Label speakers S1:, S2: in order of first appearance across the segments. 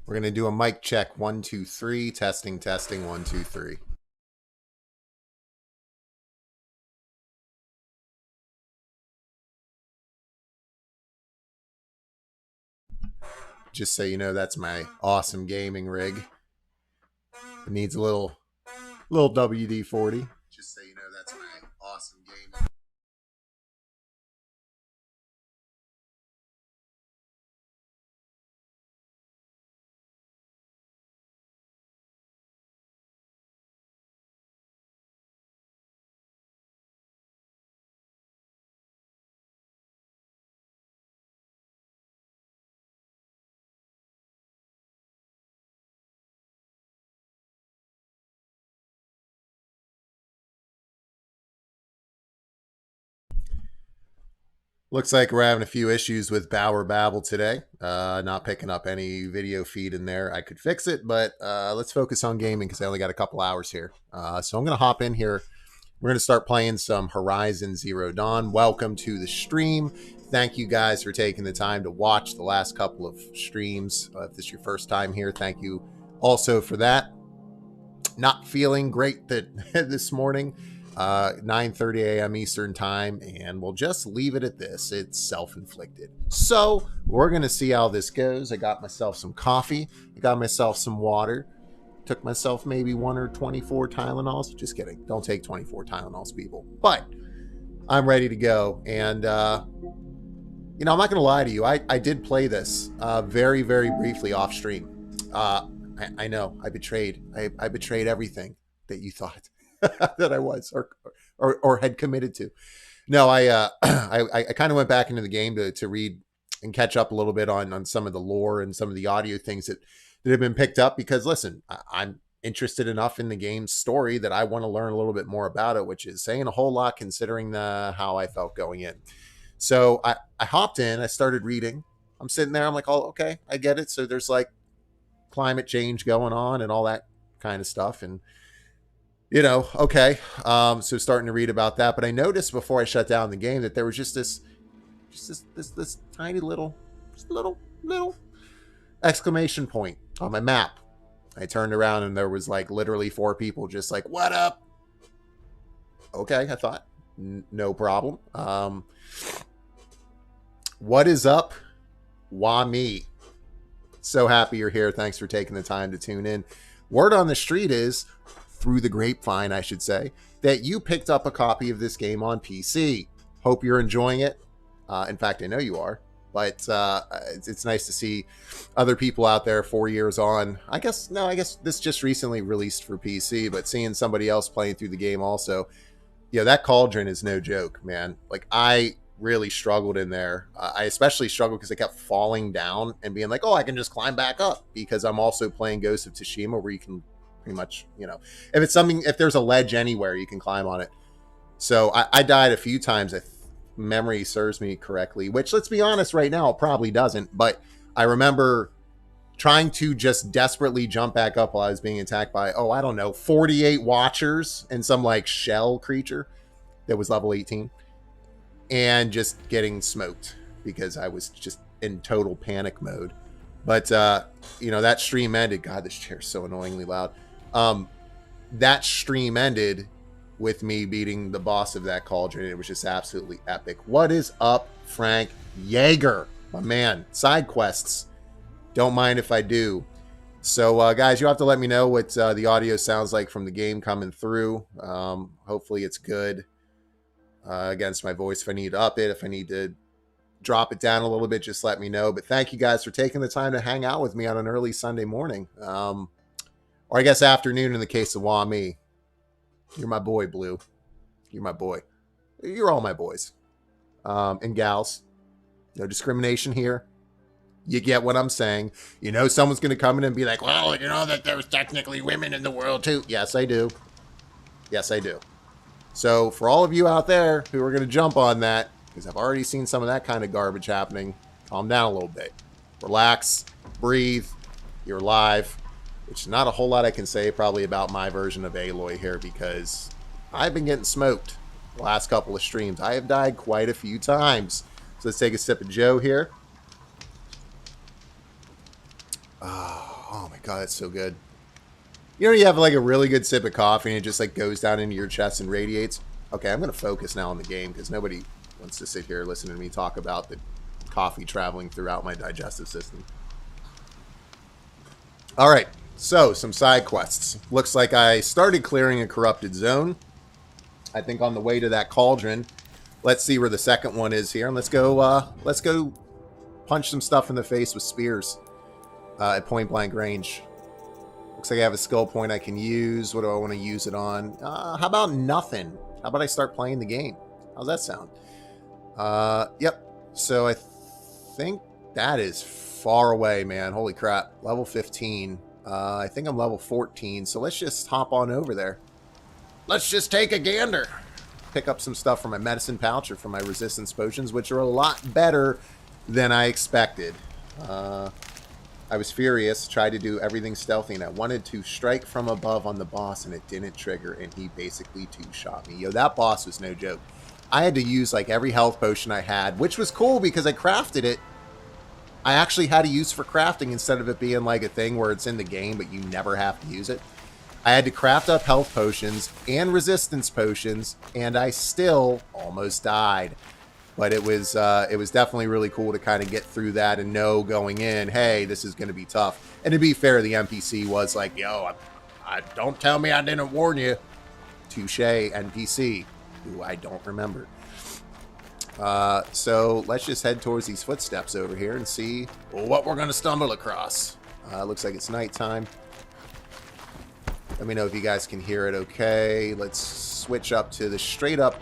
S1: We're going to do a mic check. 1, 2, 3. Testing, testing. 1, 2, 3. Just so you know, that's my awesome gaming rig. It needs a little WD-40. Just so you know, that's my awesome gaming. Looks like we're having a few issues with Bauer Babble today. Not picking up any video feed in there. I could fix it, but let's focus on gaming because I only got a couple hours here. So I'm going to hop in here. We're going to start playing some Horizon Zero Dawn. Welcome to the stream. Thank you guys for taking the time to watch the last couple of streams. If this is your first time here, thank you also for that. Not feeling great this morning. 9:30 a.m. Eastern time, and we'll just leave it at this. It's self-inflicted. So we're going to see how this goes. I got myself some coffee. I got myself some water. Took myself maybe 1 or 24 Tylenols. Just kidding. Don't take 24 Tylenols, people. But I'm ready to go. And, you know, I'm not going to lie to you. I did play this very, very briefly off stream. I know. I betrayed. I betrayed everything that you thought that I was or had committed to. No, I kind of went back into the game to read and catch up a little bit on some of the lore and some of the audio things that have been picked up because listen, I'm interested enough in the game's story that I want to learn a little bit more about it, which is saying a whole lot considering how I felt going in. So I hopped in, I started reading. I'm sitting there, I'm like, oh, okay, I get it. So there's like climate change going on and all that kind of stuff. And you know, okay. So starting to read about that, but I noticed before I shut down the game that there was just this tiny little exclamation point on my map. I turned around and there was like literally 4 people just like, "What up?" Okay, I thought, no problem. What is up, Wami? So happy you're here. Thanks for taking the time to tune in. Word on the street is, through the grapevine, I should say, that you picked up a copy of this game on PC. Hope you're enjoying it. In fact, I know you are. But it's nice to see other people out there 4 years on. I guess this just recently released for PC, but seeing somebody else playing through the game also, yeah, that cauldron is no joke, man. Like, I really struggled in there. I especially struggled because I kept falling down and being like, oh, I can just climb back up, because I'm also playing Ghost of Tsushima where you can pretty much, you know, if there's a ledge anywhere, you can climb on it. So I died a few times, if memory serves me correctly, which, let's be honest, right now it probably doesn't, but I remember trying to just desperately jump back up while I was being attacked by, oh, I don't know, 48 watchers and some like shell creature that was level 18, and just getting smoked because I was just in total panic mode. But you know, that stream ended. God, this chair's so annoyingly loud. That stream ended with me beating the boss of that cauldron. It was just absolutely epic. What is up, Frank Yeager? My man, side quests. Don't mind if I do. So, guys, you'll have to let me know what the audio sounds like from the game coming through. Hopefully it's good against my voice. If I need to up it, if I need to drop it down a little bit, just let me know. But thank you guys for taking the time to hang out with me on an early Sunday morning. Or I guess afternoon in the case of Wami. You're my boy, Blue. You're my boy. You're all my boys. And gals. No discrimination here. You get what I'm saying. You know someone's going to come in and be like, well, you know that there's technically women in the world too. Yes, I do. Yes, I do. So for all of you out there who are going to jump on that, because I've already seen some of that kind of garbage happening, calm down a little bit. Relax. Breathe. You're live. Which is not a whole lot I can say probably about my version of Aloy here, because I've been getting smoked the last couple of streams. I have died quite a few times. So let's take a sip of Joe here. Oh, Oh my god, it's so good. You know, you have like a really good sip of coffee and it just like goes down into your chest and radiates. Okay, I'm going to focus now on the game because nobody wants to sit here listening to me talk about the coffee traveling throughout my digestive system. All right, so some side quests. Looks like I started clearing a corrupted zone. I think on the way to that cauldron. Let's see where the second one is here, and let's go punch some stuff in the face with spears at point blank range. Looks like I have a skill point I can use. What do I want to use it on? How about nothing? How about I start playing the game? How's that sound? Yep. So I think that is far away, man. Holy crap. Level 15. I think I'm level 14, so let's just hop on over there. Let's just take a gander. Pick up some stuff from my medicine pouch or from my resistance potions, which are a lot better than I expected. I was furious, tried to do everything stealthy, and I wanted to strike from above on the boss, and it didn't trigger, and he basically two-shot me. Yo, that boss was no joke. I had to use, like, every health potion I had, which was cool because I crafted it. I actually had to use for crafting instead of it being, like, a thing where it's in the game, but you never have to use it. I had to craft up health potions and resistance potions, and I still almost died. But it was definitely really cool to kind of get through that and know going in, hey, this is going to be tough. And to be fair, the NPC was like, yo, don't tell me I didn't warn you. Touche, NPC, who I don't remember. So let's just head towards these footsteps over here and see what we're going to stumble across. Looks like it's nighttime. Let me know if you guys can hear it okay. Let's switch up to the straight up.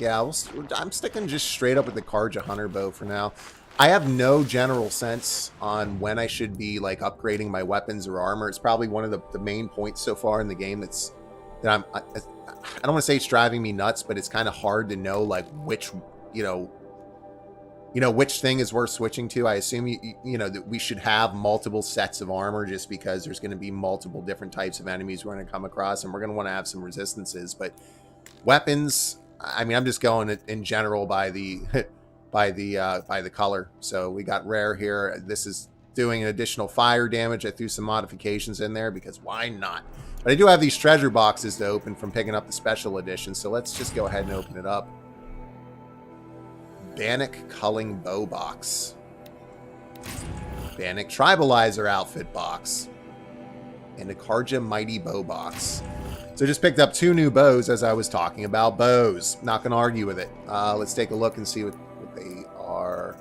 S1: Yeah, I'm sticking just straight up with the Karja Hunter bow for now. I have no general sense on when I should be like upgrading my weapons or armor. It's probably one of the main points so far in the game I don't want to say it's driving me nuts, but it's kind of hard to know like which, which thing is worth switching to. I assume that we should have multiple sets of armor just because there's going to be multiple different types of enemies we're going to come across, and we're going to want to have some resistances. But weapons, I mean, I'm just going in general by the by the color. So we got rare here. This is doing an additional fire damage. I threw some modifications in there because why not? But I do have these treasure boxes to open from picking up the special edition. So let's just go ahead and open it up. Bannock Culling Bow Box. Bannock Tribalizer Outfit Box. And a Karja Mighty Bow Box. So just picked up 2 new bows as I was talking about bows. Not going to argue with it. Let's take a look and see what they are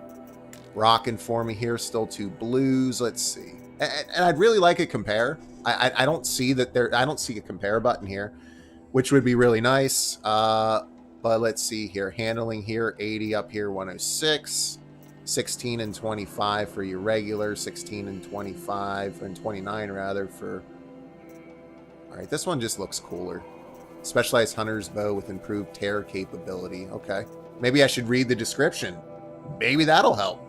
S1: rocking for me here. Still 2 blues. Let's see. And I'd really like a compare. I don't see that there. I don't see a compare button here, which would be really nice. But let's see here. Handling here, 80 up here, 106. 16 and 25 for your regular. 16 and 25 and 29 rather for. All right, this one just looks cooler. Specialized Hunter's Bow with improved tear capability. Okay. Maybe I should read the description. Maybe that'll help.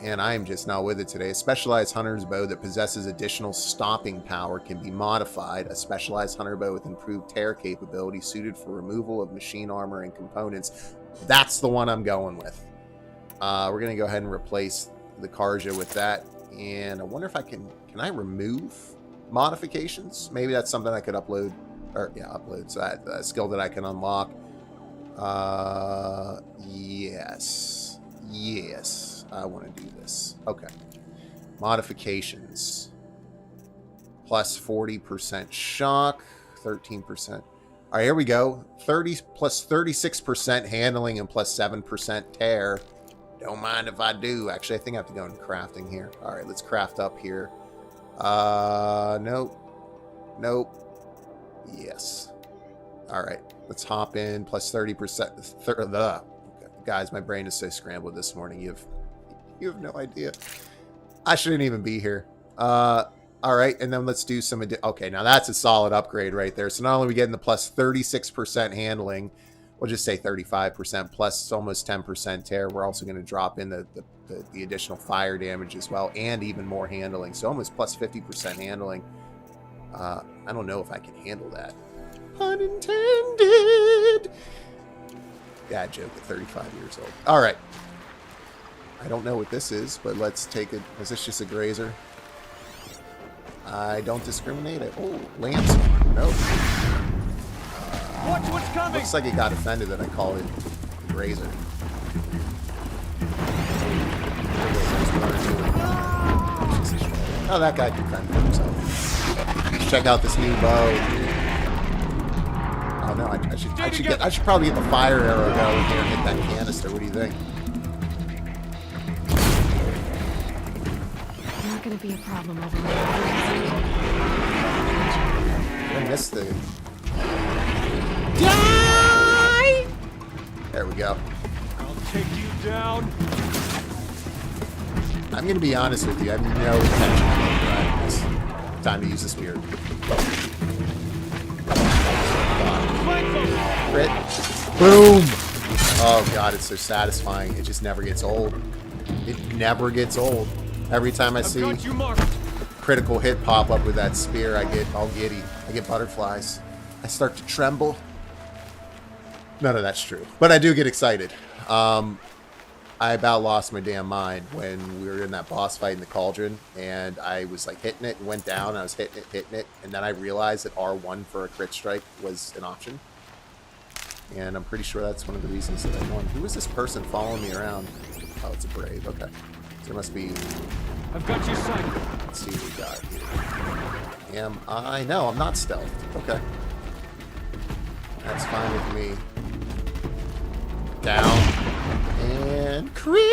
S1: And I am just not with it today. A specialized hunter's bow that possesses additional stopping power can be modified. A specialized hunter bow with improved tear capability suited for removal of machine armor and components. That's the one I'm going with. We're going to go ahead and replace the Karja with that. And I wonder if I can I remove modifications? Maybe that's something I could upload. Or, yeah, upload. So that skill that I can unlock. Yes. Yes. I want to do this. Okay. Modifications. Plus 40% shock. 13%. All right, here we go. 30 plus 36% handling and plus 7% tear. Don't mind if I do. Actually, I think I have to go into crafting here. All right, let's craft up here. Nope. Nope. Yes. All right, let's hop in. Plus 30%. Guys, my brain is so scrambled this morning. You have no idea. I shouldn't even be here. All right, and then let's do some. Okay, now that's a solid upgrade right there. So not only are we getting the plus 36% handling, we'll just say 35% plus almost 10% tear. We're also going to drop in the additional fire damage as well, and even more handling. So almost plus 50% handling. I don't know if I can handle that. Pun intended. Dad joke at 35 years old. All right. I don't know what this is, but let's take it. Is this just a grazer? I don't discriminate. Oh, lance. Nope.
S2: Watch what's coming.
S1: Looks like it got offended that I call it razor. Oh, that guy can fend for himself. Let's check out this new bow. Oh no, I should probably get the fire arrow going here and hit that canister. What do you think?
S3: Not gonna be a problem over
S1: I missed the. Die! There we go.
S2: I'll take you down.
S1: I'm gonna be honest with you. I have no intention of driving this. Time to use the spear. Crit. Boom! Oh god, it's so satisfying. It just never gets old. It never gets old. Every time I see critical hit pop up with that spear, I get all giddy. I get butterflies. I start to tremble. None of that's true, but I do get excited. I about lost my damn mind when we were in that boss fight in the cauldron, and I was like hitting it and went down. And I was hitting it, and then I realized that R1 for a crit strike was an option. And I'm pretty sure that's one of the reasons that I won. Who is this person following me around? Oh, it's a brave. Okay. So there must be...
S2: I've got you sight.
S1: Let's see what we got here. Am I? No, I'm not stealthed. Okay. That's fine with me. Down. And crit!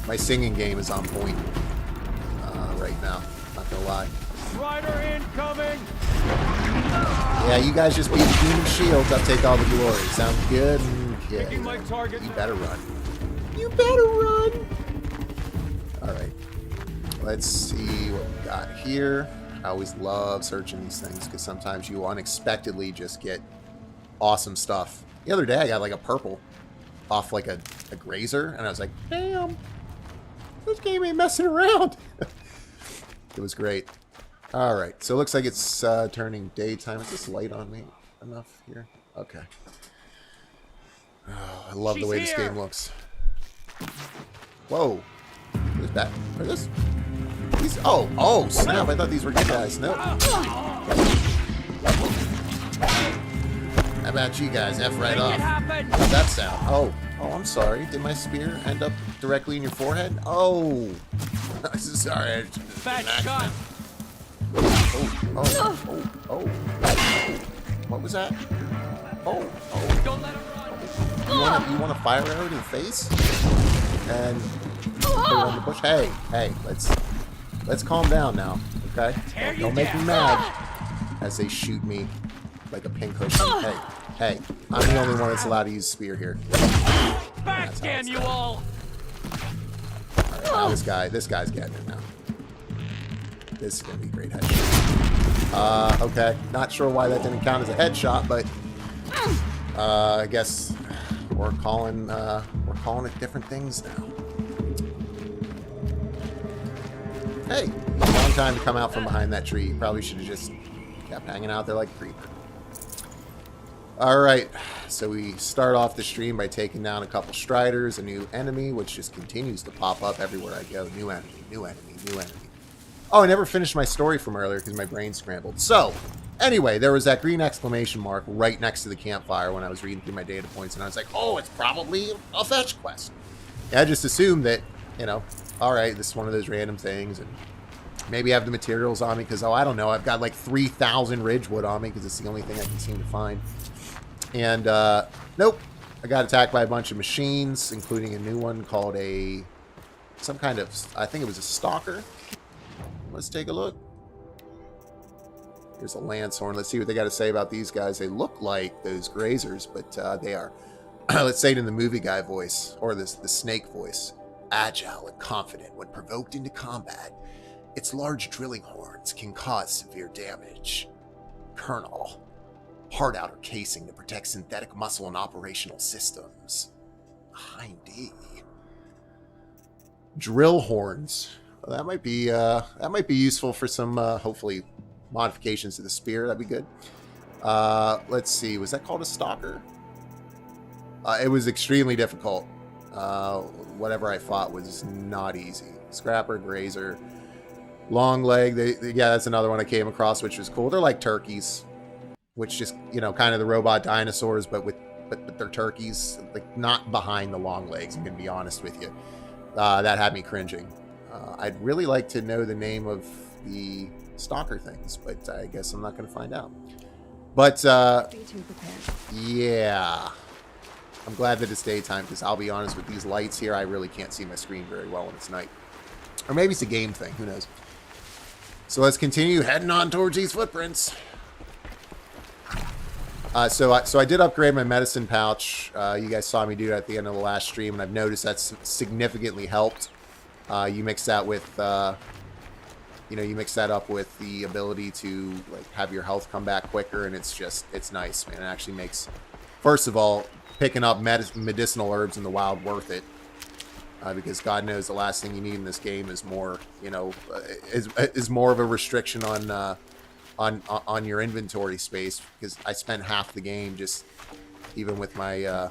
S1: My singing game is on point right now. Not gonna lie.
S2: Rider incoming.
S1: Yeah, you guys just beat the Demon Shields. I'll take all the glory. Sounds good? Okay.
S2: Picking my target.
S1: You better run. You better run! Alright. Let's see what we got here. I always love searching these things because sometimes you unexpectedly just get awesome stuff. The other day I got like a purple off like a grazer, and I was like, damn, this game ain't messing around. It was great. Alright, so it looks like it's turning daytime. Is this light on me enough here? Okay. Oh, I love the way this game looks. Whoa. Who's back? Are this? These? Oh, snap. I thought these were good guys. No. How about you guys? F right off. How'd that sound? Oh, I'm sorry. Did my spear end up directly in your forehead? Oh. Sorry.
S2: Bad shot.
S1: Oh. What was that? Oh.
S2: Don't let him run.
S1: You want a fire arrow to the face? And put it on the bush? Hey, let's calm down now, okay? Don't make me mad as they shoot me like a pincushion. Hey, I'm the only one that's allowed to use spear here.
S2: Backscan you all.
S1: Alright, now this guy's getting it now. This is gonna be a great headshot. Okay, not sure why that didn't count as a headshot, but I guess we're calling it different things now. Hey, long time to come out from behind that tree. Probably should have just kept hanging out there like a creeper. Alright, so we start off the stream by taking down a couple Striders, a new enemy, which just continues to pop up everywhere I go. New enemy, new enemy, new enemy. Oh, I never finished my story from earlier because my brain scrambled. So, anyway, there was that green exclamation mark right next to the campfire when I was reading through my data points, and I was like, oh, it's probably a fetch quest. And I just assumed that, alright, this is one of those random things, and maybe I have the materials on me because, I don't know, I've got like 3,000 Ridgewood on me because it's the only thing I can seem to find. And, nope. I got attacked by a bunch of machines, including a new one called some kind of, I think it was a stalker. Let's take a look. Here's a lance horn. Let's see what they got to say about these guys. They look like those grazers, but they are, let's say it in the movie guy voice, or the snake voice. Agile and confident when provoked into combat. Its large drilling horns can cause severe damage. Kernel. Hard outer casing to protect synthetic muscle and operational systems. Hind D. Drill horns. Well, that might be useful for some hopefully modifications to the spear. That'd be good. Let's see. Was that called a stalker? It was extremely difficult. whatever I fought was not easy. Scrapper, Grazer, Long Leg. Yeah, that's another one I came across, which was cool. They're like turkeys, which just, you know, kind of the robot dinosaurs, but they're turkeys, like not behind the long legs. I'm gonna be honest with you. That had me cringing. I'd really like to know the name of the stalker things, but I guess I'm not gonna find out. But yeah, I'm glad that it's daytime, because I'll be honest, with these lights here, I really can't see my screen very well when it's night. Or maybe it's a game thing, who knows. So let's continue heading on towards these footprints. So I did upgrade my medicine pouch. You guys saw me do that at the end of the last stream, and I've noticed that's significantly helped. You mix that with, you mix that up with the ability to like have your health come back quicker, and it's nice, man. It actually makes, first of all, picking up medicinal herbs in the wild worth it, because God knows the last thing you need in this game is more, is more of a restriction on your inventory space, because I spent half the game just, even with my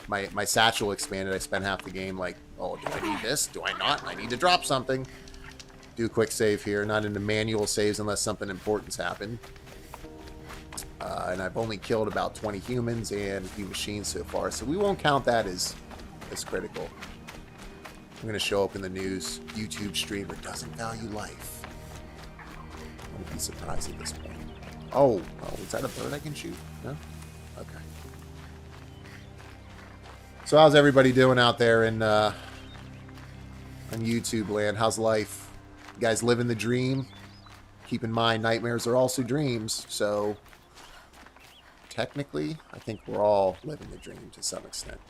S1: my satchel expanded, I spent half the game like, oh, do I need this? Do I not? I need to drop something. Do a quick save here, not into manual saves unless something important's happened. And I've only killed about 20 humans and a few machines so far, so we won't count that as critical. I'm going to show up in the news, YouTube streamer doesn't value life. I won't be surprised at this point. Oh, is that a bird I can shoot? No? Okay. So how's everybody doing out there in on YouTube land? How's life? You guys living the dream? Keep in mind, nightmares are also dreams, so technically, I think we're all living the dream to some extent.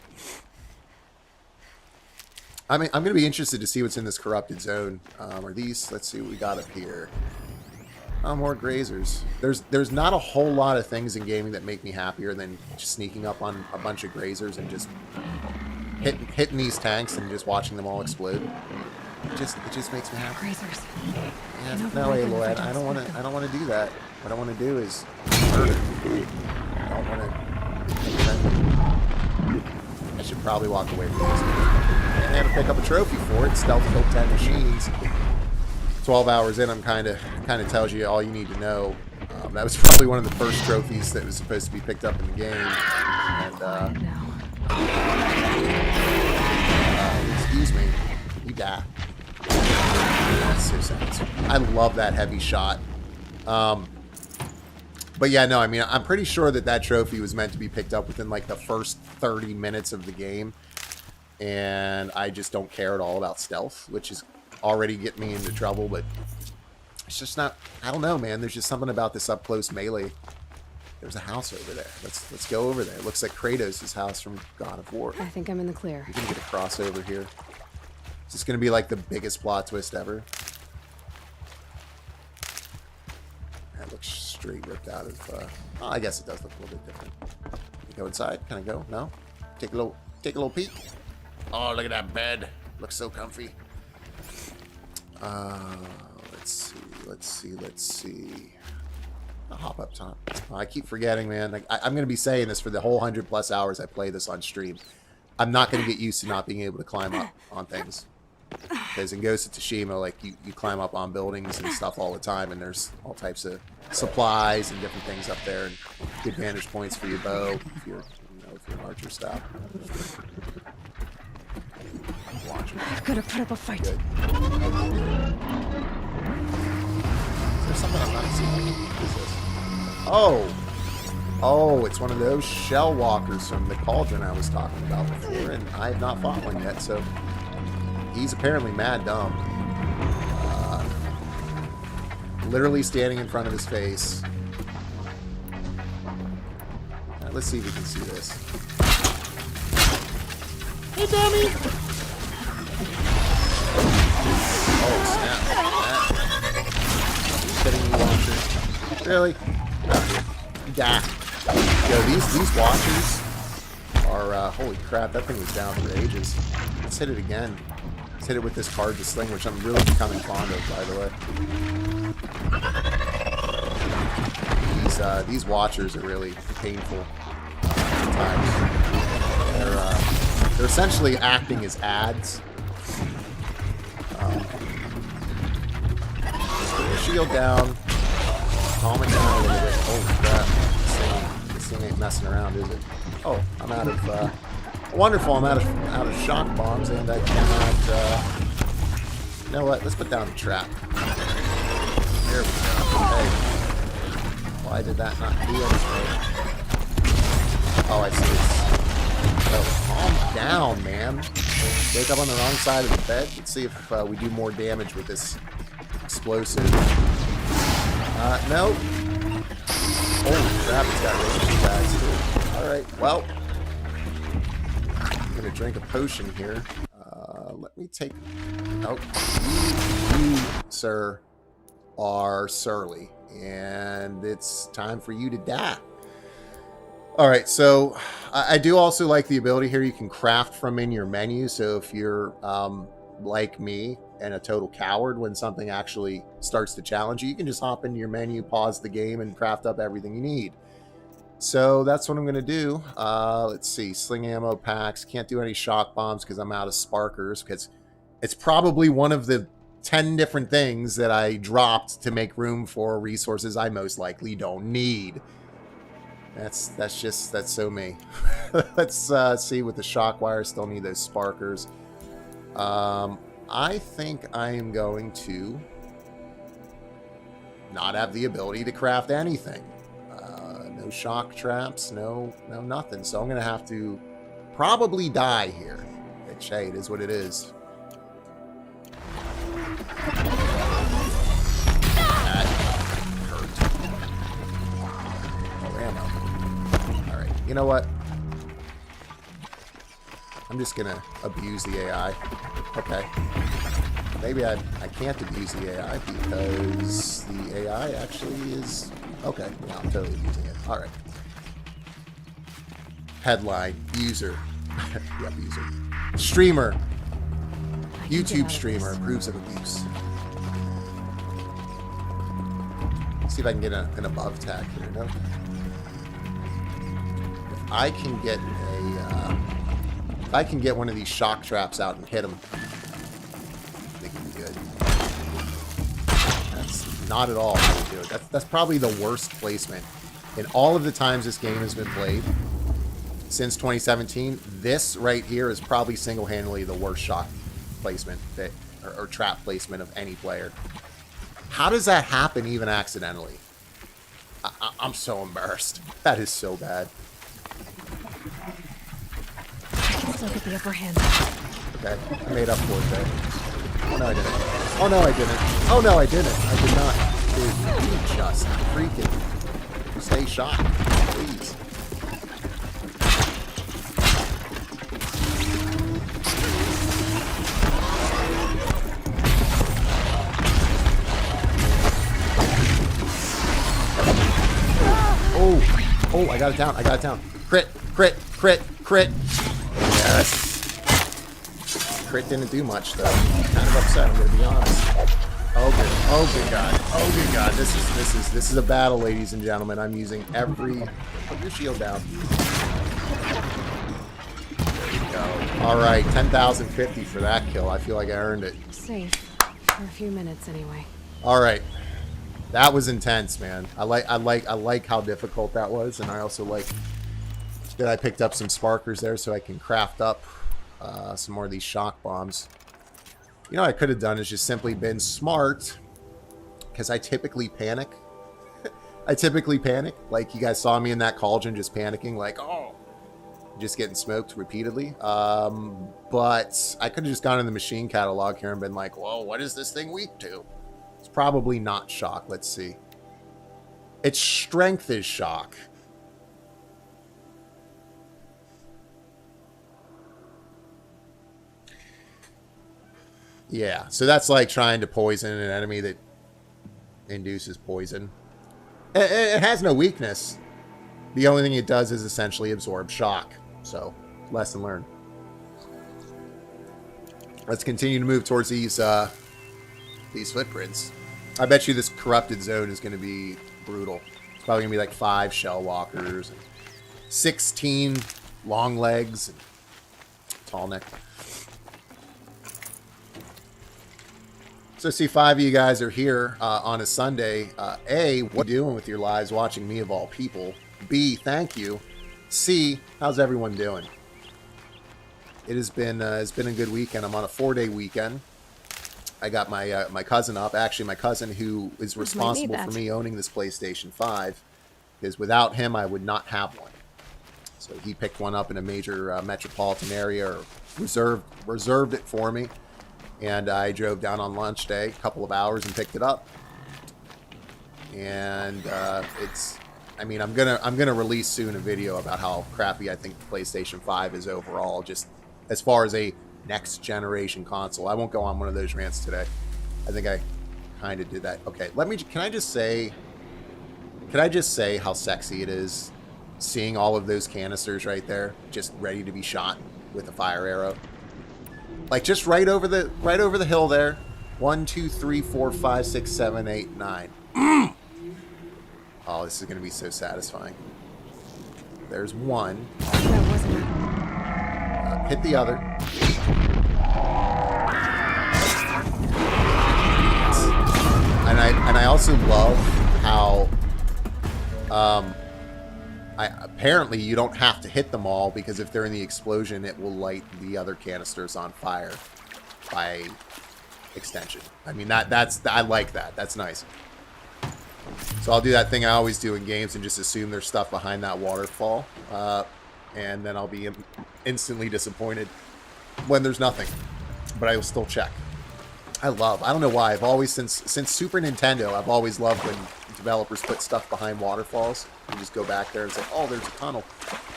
S1: I mean, I'm going to be interested to see what's in this corrupted zone. Are these? Let's see what we got up here. Oh, more grazers. There's not a whole lot of things in gaming that make me happier than just sneaking up on a bunch of grazers and just hitting these tanks and just watching them all explode. It just makes me happy.
S3: Grazers.
S1: Yeah, no, Aloy, I don't want to do that. What I want to do is murder. I don't want to. I should probably walk away from this. And I had to pick up a trophy for it. Stealth killed 10 machines. 12 hours in, I'm kind of tells you all you need to know. That was probably one of the first trophies that was supposed to be picked up in the game. And excuse me, you die. That's so sad. I love that heavy shot. But yeah, no, I mean, I'm pretty sure that trophy was meant to be picked up within like the first 30 minutes of the game. And I just don't care at all about stealth, which is already getting me into trouble, but it's just not, I don't know, man. There's just something about this up close melee. There's a house over there. Let's go over there. It looks like Kratos' house from God of War.
S3: I think I'm in the clear.
S1: We're gonna get a crossover here. Is this gonna be like the biggest plot twist ever? That looks straight ripped out of oh, I guess it does look a little bit different. Can you go inside? Can I go? No? Take a little peek. Oh, look at that bed. Looks so comfy. Let's see. I'll hop up top. Oh, I keep forgetting, man. Like, I'm going to be saying this for the whole 100+ hours I play this on stream. I'm not going to get used to not being able to climb up on things. Because in Ghost of Tsushima, like, you climb up on buildings and stuff all the time, and there's all types of supplies and different things up there, and good vantage points for your bow if you're an archer style.
S3: I've got to put up a fight.
S1: Good. Is there something I'm not seeing? What is this? Oh, it's one of those shell walkers from the cauldron I was talking about before, and I have not fought one yet, so he's apparently mad dumb. Literally standing in front of his face. Right, let's see if we can see this. Hey, dummy! Oh, snap. Are you kidding me, Watcher? Really? Yeah. Yo, these Watchers are, holy crap, that thing was down for ages. Let's hit it again. Let's hit it with this card to sling, which I'm really becoming fond of, by the way. These Watchers are really painful at times. They're They're essentially acting as ads. Put the shield down. Calm it down a little bit. Oh crap! This thing ain't messing around, is it? Oh, I'm out of. Wonderful! I'm out of shock bombs, and I cannot. You know what? Let's put down the trap. There we go. Okay. Why did that not do anything? Oh, I see. Oh, calm down, man. Wake up on the wrong side of the bed. Let's see if we do more damage with this explosive. No. Holy crap, it's got range attacks too. Alright, well. I'm gonna drink a potion here. Let me take... Oh, you, sir, are surly. And it's time for you to die. Alright, so I do also like the ability here. You can craft from in your menu. So if you're like me and a total coward when something actually starts to challenge you, you can just hop into your menu, pause the game, and craft up everything you need. So that's what I'm going to do. Let's see. Sling ammo packs. Can't do any shock bombs because I'm out of sparkers. Because it's probably one of the 10 different things that I dropped to make room for resources I most likely don't need. That's so me. Let's see with the shock wire. Still need those sparkers. I think I am going to not have the ability to craft anything. No shock traps, no nothing. So I'm going to have to probably die here. Which, hey, it is what it is. That hurt. More ammo. Alright, you know what? I'm just going to abuse the AI. Okay. Maybe I can't abuse the AI because the AI actually is... Okay, yeah, I'm totally abusing it. Alright. Headline. User. Yep, user. Streamer. YouTube streamer approves of abuse. Let's see if I can get an above tag here. No. If I can get a... if I can get one of these shock traps out and hit them, I think it'd be good. That's not at all how to do it. That's probably the worst placement. In all of the times this game has been played since 2017, this right here is probably single-handedly the worst shock placement that, or trap placement of any player. How does that happen even accidentally? I'm so embarrassed. That is so bad.
S3: I can still get the upper hand.
S1: Okay, I made up for it there. Oh no, I didn't. Oh no, I didn't. Oh no, I didn't. I did not. Dude, you just freaking stay shot, please. Oh, I got it down. I got it down. Crit, crit, crit, crit. Yes. Crit didn't do much, though. I'm kind of upset, I'm going to be honest. Oh, good. Oh, good God. Oh, good God. This is a battle, ladies and gentlemen. I'm using every... Put your shield down. There we go. All right, 10,050 for that kill. I feel like I earned it.
S3: Safe. For a few minutes, anyway.
S1: All right. That was intense, man. I like how difficult that was, and I also like that I picked up some sparkers there so I can craft up some more of these shock bombs. You know what I could have done is just simply been smart, because I typically panic. I typically panic. Like, you guys saw me in that cauldron just panicking, like, oh, just getting smoked repeatedly. But I could have just gone in the machine catalog here and been like, whoa, what is this thing weak to? It's probably not shock. Let's see. Its strength is shock. Yeah, so that's like trying to poison an enemy that induces poison. It has no weakness. The only thing it does is essentially absorb shock. So, lesson learned. Let's continue to move towards these footprints. I bet you this corrupted zone is going to be brutal. It's probably going to be like 5 shell walkers, and 16 long legs, and tall neck. So see, 5 of you guys are here on a Sunday. A, what are you doing with your lives watching me of all people? B, thank you. C, how's everyone doing? It's been a good weekend. I'm on a 4-day weekend. I got my my cousin up. Actually, my cousin who is responsible for me owning this PlayStation 5. Because without him, I would not have one. So he picked one up in a major metropolitan area, or reserved it for me. And I drove down on launch day, a couple of hours, and picked it up. And I mean, I'm gonna release soon a video about how crappy I think the PlayStation 5 is overall, just as far as a next generation console. I won't go on one of those rants today. I think I kind of did that. Okay, can I just say how sexy it is seeing all of those canisters right there, just ready to be shot with a fire arrow. Like just right over the hill there. 1, 2, 3, 4, 5, 6, 7, 8, 9. Oh, this is going to be so satisfying. There's one.
S3: That wasn't
S1: Hit the other. And I also love how apparently you don't have to hit them all, because if they're in the explosion, it will light the other canisters on fire by extension. I mean, I like that. That's nice. So I'll do that thing I always do in games and just assume there's stuff behind that waterfall, and then I'll be instantly disappointed when there's nothing, but I will still check. I don't know why, I've always, since Super Nintendo, I've always loved when developers put stuff behind waterfalls and just go back there and say, oh, there's a tunnel.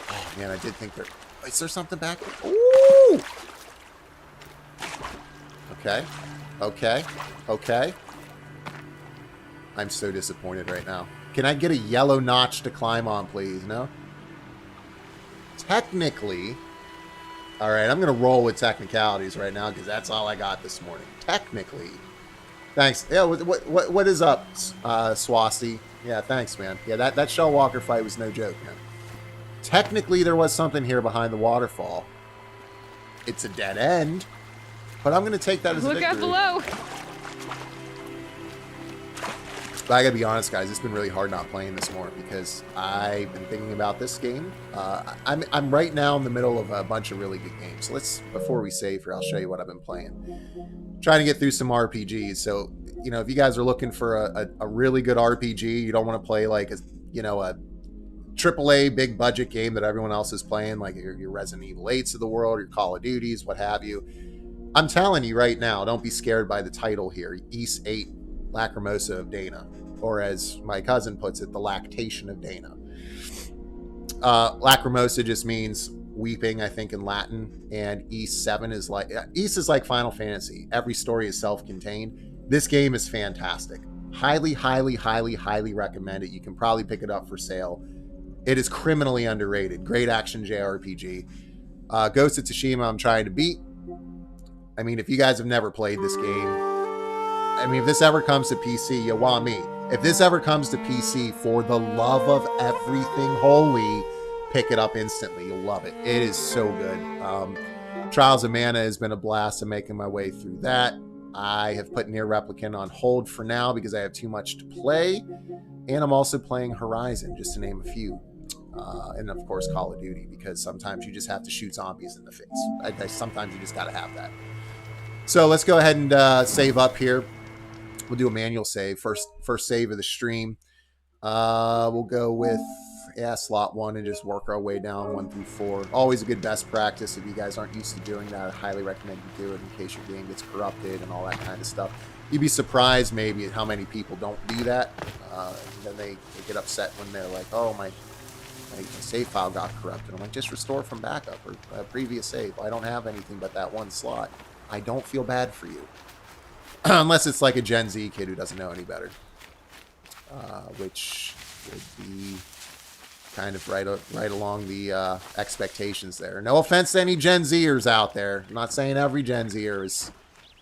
S1: Oh man, I did think is there something back there? Ooh! Okay. I'm so disappointed right now. Can I get a yellow notch to climb on, please? No? Technically... Alright, I'm going to roll with technicalities right now, because that's all I got this morning. Technically. Thanks. Yeah, what is up, Swasti? Yeah, thanks, man. Yeah, that Shell Walker fight was no joke, man. Technically, there was something here behind the waterfall. It's a dead end, but I'm going to take that as a victory.
S3: Look out below!
S1: But I gotta be honest, guys, it's been really hard not playing this more, because I've been thinking about this game. I'm right now in the middle of a bunch of really good games. So before we save here, I'll show you what I've been playing. Trying to get through some RPGs. So, you know, if you guys are looking for a really good RPG, you don't want to play like a AAA big budget game that everyone else is playing, like your Resident Evil 8s of the world, your Call of Duties, what have you. I'm telling you right now, don't be scared by the title here. Ys 8. Lacrimosa of Dana, or as my cousin puts it, the lactation of Dana. Lacrimosa just means weeping, I think, in Latin, and Ys 7 is like Ys is like Final Fantasy. Every story is self-contained. This game is fantastic. Highly recommend it. You can probably pick it up for sale. It is criminally underrated. Great action JRPG. Ghost of Tsushima I'm trying to beat. I mean, if you guys have never played this game, I mean, if this ever comes to PC, you want me. If this ever comes to PC, for the love of everything holy, pick it up instantly. You'll love it. It is so good. Trials of Mana has been a blast. I'm making my way through that. I have put Nier Replicant on hold for now because I have too much to play. And I'm also playing Horizon, just to name a few. And of course, Call of Duty, because sometimes you just have to shoot zombies in the face. Sometimes you just got to have that. So let's go ahead and save up here. We'll do a manual save. First save of the stream. We'll go with slot 1 and just work our way down 1 through 4. Always a good best practice. If you guys aren't used to doing that, I highly recommend you do it in case your game gets corrupted and all that kind of stuff. You'd be surprised maybe at how many people don't do that. Then they get upset when they're like, oh, my save file got corrupted. I'm like, just restore from backup or a previous save. I don't have anything but that one slot. I don't feel bad for you. Unless it's like a Gen Z kid who doesn't know any better. Which would be kind of right along the expectations there. No offense to any Gen Zers out there. I'm not saying every Gen Zer is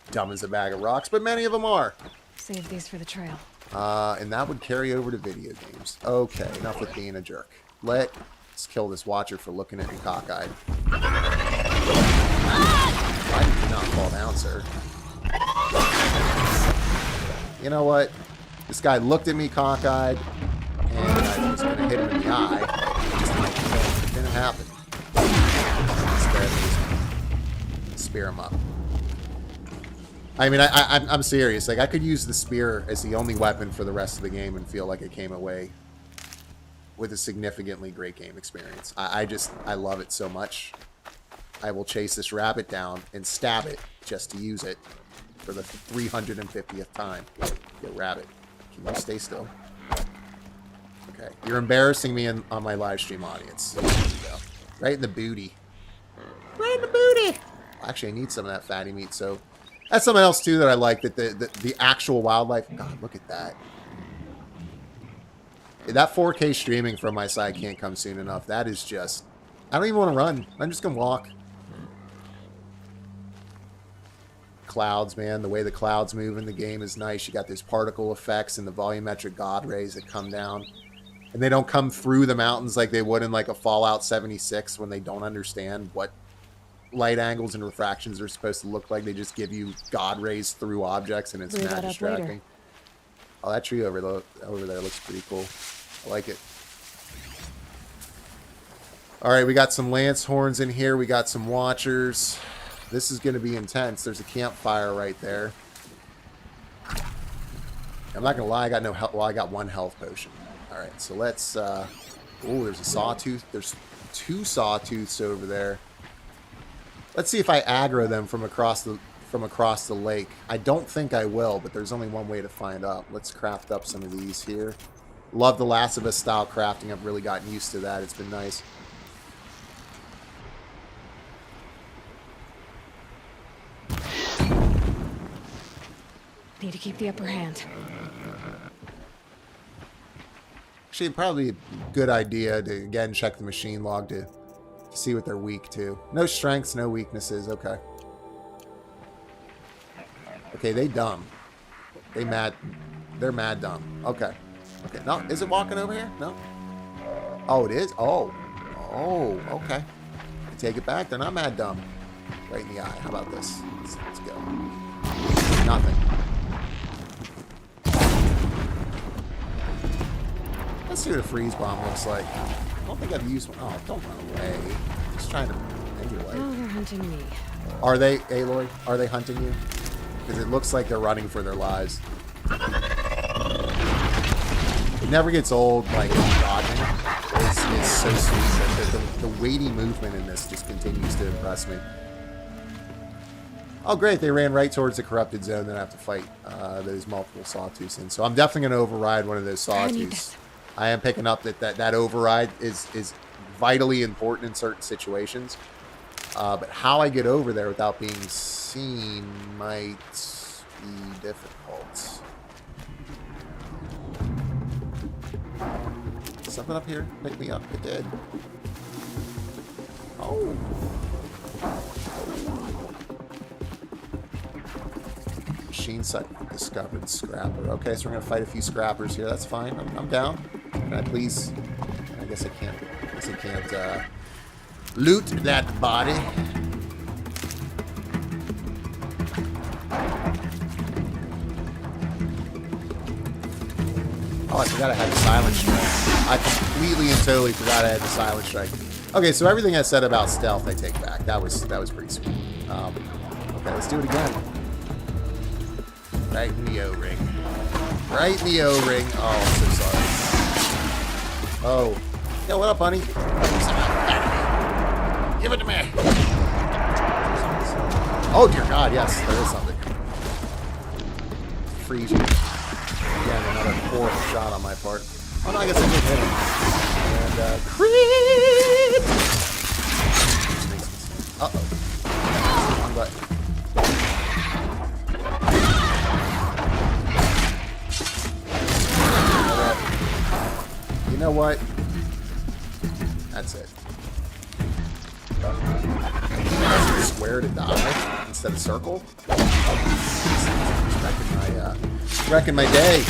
S1: dumb as a bag of rocks, but many of them are.
S3: Save these for the trail.
S1: And that would carry over to video games. Okay, enough with being a jerk. Let's kill this watcher for looking at me cockeyed. Why did you not fall down, sir? You know what? This guy looked at me cockeyed, and I was going to hit him in the eye. It didn't happen. Instead, spear him up. I mean, I'm serious. Like, I could use the spear as the only weapon for the rest of the game and feel like I came away with a significantly great game experience. I love it so much. I will chase this rabbit down and stab it just to use it for the 350th time. Yo, rabbit, can you stay still? Okay, you're embarrassing me on my live stream audience. There you go. Right in the booty. Right in the booty. Actually, I need some of that fatty meat, so that's something else too that I like, that the actual wildlife. God, look at that. That 4K streaming from my side can't come soon enough. That is just, I don't even want to run. I'm just gonna walk. Clouds, man, the way the clouds move in the game is nice. You got those particle effects and the volumetric god rays that come down, and they don't come through the mountains like they would in like a Fallout 76 when they don't understand what light angles and refractions are supposed to look like. They just give you god rays through objects, and it's mad distracting. Oh, that tree over there looks pretty cool. I like it. All right, we got some lance horns in here. We got some watchers. This is going to be intense. There's a campfire right there. I'm not going to lie. I got no health. Well, I got one health potion. All right, so let's... oh, there's a sawtooth. There's 2 sawtooths over there. Let's see if I aggro them from across the lake. I don't think I will, but there's only one way to find out. Let's craft up some of these here. Love the Last of Us style crafting. I've really gotten used to that. It's been nice.
S3: Need to keep the upper hand.
S1: Actually, probably a good idea to, again, check the machine log to see what they're weak to. No strengths, no weaknesses. Okay. Okay, they dumb. They're mad dumb. Okay. Okay. No, is it walking over here? No. Oh, it is? Oh. Oh, okay. I take it back. They're not mad dumb. Right in the eye. How about this? Let's go. Nothing. Let's see what a freeze bomb looks like. I don't think I've used one. Oh, don't run away. Just trying to end your life.
S3: Oh, they're hunting me.
S1: Are they, Aloy? Are they hunting you? Because it looks like they're running for their lives. It never gets old, like, dodging. It's so sweet. The weighty movement in this just continues to impress me. Oh, great. They ran right towards the corrupted zone. Then I have to fight those multiple sawtooths in. So I'm definitely going to override one of those sawtooths. I am picking up that override is vitally important in certain situations. But how I get over there without being seen might be difficult. Something up here pick me up. It did. Oh. Machine set discovered scrapper. Okay, so we're gonna fight a few scrappers here. That's fine. I'm down. Can I please? I guess I can't. I guess I can't loot that body. Oh, I forgot I had the silent strike. I completely and totally forgot I had the silent strike. Okay, so everything I said about stealth, I take back. That was pretty sweet. Okay, let's do it again. Right in the O-ring. Right in the O-ring. Oh, I'm so sorry. Oh. Yo, what up, honey? Give it to me. Oh, dear God, yes, there is something. Freeze you. Again, another poor shot on my part. Oh, no, I guess I did hit him. And, crit! Uh-oh. Wrong button. You know what? That's it. Square to die instead of circle. Wrecking my day.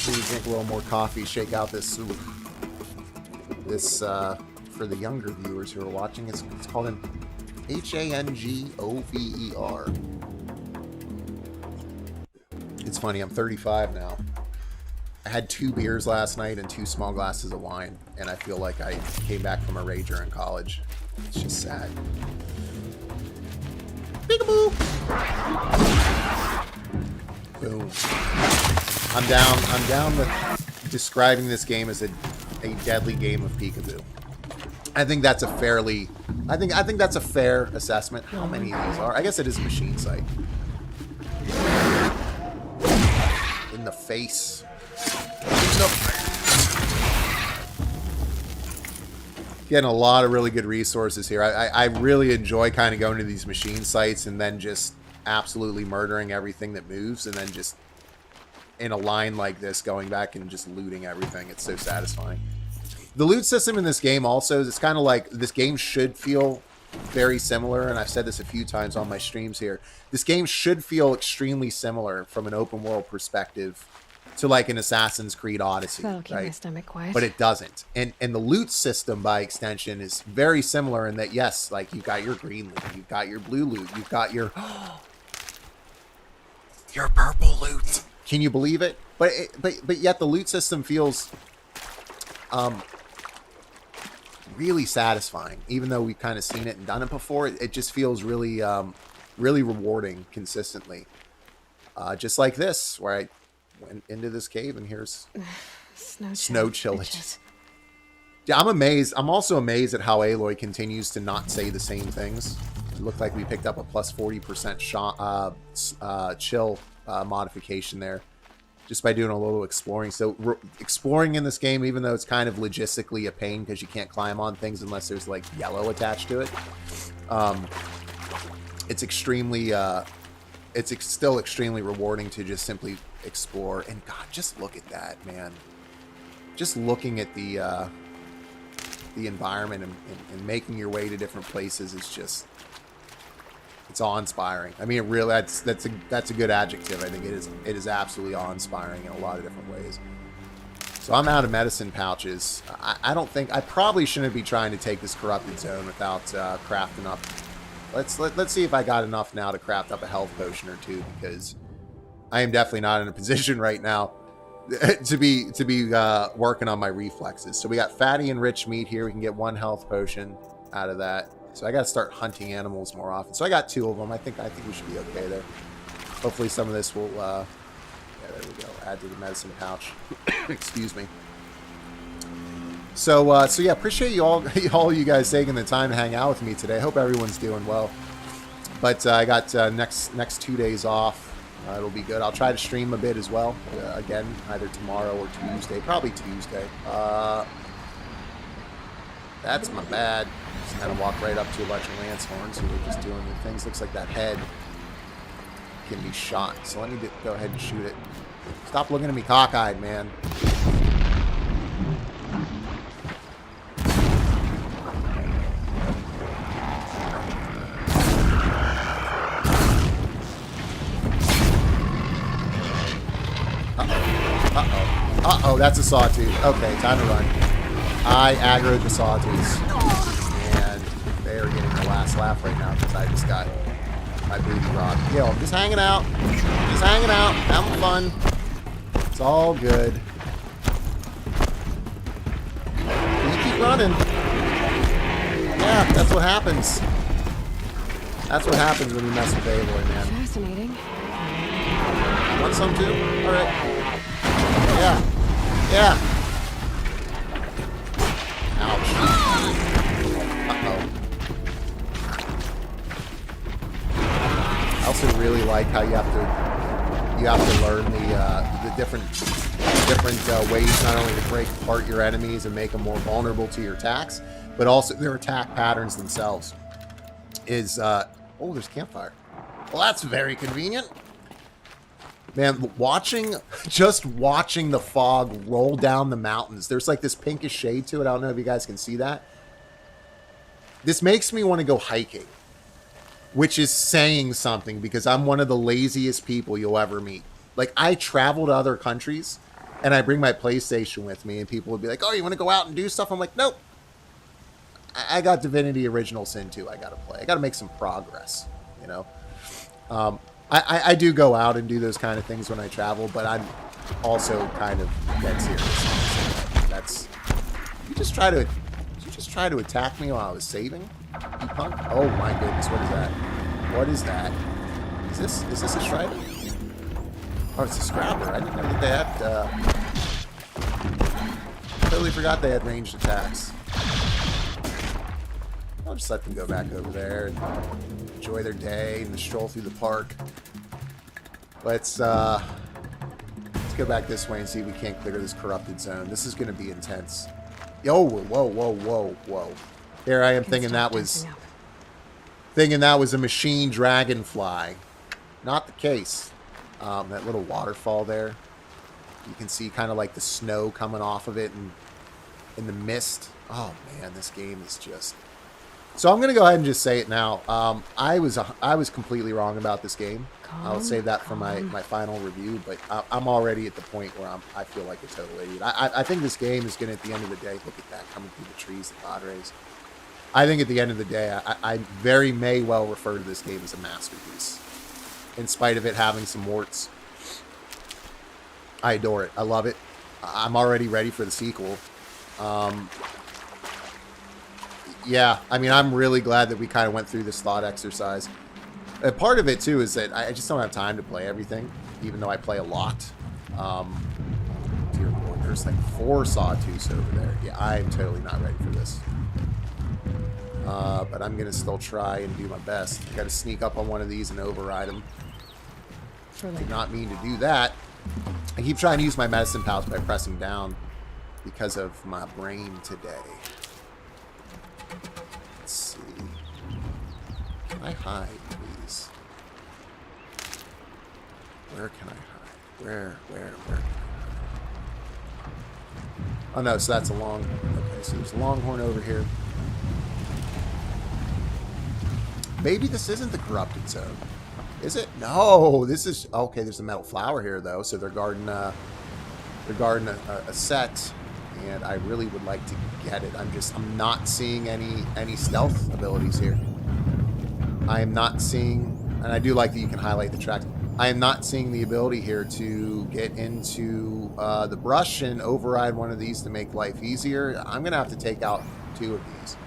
S1: Maybe drink a little more coffee, shake out this for the younger viewers who are watching. It's called an Hangover. It's funny, I'm 35 now. I had 2 beers last night and 2 small glasses of wine, and I feel like I came back from a rager in college. It's just sad. Peekaboo! Boom. I'm down with describing this game as a deadly game of peekaboo. I think that's a fairly, I think that's a fair assessment. How many of these are? I guess it is a machine site. In the face. Getting a lot of really good resources here. I really enjoy kind of going to these machine sites and then just absolutely murdering everything that moves, and then just in a line like this going back and just looting everything. It's so satisfying. The loot system in this game also, it's kind of like, this game should feel very similar, and I've said this a few times on my streams here. This game should feel extremely similar from an open world perspective to like an Assassin's Creed Odyssey,
S3: That'll keep my
S1: right?
S3: stomach quiet.
S1: But it doesn't. And the loot system by extension is very similar in that, yes, like you've got your green loot, you've got your blue loot, you've got your purple loot. Can you believe it? But yet the loot system feels really satisfying, even though we've kind of seen it and done it before. It just feels really really rewarding consistently. Just like this, where I went into this cave and here's snow chillage. Yeah, I'm amazed. I'm also amazed at how Aloy continues to not say the same things. It looked like we picked up a plus 40% chill modification there, just by doing a little exploring. So exploring in this game, even though it's kind of logistically a pain because you can't climb on things unless there's like yellow attached to it, it's extremely still extremely rewarding to just simply explore. And God, just look at that, man. Just looking at the environment and making your way to different places is just, it's awe-inspiring. I mean, it really, that's a good adjective. I think it is absolutely awe-inspiring in a lot of different ways. So I'm out of medicine pouches. I probably shouldn't be trying to take this corrupted zone without crafting up. Let's see if I got enough now to craft up a health potion or two, because I am definitely not in a position right now to be working on my reflexes. So we got fatty and rich meat here. We can get 1 health potion out of that. So I got to start hunting animals more often. So I got 2 of them. I think we should be okay there. Hopefully some of this will, yeah, there we go. Add to the medicine pouch. Excuse me. So yeah, appreciate all you guys taking the time to hang out with me today. I hope everyone's doing well. But I got next 2 days off. It'll be good. I'll try to stream a bit as well. Again, either tomorrow or Tuesday. Probably Tuesday. That's my bad. Just kind of walk right up to a bunch of lance horns who are just doing their things. Looks like that head can be shot. So let me go ahead and shoot it. Stop looking at me cockeyed, man. Uh-oh, that's a sawtooth. Okay, time to run. I aggroed the sawtooths. And they are getting their last laugh right now because I just got my booty rocked. Yo, I'm just hanging out. Just hanging out. Having fun. It's all good. You keep running. Yeah, that's what happens. That's what happens when you mess with Aloy, man.
S3: Fascinating.
S1: Want some too? Alright. Yeah. Yeah. Ouch. Uh-oh. I also really like how you have to learn the different ways not only to break apart your enemies and make them more vulnerable to your attacks, but also their attack patterns themselves. Oh, there's campfire. Well, that's very convenient. Man, just watching the fog roll down the mountains. There's like this pinkish shade to it. I don't know if you guys can see that. This makes me want to go hiking, which is saying something because I'm one of the laziest people you'll ever meet. Like, I travel to other countries and I bring my PlayStation with me and people would be like, oh, you want to go out and do stuff? I'm like, nope. I got Divinity Original Sin 2 I got to play. I got to make some progress, you know. I do go out and do those kind of things when I travel, but I'm also kind of dead serious. That's... Did you just try to attack me while I was saving? You punk? Oh my goodness, what is that? What is that? Is this a Strider? Oh, it's a Scrapper. I didn't know that they had... totally forgot they had ranged attacks. I'll just let them go back over there and enjoy their day and stroll through the park. Let's go back this way and see if we can't clear this corrupted zone. This is going to be intense. Yo, whoa. Here I am thinking that was a machine dragonfly. Not the case. That little waterfall there. You can see kind of like the snow coming off of it and in the mist. Oh man, this game is just... So I'm going to go ahead and just say it now. I was completely wrong about this game. I'll save that for my final review, but I'm already at the point where I feel like a total idiot. I think this game is going to, at the end of the day, look at that coming through the trees, the padres. I think at the end of the day, I very may well refer to this game as a masterpiece, in spite of it having some warts. I adore it. I love it. I'm already ready for the sequel. Yeah, I mean, I'm really glad that we kind of went through this thought exercise. Part of it, too, is that I just don't have time to play everything, even though I play a lot. Dear Lord, there's like 4 Sawtooths over there. Yeah, I'm totally not ready for this. But I'm going to still try and do my best. I got to sneak up on one of these and override them. Did not mean to do that. I keep trying to use my medicine pouch by pressing down because of my brain today. Let's see. Can I hide, please? Where can I hide? Where can I hide? Oh no, so that's a long... Okay, so there's a longhorn over here. Maybe this isn't the corrupted zone. Is it? No, this is... Okay, there's a metal flower here, though, so they're guarding a set, and I really would like to get it. I'm not seeing any stealth abilities here. I am not seeing... And I do like that you can highlight the tracks. I am not seeing the ability here to get into the brush and override one of these to make life easier. I'm going to have to take out 2 of these.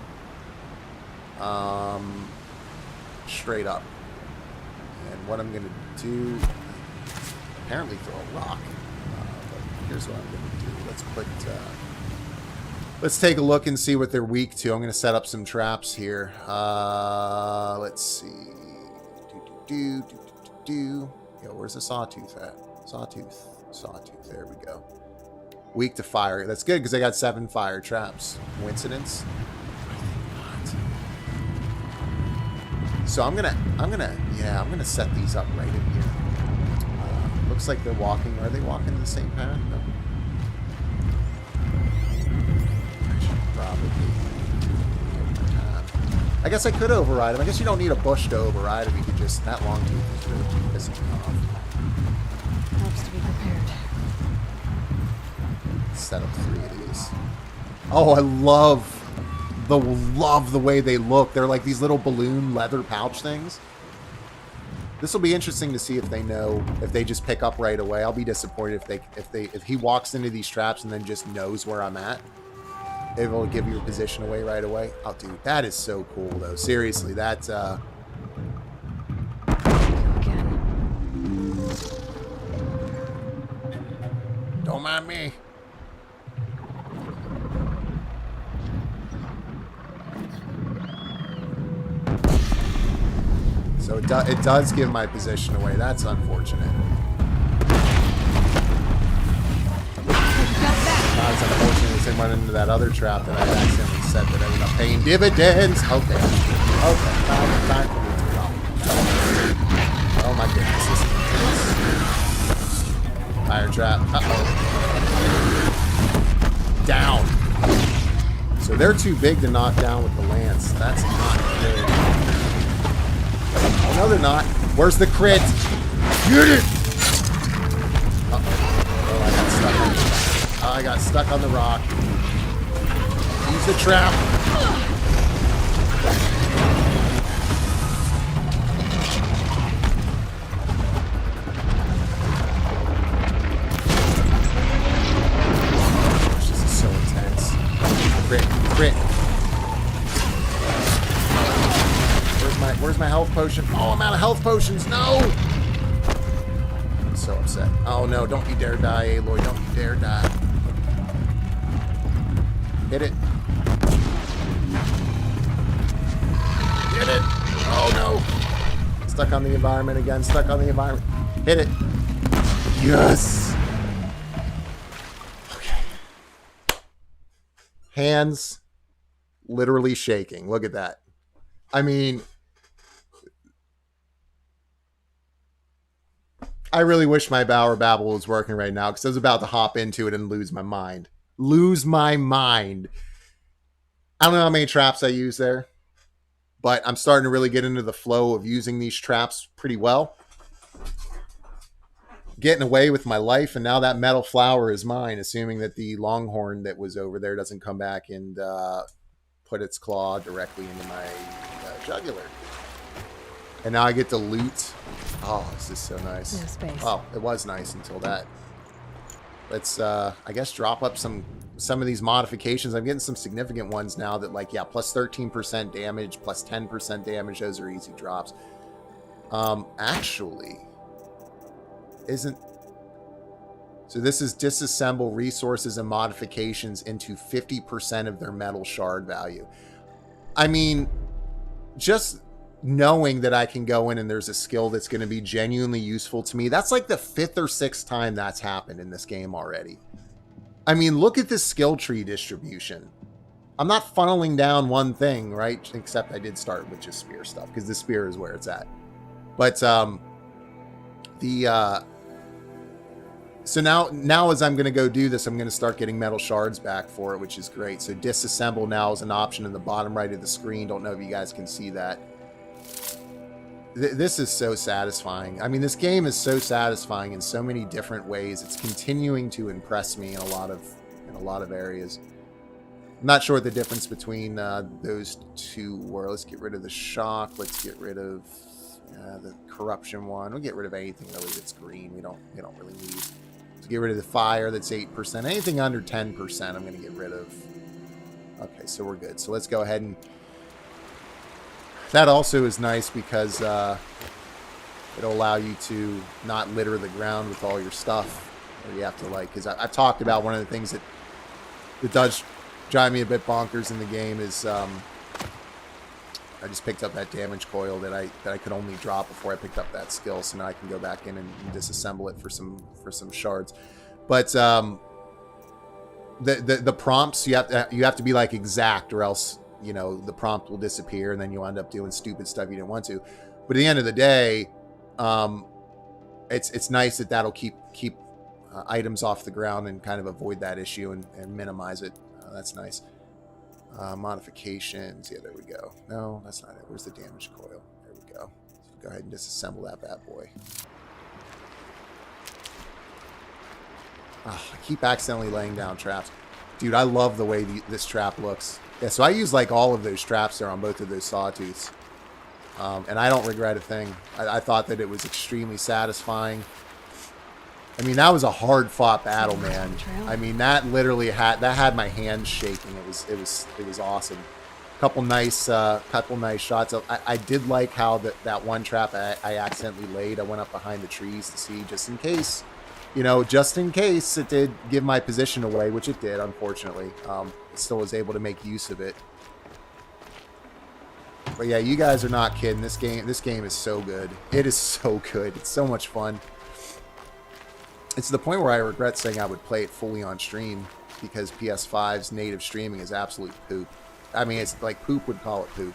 S1: Straight up. And what I'm going to do... Apparently throw a rock. But here's what I'm going to do. Let's take a look and see what they're weak to. I'm going to set up some traps here. Let's see. Yo, where's the Sawtooth at? Sawtooth. There we go. Weak to fire. That's good because I got 7 fire traps. Coincidence? So I'm gonna set these up right in here. Looks like they're walking. Are they walking the same path? No. I should probably. I guess I could override them. I guess you don't need a bush to override them. You could just... That long tooth is really pissing me off.
S3: Helps to be prepared.
S1: Set up 3 of these. Oh, I love the way they look. They're like these little balloon leather pouch things. This will be interesting to see if they know, if they just pick up right away. I'll be disappointed if he walks into these traps and then just knows where I'm at. It will give your position away right away. Oh, dude, that is so cool, though. Seriously, that's,
S3: Again.
S1: Don't mind me. So it does give my position away. That's unfortunate. It's unfortunate because they went into that other trap that I accidentally set that ended up paying dividends. Okay. Time for me to drop. Oh my goodness, this is intense. Fire trap. Down. So they're too big to knock down with the lance. That's not good. Oh no, they're not. Where's the crit? Get it! I got stuck on the rock. Use the trap. Where's my health potion? Oh, I'm out of health potions. No! I'm so upset. Oh no, don't you dare die, Aloy. Don't you dare die. Hit it. Hit it. Oh no. Stuck on the environment again. Stuck on the environment. Hit it. Yes. Okay. Hands literally shaking. Look at that. I mean, I really wish my Bauer Babble was working right now because I was about to hop into it and lose my mind. Lose my mind. I don't know how many traps I use there, but I'm starting to really get into the flow of using these traps pretty well. Getting away with my life, and now that metal flower is mine, assuming that the longhorn that was over there doesn't come back and put its claw directly into my jugular. And now I get to loot. Oh, this is so nice.
S3: No space.
S1: Well, it was nice until that. Let's, I guess, drop up some of these modifications. I'm getting some significant ones now that, like, yeah, plus 13% damage, plus 10% damage. Those are easy drops. Actually, isn't... So this is disassemble resources and modifications into 50% of their metal shard value. I mean, just knowing that I can go in and there's a skill that's going to be genuinely useful to me. That's like the 5th or 6th time that's happened in this game already. I mean, look at this skill tree distribution. I'm not funneling down one thing, right? Except I did start with just spear stuff because the spear is where it's at. But so now as I'm going to go do this, I'm going to start getting metal shards back for it, which is great. So disassemble now is an option in the bottom right of the screen. Don't know if you guys can see that. This is so satisfying. I mean, this game is so satisfying in so many different ways. It's continuing to impress me in a lot of areas. I'm not sure what the difference between those two were. Let's get rid of the shock. Let's get rid of the corruption one. We'll get rid of anything really that's green. We don't really need. Let's get rid of the fire. That's 8%. Anything under 10%, I'm going to get rid of. Okay, so we're good. So let's go ahead and. That also is nice because it'll allow you to not litter the ground with all your stuff. Or you have to because I've talked about one of the things that does drive me a bit bonkers in the game is I just picked up that damage coil that I could only drop before I picked up that skill. So now I can go back in and disassemble it for some shards. But the prompts you have to be like exact or else. You know, the prompt will disappear and then you'll end up doing stupid stuff you didn't want to. But at the end of the day, it's nice that'll keep items off the ground and kind of avoid that issue and minimize it. That's nice. Modifications. Yeah, there we go. No, that's not it. Where's the damage coil? There we go. So go ahead and disassemble that bad boy. Oh, I keep accidentally laying down traps. Dude, I love the way this trap looks. Yeah, so I use like all of those traps there on both of those sawtooths. And I don't regret a thing. I thought that it was extremely satisfying. I mean, that was a hard-fought battle, man. I mean, that literally had my hands shaking. It was awesome. Couple nice shots. I did like how that one trap I accidentally laid. I went up behind the trees to see just in case. You know, just in case it did give my position away, which it did, unfortunately. Still was able to make use of it. But yeah, you guys are not kidding. This game is so good. It is so good. It's so much fun. It's to the point where I regret saying I would play it fully on stream because PS5's native streaming is absolute poop. I mean, it's like poop would call it poop.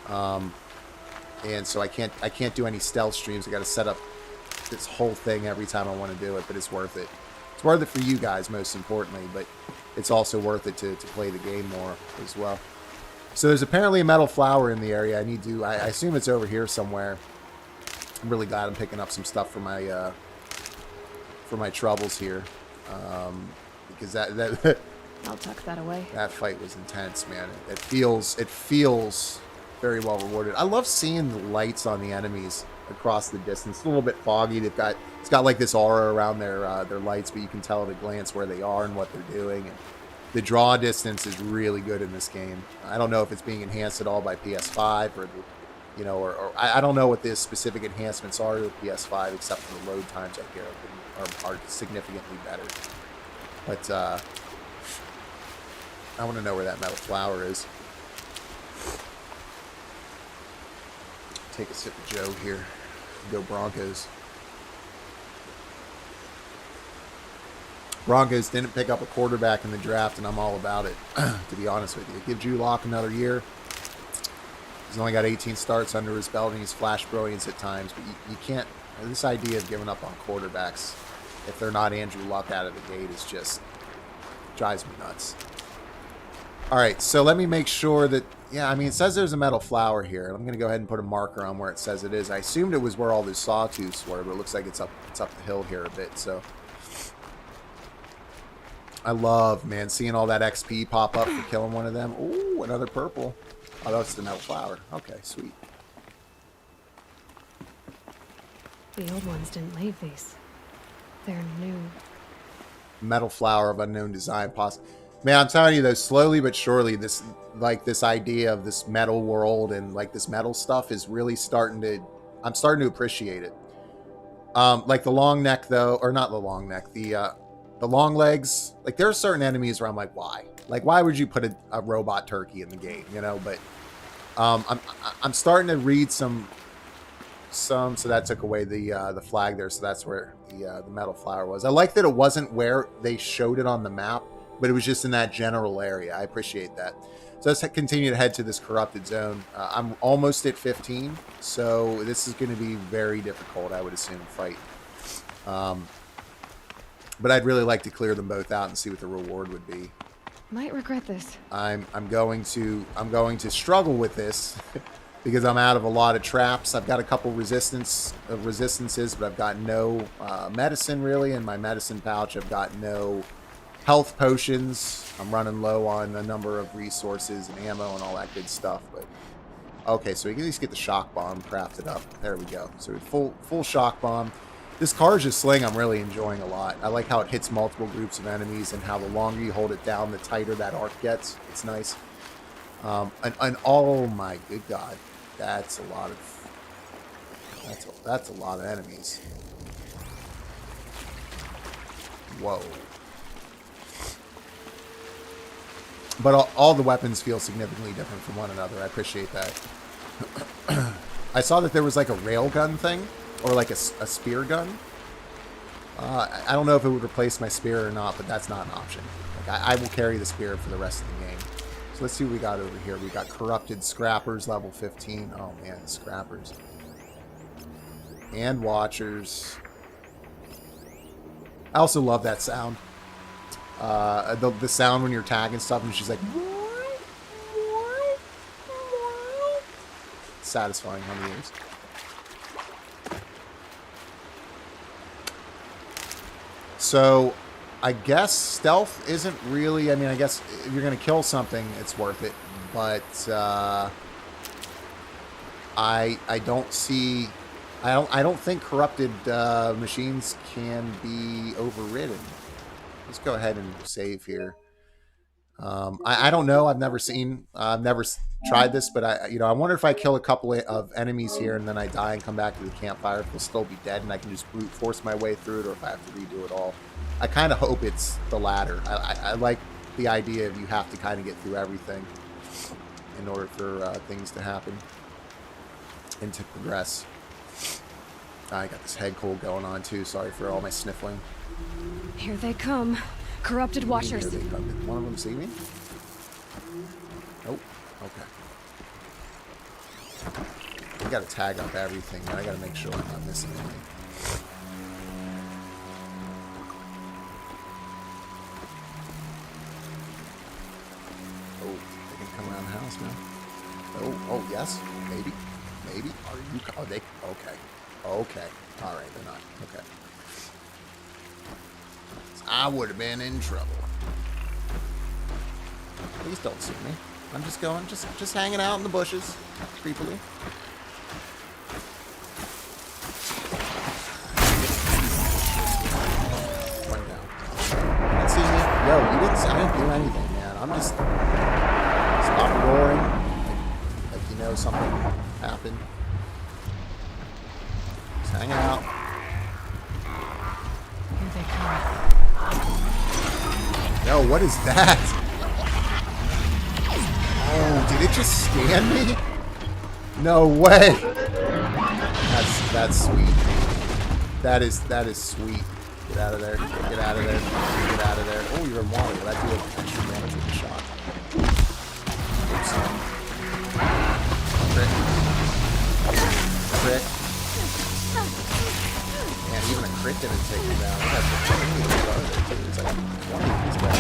S1: And so I can't do any stealth streams. I got to set up this whole thing every time I want to do it, but it's worth it. It's worth it for you guys, most importantly, but it's also worth it to play the game more as well. So there's apparently a metal flower in the area. I assume it's over here somewhere. I'm really glad I'm picking up some stuff for my troubles here, because that
S3: I'll tuck that away.
S1: That fight was intense, man. It feels very well rewarded. I love seeing the lights on the enemies across the distance. It's a little bit foggy. It's got like this aura around their lights, but you can tell at a glance where they are and what they're doing. And the draw distance is really good in this game. I don't know if it's being enhanced at all by PS5 or you know, or I don't know what the specific enhancements are to the PS5, except for the load times I hear are significantly better. But I want to know where that metal flower is. Take a sip of Joe here. Go Broncos. Broncos didn't pick up a quarterback in the draft, and I'm all about it, to be honest with you. Give Drew Lock another year. He's only got 18 starts under his belt, and he's flash brilliance at times, but you can't... This idea of giving up on quarterbacks, if they're not Andrew Luck out of the gate, is just... drives me nuts. All right, so let me make sure that... Yeah, I mean, it says there's a metal flower here. I'm going to go ahead and put a marker on where it says it is. I assumed it was where all those sawtooths were, but it looks like it's up the hill here a bit, so... I love, man, seeing all that XP pop up for killing one of them. Ooh, another purple. Oh, that's the metal flower. Okay, sweet.
S3: The old ones didn't leave these. They're new.
S1: Metal flower of unknown design. Man, I'm telling you, though, slowly but surely, this idea of this metal world and like this metal stuff is really starting to... I'm starting to appreciate it. Like the long neck, though, or not the long neck, the long legs, like there are certain enemies where I'm like, why? Like, why would you put a robot turkey in the game, you know? But I'm starting to read some. So that took away the flag there, so that's where the metal flower was. I like that it wasn't where they showed it on the map, but it was just in that general area. I appreciate that. So let's continue to head to this corrupted zone. I'm almost at 15, so this is going to be very difficult, I would assume, fight. But I'd really like to clear them both out and see what the reward would be.
S3: Might regret this.
S1: I'm going to struggle with this because I'm out of a lot of traps. I've got a couple resistances, but I've got no medicine really in my medicine pouch. I've got no health potions. I'm running low on a number of resources and ammo and all that good stuff. But okay, so we can at least get the shock bomb crafted up. There we go. So full shock bomb. This Karja sling I'm really enjoying a lot. I like how it hits multiple groups of enemies and how the longer you hold it down, the tighter that arc gets. It's nice. And oh my good God, that's a lot of enemies. Whoa. But all the weapons feel significantly different from one another. I appreciate that. I saw that there was like a railgun thing. Or like a spear gun. I don't know if it would replace my spear or not, but that's not an option. Like, I will carry the spear for the rest of the game. So let's see what we got over here. We got corrupted scrappers, level 15. Oh man, the scrappers. And watchers. I also love that sound. The sound when you're tagging stuff and she's like... Satisfying on the ears. So, I guess stealth isn't really... I mean, I guess if you're going to kill something, it's worth it. But, I don't see... I don't think corrupted machines can be overridden. Let's go ahead and save here. I don't know. I've never tried this, but I wonder if I kill a couple of enemies here and then I die and come back to the campfire, if we'll still be dead and I can just brute force my way through it, or if I have to redo it all. I kind of hope it's the latter. I like the idea of you have to kind of get through everything in order for things to happen and to progress. I got this head cold going on too. Sorry for all my sniffling.
S3: Here they come. Corrupted watchers.
S1: Here they come. Did one of them see me? Oh, okay. I gotta tag up everything, man. I gotta make sure I'm not missing anything. Oh, they can come around the house now. Oh, yes. Maybe. Are you... Oh, they... Okay. Alright, they're not. Okay. I would have been in trouble. Please don't see me. I'm just going, just hanging out in the bushes, creepily. One down. You didn't see me? Yo, I didn't do anything, man. I'm just... Stop roaring. Like you know something happen. Just hanging out.
S3: Here they come.
S1: Yo, what is that? Oh, did it just scan me? No way. That's sweet. That is sweet. Get out of there. Get out of there. Get out of there. Oh, you're in water. That do extra damage with the shot. Oops. Crit. Crit. Man, even a crit didn't take me down. It's like 20 of these guys.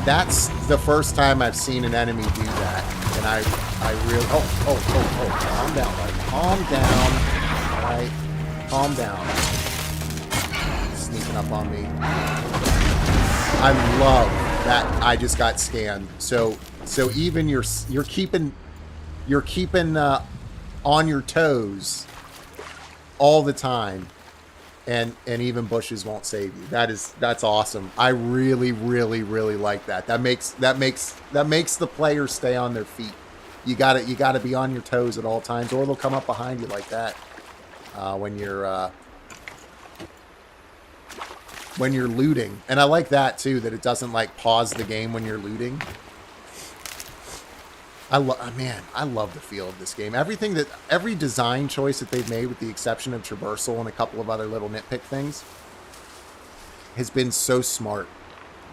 S1: That's the first time I've seen an enemy do that. And I really... Oh. Calm down, buddy. Calm down. Alright. Calm down. Sneaking up on me. I love that I just got scanned. So even you're keeping on your toes all the time, and even bushes won't save you. That's awesome. I really like that. That makes the players stay on their feet. You gotta be on your toes at all times, or they'll come up behind you like that when you're looting. And I like that too, that it doesn't like pause the game when you're looting. I love the feel of this game. Every design choice that they've made, with the exception of traversal and a couple of other little nitpick things, has been so smart,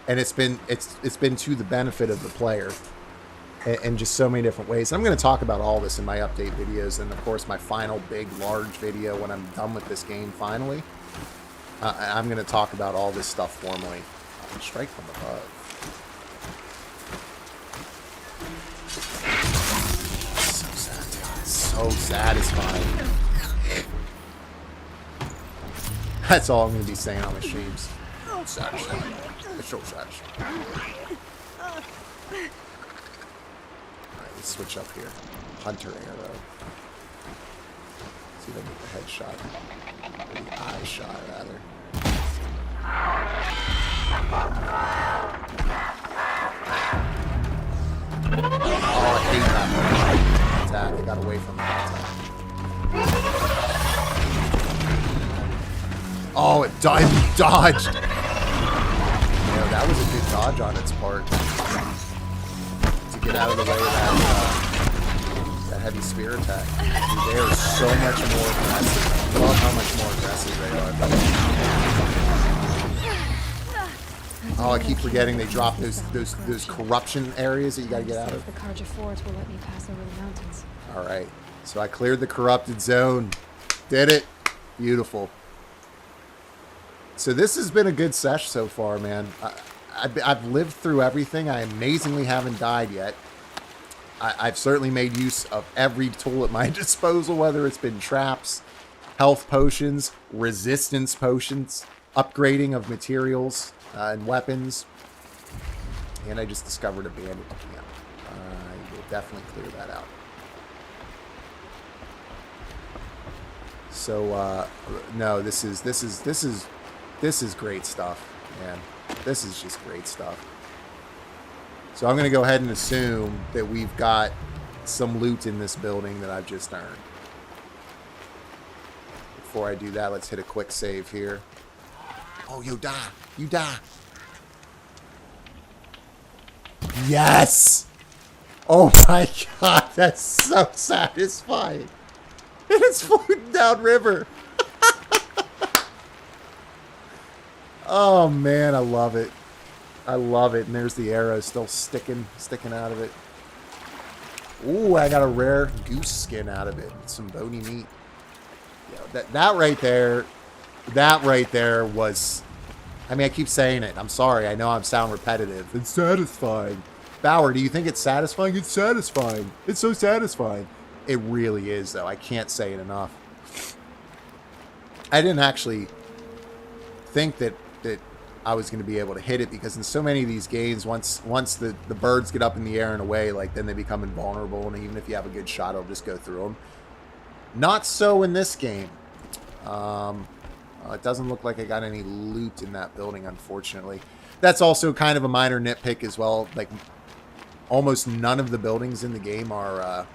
S1: and it's been to the benefit of the player in just so many different ways. I'm going to talk about all this in my update videos, and of course my final big large video when I'm done with this game finally. I'm going to talk about all this stuff formally. Strike from above. So satisfying. That's all I'm going to be saying on my streams. Satisfying. It's so satisfying. Alright, let's switch up here. Hunter arrow. See if I can get the headshot. Or the eye shot, rather. Oh, I hate that attack. I got away from that attack. Oh, it dodged. Yeah, that was a good dodge on its part. To get out of the way of that heavy spear attack. Dude, they are so much more aggressive. I love how much more aggressive they are. Oh, I keep forgetting they drop those corruption areas that you gotta get out of.
S3: The Karja Forts will let me pass over the mountains.
S1: Alright. So I cleared the corrupted zone. Did it. Beautiful. So this has been a good sesh so far, man. I've lived through everything. I amazingly haven't died yet. I've certainly made use of every tool at my disposal, whether it's been traps, health potions, resistance potions, upgrading of materials and weapons. And I just discovered a bandit camp. I will definitely clear that out. So no, this is great stuff, man. This is just great stuff. So I'm going to go ahead and assume that we've got some loot in this building that I've just earned. Before I do that, let's hit a quick save here. Oh, you die. You die. Yes! Oh my god, that's so satisfying. And it's floating down river. Oh man, I love it. I love it. And there's the arrow still sticking out of it. Ooh, I got a rare goose skin out of it. Some bony meat. Yeah, that right there was... I mean, I keep saying it. I'm sorry. I know I sound repetitive. It's satisfying. Bauer, do you think it's satisfying? It's satisfying. It's so satisfying. It really is, though. I can't say it enough. I didn't actually think that I was going to be able to hit it, because in so many of these games, once the birds get up in the air and away, like, then they become invulnerable, and even if you have a good shot, it'll just go through them. Not so in this game. It doesn't look like I got any loot in that building, unfortunately. That's also kind of a minor nitpick as well. Like, almost none of the buildings in the game are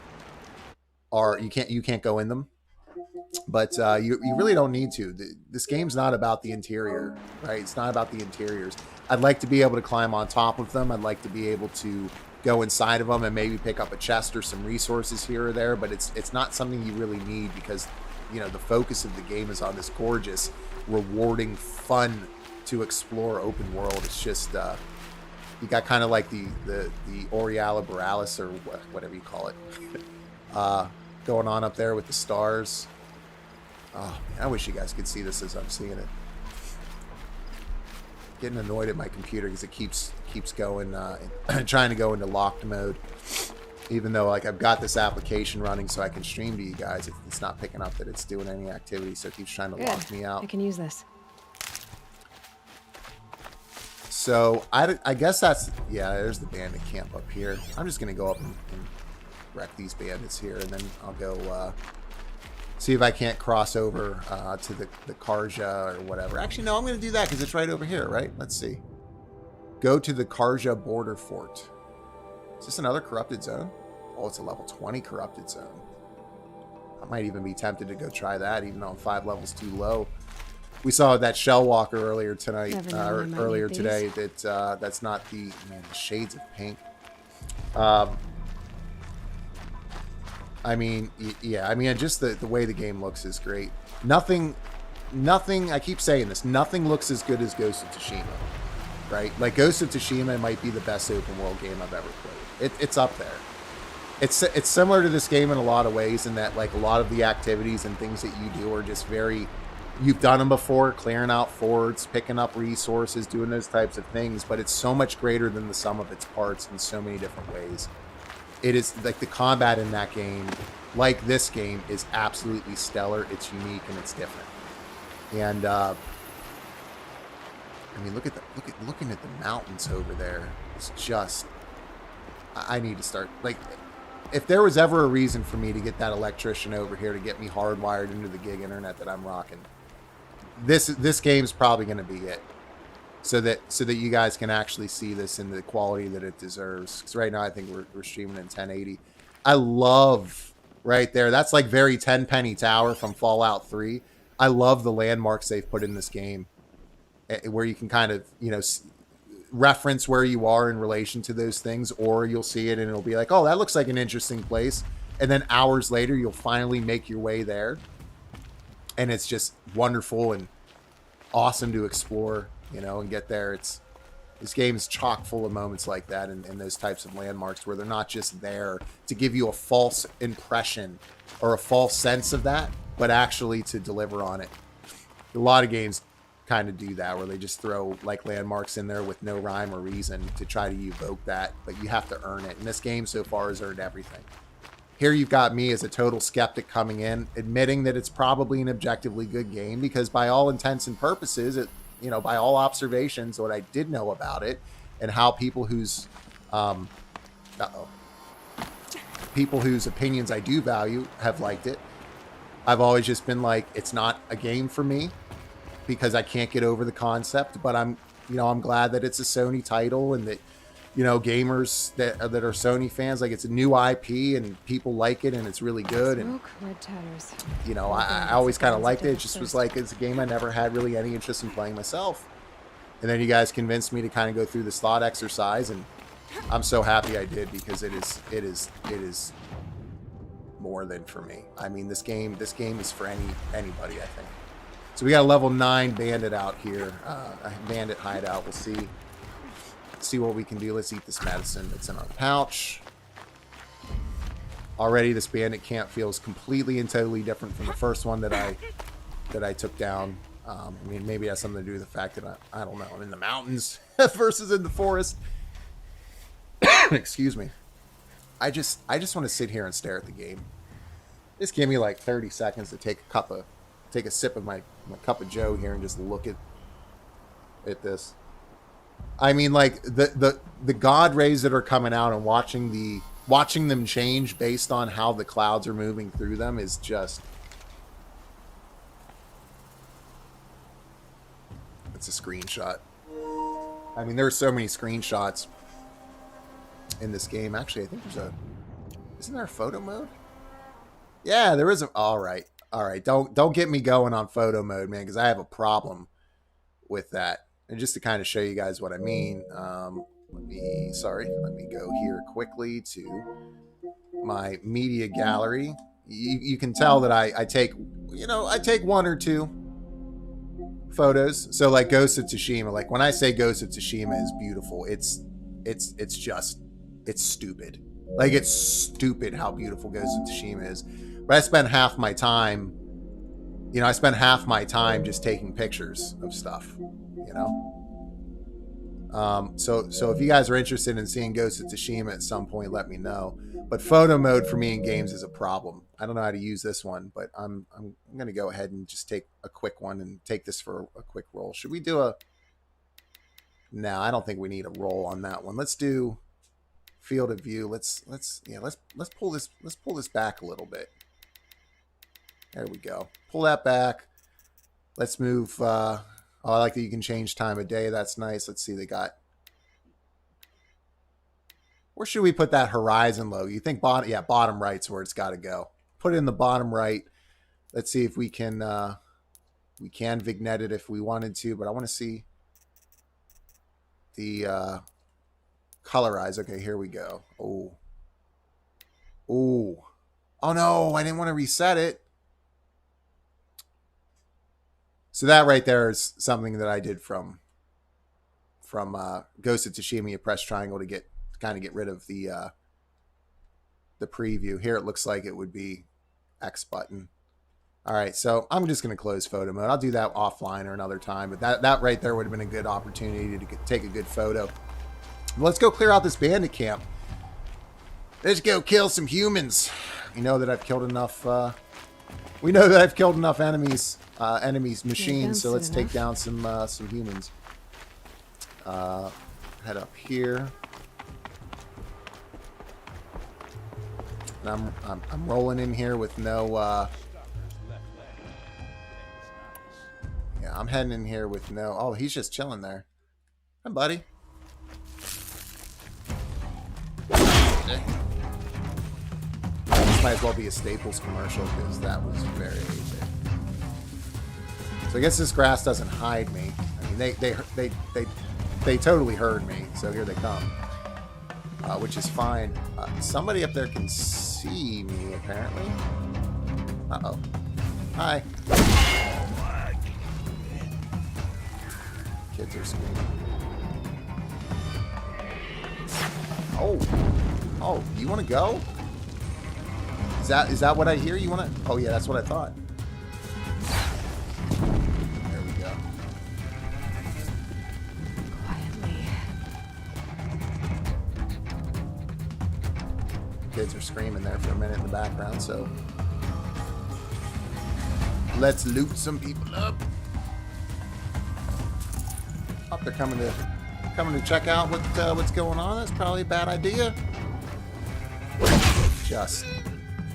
S1: you can't go in them. But you really don't need to. This game's not about the interior, right? It's not about the interiors. I'd like to be able to climb on top of them. I'd like to be able to go inside of them and maybe pick up a chest or some resources here or there. But it's not something you really need because, you know, the focus of the game is on this gorgeous, rewarding, fun to explore open world. It's just you got kind of like the Aureala Borealis or whatever you call it going on up there with the stars. Oh, man, I wish you guys could see this as I'm seeing it. Getting annoyed at my computer because it keeps going, trying to go into locked mode. Even though like I've got this application running so I can stream to you guys, it's not picking up that it's doing any activity, so it keeps trying to lock me out.
S3: I can use this.
S1: So I guess that's, yeah, there's the bandit camp up here. I'm just going to go up and wreck these bandits here, and then I'll go see if I can't cross over to the Karja or whatever. Actually, no, I'm going to do that because it's right over here, right? Let's see. Go to the Karja border fort. Is this another corrupted zone? Oh, it's a level 20 corrupted zone. I might even be tempted to go try that, even though I'm 5 levels too low. We saw that Shell Walker earlier tonight, or earlier today. That's not the, man, the shades of pink. I mean, yeah, I mean, just the way the game looks is great. Nothing, I keep saying this, nothing looks as good as Ghost of Tsushima, right? Like, Ghost of Tsushima might be the best open world game I've ever played. It's up there. It's similar to this game in a lot of ways in that, like, a lot of the activities and things that you do are just very, you've done them before, clearing out forts, picking up resources, doing those types of things, but it's so much greater than the sum of its parts in so many different ways. It is like the combat in that game, like this game, is absolutely stellar. It's unique and it's different. And I mean, looking at the mountains over there. It's just, I need to start, like, if there was ever a reason for me to get that electrician over here to get me hardwired into the gig internet that I'm rocking, this game's probably going to be it. So that you guys can actually see this in the quality that it deserves. Because right now I think we're streaming in 1080. I love right there. That's like very 10 Penny Tower from Fallout 3. I love the landmarks they've put in this game, where you can kind of, you know, reference where you are in relation to those things, or you'll see it and it'll be like, oh, that looks like an interesting place. And then hours later, you'll finally make your way there. And it's just wonderful and awesome to explore. You know, and get there. This game is chock full of moments like that and those types of landmarks where they're not just there to give you a false impression or a false sense of that, but actually to deliver on it. A lot of games kind of do that, where they just throw like landmarks in there with no rhyme or reason to try to evoke that, but you have to earn it. And this game so far has earned everything. Here you've got me as a total skeptic coming in, admitting that it's probably an objectively good game because by all intents and purposes, you know, by all observations, what I did know about it and how people whose opinions I do value have liked it. I've always just been like, it's not a game for me because I can't get over the concept, but I'm glad that it's a Sony title and that, you know, gamers that are Sony fans, like, it's a new IP and people like it and it's really good. And, you know, I always kind of liked it. It just was like, it's a game I never had really any interest in playing myself. And then you guys convinced me to kind of go through this thought exercise, and I'm so happy I did because it is more than for me. I mean, this game is for anybody, I think. So we got a level 9 bandit out here, a bandit hideout. We'll see what we can do. Let's eat this medicine that's in our pouch. Already this bandit camp feels completely and totally different from the first one that I took down. I mean, maybe it has something to do with the fact that I don't know, I'm in the mountains versus in the forest. Excuse me. I just want to sit here and stare at the game. Just give me like 30 seconds to take a sip of my cup of joe here and just look at this. I mean, like the god rays that are coming out and watching them change based on how the clouds are moving through them is just, it's a screenshot. I mean, there are so many screenshots in this game. Actually, I think there's a... Isn't there a photo mode? Yeah, there is a... All right. Don't get me going on photo mode, man, because I have a problem with that. And just to kind of show you guys what I mean, let me go here quickly to my media gallery. You can tell that I take one or two photos. So like Ghost of Tsushima, like when I say Ghost of Tsushima is beautiful, it's stupid. Like it's stupid how beautiful Ghost of Tsushima is. But I spend half my time, just taking pictures of stuff, So if you guys are interested in seeing Ghost of Tsushima at some point, let me know. But photo mode for me in games is a problem. I don't know how to use this one, but I'm going to go ahead and just take a quick one and take this for a quick roll. Should we do a... No, I don't think we need a roll on that one. Let's do field of view. Let's pull this back a little bit. There we go. Pull that back. Let's move. Oh, I like that you can change time of day. That's nice. Let's see. They got. Where should we put that horizon logo? You think bottom? Yeah, bottom right's where it's got to go. Put it in the bottom right. Let's see if we can vignette it if we wanted to, but I want to see the colorize. Okay, here we go. Oh no, I didn't want to reset it. So that right there is something that I did from Ghost of Tsushima. You press triangle to kind of get rid of the preview. Here it looks like it would be X button. All right, so I'm just going to close photo mode. I'll do that offline or another time, but that right there would have been a good opportunity to take a good photo. Let's go clear out this bandit camp. Let's go kill some humans. We know that I've killed enough enemies. Machines, so let's take down some humans. Head up here. And I'm rolling in here with no I'm heading in here with no... Oh, he's just chilling there. Hi, buddy. Okay. This might as well be a Staples commercial because that was very epic. So I guess this grass doesn't hide me. I mean, they totally heard me. So here they come, which is fine. Somebody up there can see me apparently. Uh-oh. Hi. Kids are screaming. Oh, you want to go? Is that what I hear? You want to? Oh yeah, that's what I thought. There we go.
S3: Quietly.
S1: Kids are screaming there for a minute in the background, so let's loot some people up. Oh, they're coming to check out what's going on. That's probably a bad idea. Just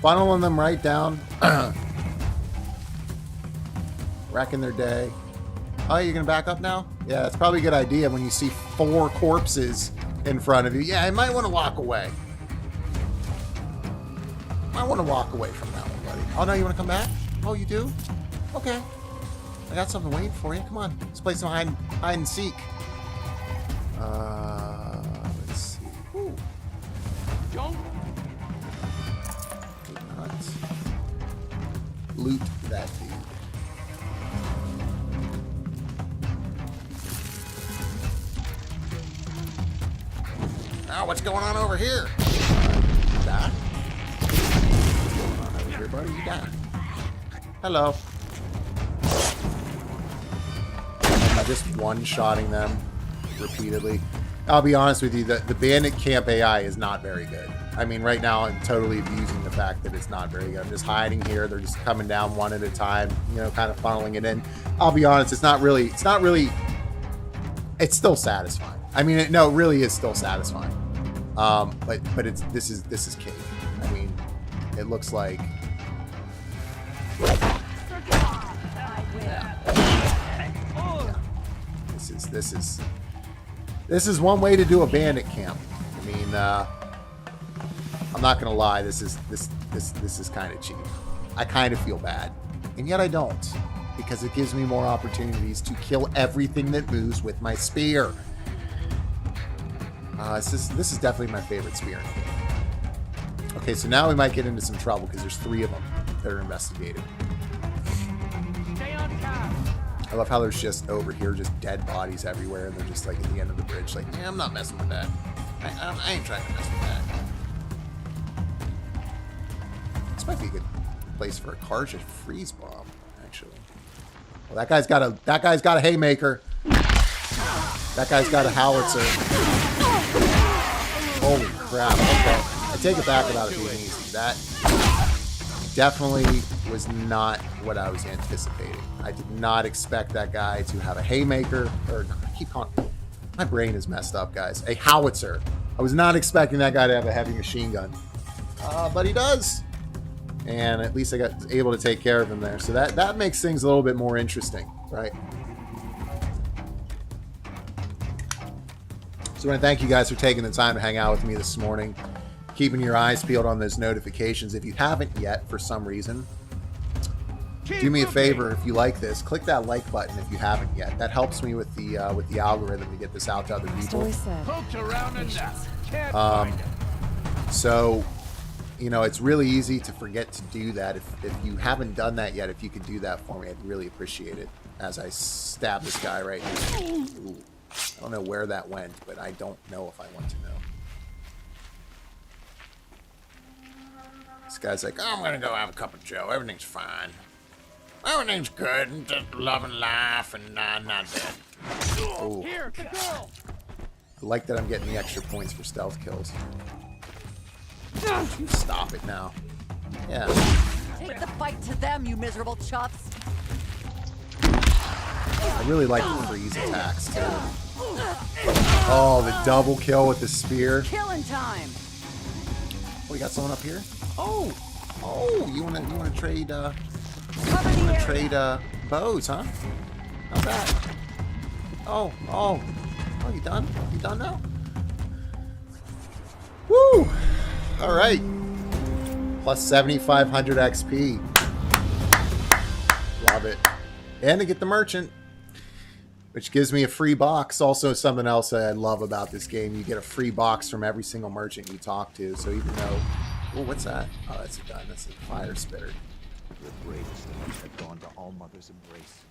S1: funneling them right down, wrecking their day. Oh, you're gonna back up now? Yeah, that's probably a good idea when you see 4 corpses in front of you. Yeah, you might want to walk away. Might want to walk away from that one, buddy. Oh no, you want to come back? Oh, you do? Okay. I got something waiting for you. Come on, let's play some hide and seek. Let's see. Ooh.
S2: Don't
S1: loot that dude. Now, what's going on over here? You die. What's going on over here, buddy? You die. Hello. I'm just one-shotting them repeatedly. I'll be honest with you, the bandit camp AI is not very good. I mean, right now I'm totally abusing the fact that it's not very good. I'm just hiding here. They're just coming down one at a time, kind of funneling it in. I'll be honest, it's still satisfying. I mean, it really is still satisfying. But this is cake. I mean, it looks like. Yeah. This is one way to do a bandit camp. I mean, I'm not gonna lie. This is kind of cheap. I kind of feel bad, and yet I don't, because it gives me more opportunities to kill everything that moves with my spear. This is definitely my favorite spear. Okay, so now we might get into some trouble because there's 3 of them that are investigating.
S2: Stay on task.
S1: I love how there's just over here just dead bodies everywhere, and they're just like at the end of the bridge, like, yeah, I'm not messing with that. I ain't trying to mess with that. This might be a good place for a Karja freeze bomb, actually. Well, that guy's got a haymaker. That guy's got a howitzer. Holy crap! Okay, I take it back about it being easy. That definitely was not what I was anticipating. I did not expect that guy to have a haymaker, or I keep calling. My brain is messed up, guys. A howitzer. I was not expecting that guy to have a heavy machine gun, but he does. And at least I got able to take care of him there. So that makes things a little bit more interesting, right? So I want to thank you guys for taking the time to hang out with me this morning, keeping your eyes peeled on those notifications. If you haven't yet, for some reason, do me a favor. If you like this, click that like button if you haven't yet. That helps me with the algorithm to get this out to other people.
S2: Poked around enough. Can't find him.
S1: So, you know, it's really easy to forget to do that. If you haven't done that yet, if you could do that for me, I'd really appreciate it. As I stab this guy right here. Ooh, I don't know where that went, but I don't know if I want to know. This guy's like, oh, I'm going to go have a cup of Joe. Everything's fine. Everything's good. And just loving life and not dead. Ooh.
S2: Here, the girl.
S1: I like that I'm getting the extra points for stealth kills. You stop it now. Yeah.
S4: Take the fight to them, you miserable chuffs.
S1: I really like the freeze attacks too. Oh, the double kill with the spear.
S4: Killing time.
S1: Oh, we got someone up here. Oh, you wanna trade bows, huh? Not bad. Oh, you done? You done now? Woo! All right. Plus 7,500 XP. Love it. And to get the merchant, which gives me a free box. Also, something else that I love about this game, you get a free box from every single merchant you talk to. So even though, oh, what's that? Oh, that's a gun. That's a fire spitter.
S5: The bravest of us have gone to All Mother's embrace.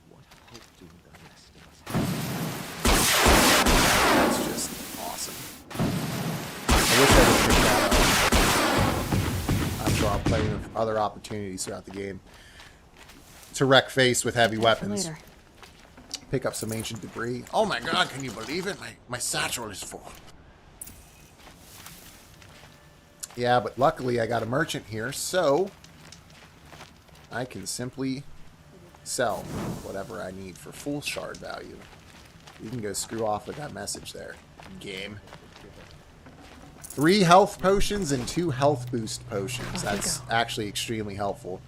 S5: What hope do the rest of us have?
S1: That's just awesome. I wish I could pick that up. I'm sure I'll play with other opportunities throughout the game to wreck face with heavy weapons.
S3: Later.
S1: Pick up some ancient debris. Oh my god, can you believe it? My satchel is full. Yeah, but luckily I got a merchant here, so I can simply sell whatever I need for full shard value. You can go screw off with that message there, game. 3 health potions and 2 health boost potions. That's actually extremely helpful.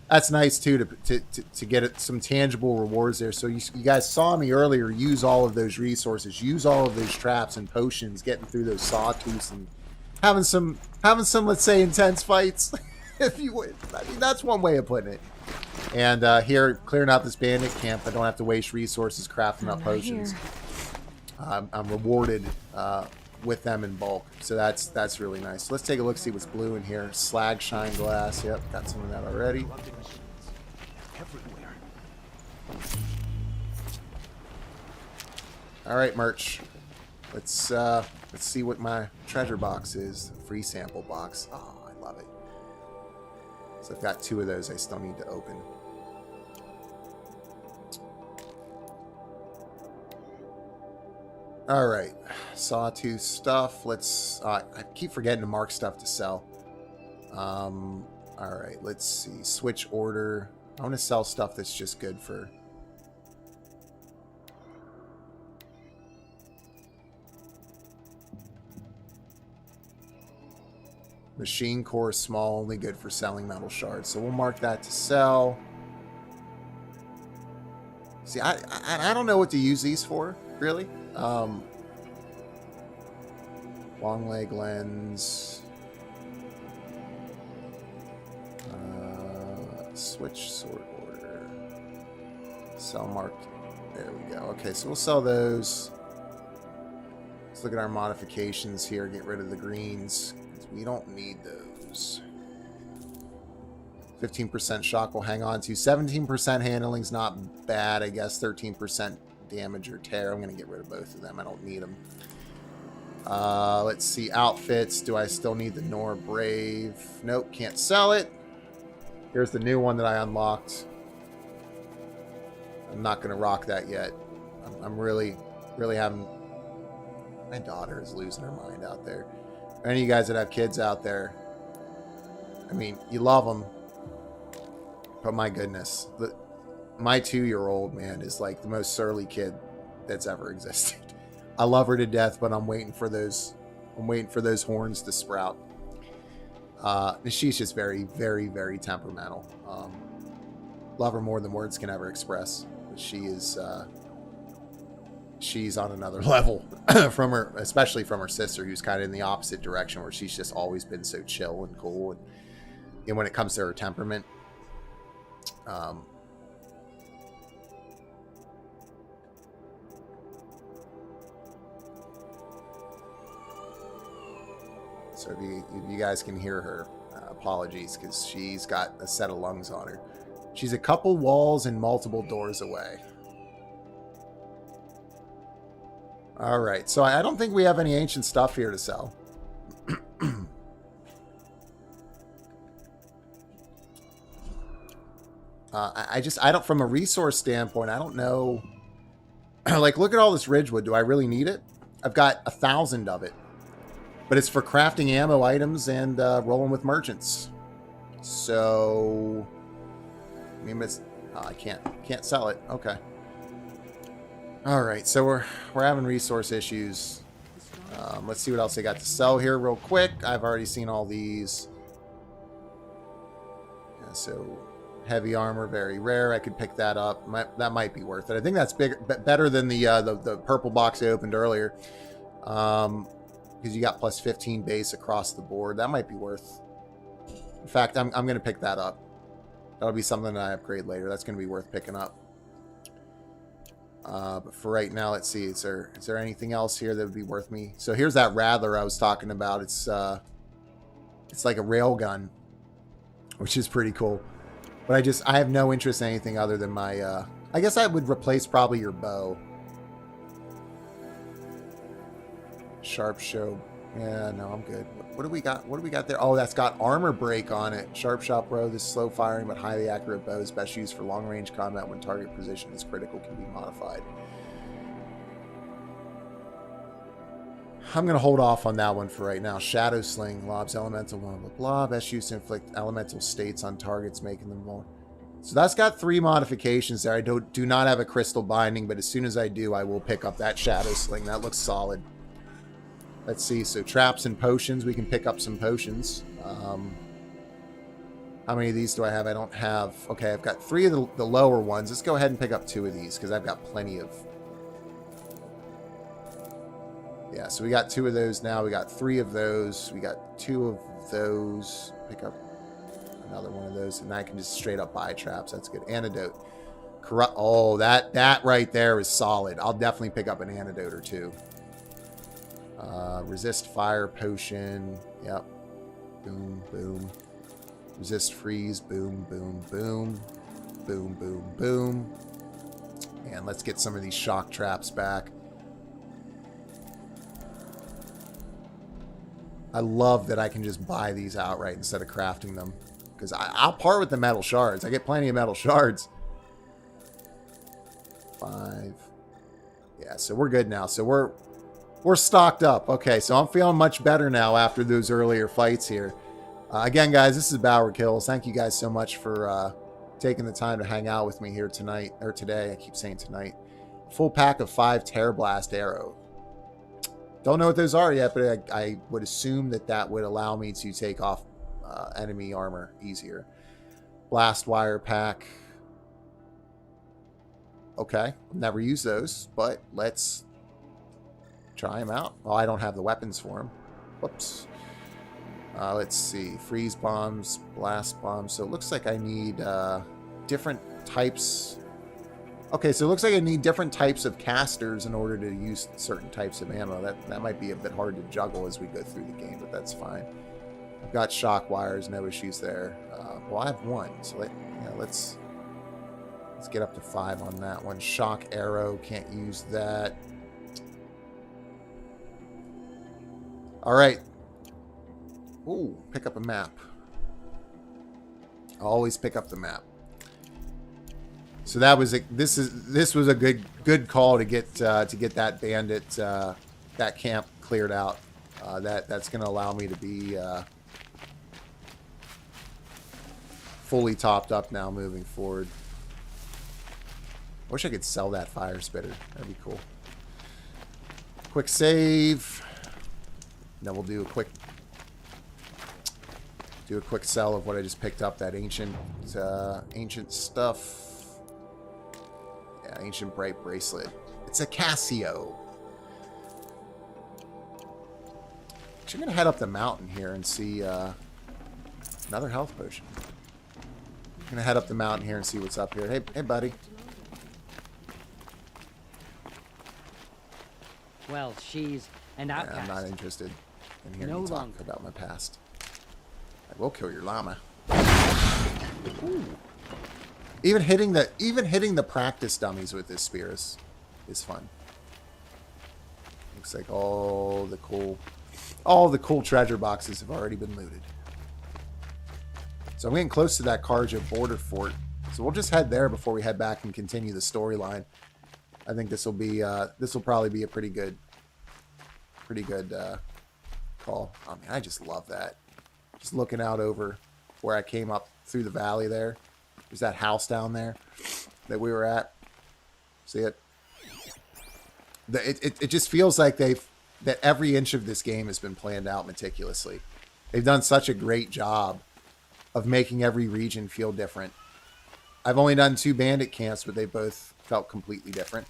S1: That's nice too to get some tangible rewards there. So you guys saw me earlier use all of those resources, use all of those traps and potions, getting through those sawtooths and having some let's say intense fights, if you would. I mean, that's one way of putting it. And here, clearing out this bandit camp, I don't have to waste resources crafting up potions. I'm rewarded with them in bulk, so that's really nice. So let's take a look, see what's blue in here. Slag shine glass. Yep, got some of that already.
S5: Everywhere.
S1: All right, merch. Let's see what my treasure box is. Free sample box. Oh, I love it. So I've got 2 of those I still need to open. All right, sawtooth stuff. Let's. I keep forgetting to mark stuff to sell. All right, let's see. Switch order. I want to sell stuff that's just good for. Machine core small, only good for selling metal shards. So we'll mark that to sell. See, I don't know what to use these for, really. Long leg lens. Switch sort order. Sell marked. There we go. Okay, so we'll sell those. Let's look at our modifications here. Get rid of the greens. We don't need those. 15% shock will hang on to. 17% handling's not bad, I guess. 13% damage or tear. I'm going to get rid of both of them. I don't need them. Let's see. Outfits. Do I still need the Nor Brave? Nope, can't sell it. Here's the new one that I unlocked. I'm not going to rock that yet. I'm really having... My daughter is losing her mind out there. Any of you guys that have kids out there, I mean, you love them, but my goodness, my 2-year-old, man, is like the most surly kid that's ever existed. I love her to death, but I'm waiting for those horns to sprout. She's just very, very, very temperamental. Love her more than words can ever express. But she's on another level especially from her sister, who's kind of in the opposite direction, where she's just always been so chill and cool. And when it comes to her temperament, so if you guys can hear her, apologies, because she's got a set of lungs on her. She's a couple walls and multiple doors away. All right, so I don't think we have any ancient stuff here to sell. I don't, from a resource standpoint, I don't know. Like, look at all this ridgewood. Do I really need it? I've got 1,000 of it, but it's for crafting ammo items and rolling with merchants. So, I mean, I can't sell it. Okay. All right, so we're having resource issues. Let's see what else they got to sell here real quick. I've already seen all these. Yeah, so heavy armor, very rare. I could pick that up. That might be worth it. I think that's better than the purple box I opened earlier, because you got plus 15 base across the board. That might be worth. In fact, I'm going to pick that up. That'll be something that I upgrade later. That's going to be worth picking up. But for right now, let's see. Is there anything else here that would be worth me? So here's that Rattler I was talking about. It's like a rail gun, which is pretty cool. But I have no interest in anything other than my. I guess I would replace probably your bow. Sharp show. Yeah, no, I'm good. What do we got? What do we got there? Oh, that's got armor break on it. Sharp shot bow. This slow firing but highly accurate bow is best used for long range combat when target position is critical. Can be modified. I'm going to hold off on that one for right now. Shadow Sling lobs elemental blah blah blah. Best used to inflict elemental states on targets, making them more. So that's got 3 modifications there. I do not have a crystal binding, but as soon as I do, I will pick up that Shadow Sling. That looks solid. Let's see. So traps and potions. We can pick up some potions. How many of these do I have? I don't have. Okay, I've got 3 of the lower ones. Let's go ahead and pick up 2 of these because I've got plenty of. Yeah, so we got 2 of those now. We got 3 of those. We got 2 of those. Pick up another one of those, and I can just straight up buy traps. That's good. Antidote. Corrupt. Oh, that right there is solid. I'll definitely pick up an antidote or 2. Resist fire potion. Yep. Boom, boom. Resist freeze. Boom, boom, boom. Boom, boom, boom. And let's get some of these shock traps back. I love that I can just buy these outright instead of crafting them. Because I'll part with the metal shards. I get plenty of metal shards. 5. Yeah, so we're good now. So we're stocked up. Okay, so I'm feeling much better now after those earlier fights here. Again, guys, this is BauerKillz. Thank you guys so much for taking the time to hang out with me here tonight. Or today, I keep saying tonight. Full pack of 5 Tear Blast arrow. Don't know what those are yet, but I would assume that would allow me to take off enemy armor easier. Blast wire pack. Okay, never used those, but let's try them out. Well, I don't have the weapons for them. Whoops. Let's see. Freeze bombs, blast bombs. So it looks like I need different types. Okay, so it looks like I need different types of casters in order to use certain types of ammo. That might be a bit hard to juggle as we go through the game, but that's fine. I've got shock wires, no issues there. Well, I have one, so let's get up to 5 on that one. Shock arrow, can't use that. All right. Ooh, pick up a map. I always pick up the map. So that was this was a good call to get that bandit that camp cleared out. That's going to allow me to be fully topped up now moving forward. I wish I could sell that fire spitter. That'd be cool. Quick save. Then we'll do a quick sell of what I just picked up. That ancient stuff. Yeah, ancient bright bracelet. It's a Casio. Actually, I'm gonna head up the mountain here and see another health potion. I'm gonna head up the mountain here and see what's up here. Hey, buddy.
S6: Well, she's an outcast.
S1: Yeah, I'm not interested in hearing
S6: No
S1: you talk
S6: longer.
S1: about my past. I will kill your llama. Ooh. Even hitting the practice dummies with this spear is fun. Looks like all the cool treasure boxes have already been looted. So I'm getting close to that Karja border fort. So we'll just head there before we head back and continue the storyline. I think this will probably be a pretty good call. I mean, I just love that. Just looking out over where I came up through the valley there. There's that house down there that we were at. See it? It just feels like that every inch of this game has been planned out meticulously. They've done such a great job of making every region feel different. I've only done 2 bandit camps, but they both felt completely different.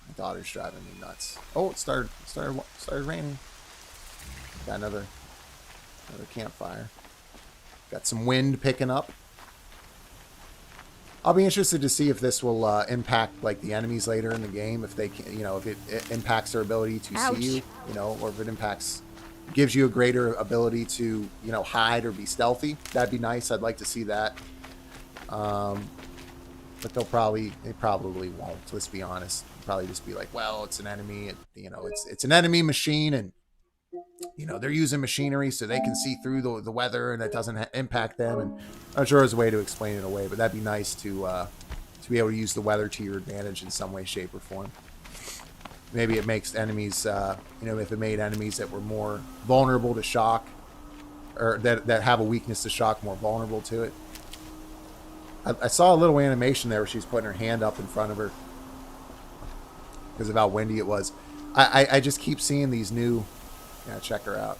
S1: My daughter's driving me nuts. Oh, it started raining. Got another campfire. Got some wind picking up. I'll be interested to see if this will impact like the enemies later in the game. If they can, if it impacts their ability to see you, or if it gives you a greater ability to, hide or be stealthy. That'd be nice. I'd like to see that. But they probably won't. Let's be honest. They'll probably just be like, well, it's an enemy. It's an enemy machine, and they're using machinery so they can see through the weather, and it doesn't impact them. And I'm sure there's a way to explain it away, but that'd be nice to be able to use the weather to your advantage in some way, shape, or form. Maybe it makes enemies, if it made enemies that were more vulnerable to shock, or that have a weakness to shock more vulnerable to it. I saw a little animation there where she's putting her hand up in front of her because of how windy it was. I just keep seeing these new... Yeah, check her out.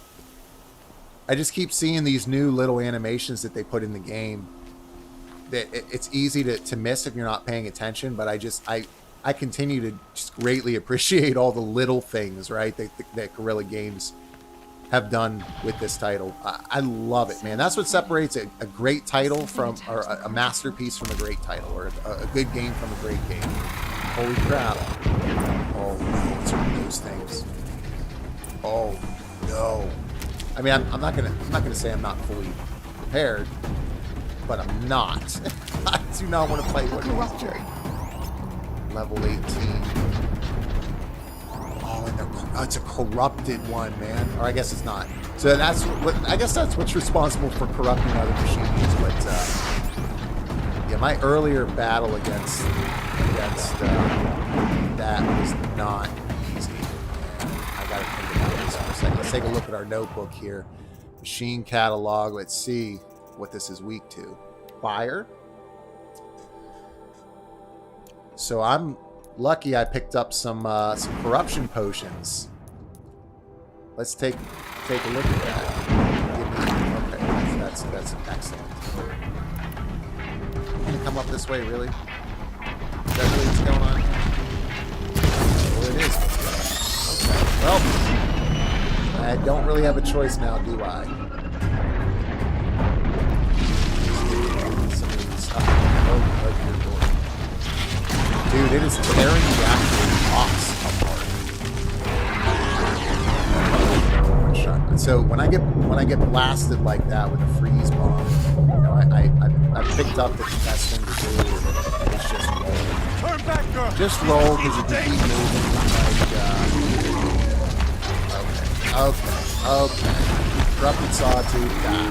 S1: I just keep seeing these new little animations that they put in the game. That it's easy to miss if you're not paying attention, but I continue to just greatly appreciate all the little things, right, that Guerrilla Games have done with this title. I love it, man. That's what separates a great title from, or a masterpiece from a great title, or a good game from a great game. Holy crap. Oh, what's one of those things? Oh, no. I mean, I'm not gonna say I'm not fully prepared, but I'm not. I do not want to play one of these, Jerry. Level 18. Oh, and it's a corrupted one, man. Or I guess it's not. So I guess that's what's responsible for corrupting other machines. But yeah, my earlier battle against that was not easy. And I gotta think about this for a second. Let's take a look at our notebook here. Machine catalog. Let's see what this is weak to. Fire. So I'm lucky I picked up some corruption potions. Let's take a look at that. Okay, that's excellent. I'm gonna come up this way, really? Is that really what's going on here? Well, it is. Well, I don't really have a choice now, do I? Dude, it is tearing the actual box apart. One shot. So when I get blasted like that with a freeze bomb, you know, I picked up that the best thing to do is just roll.
S2: Turn back, girl.
S1: Just roll because if you keep moving, okay. Corrupted sawtooth, die.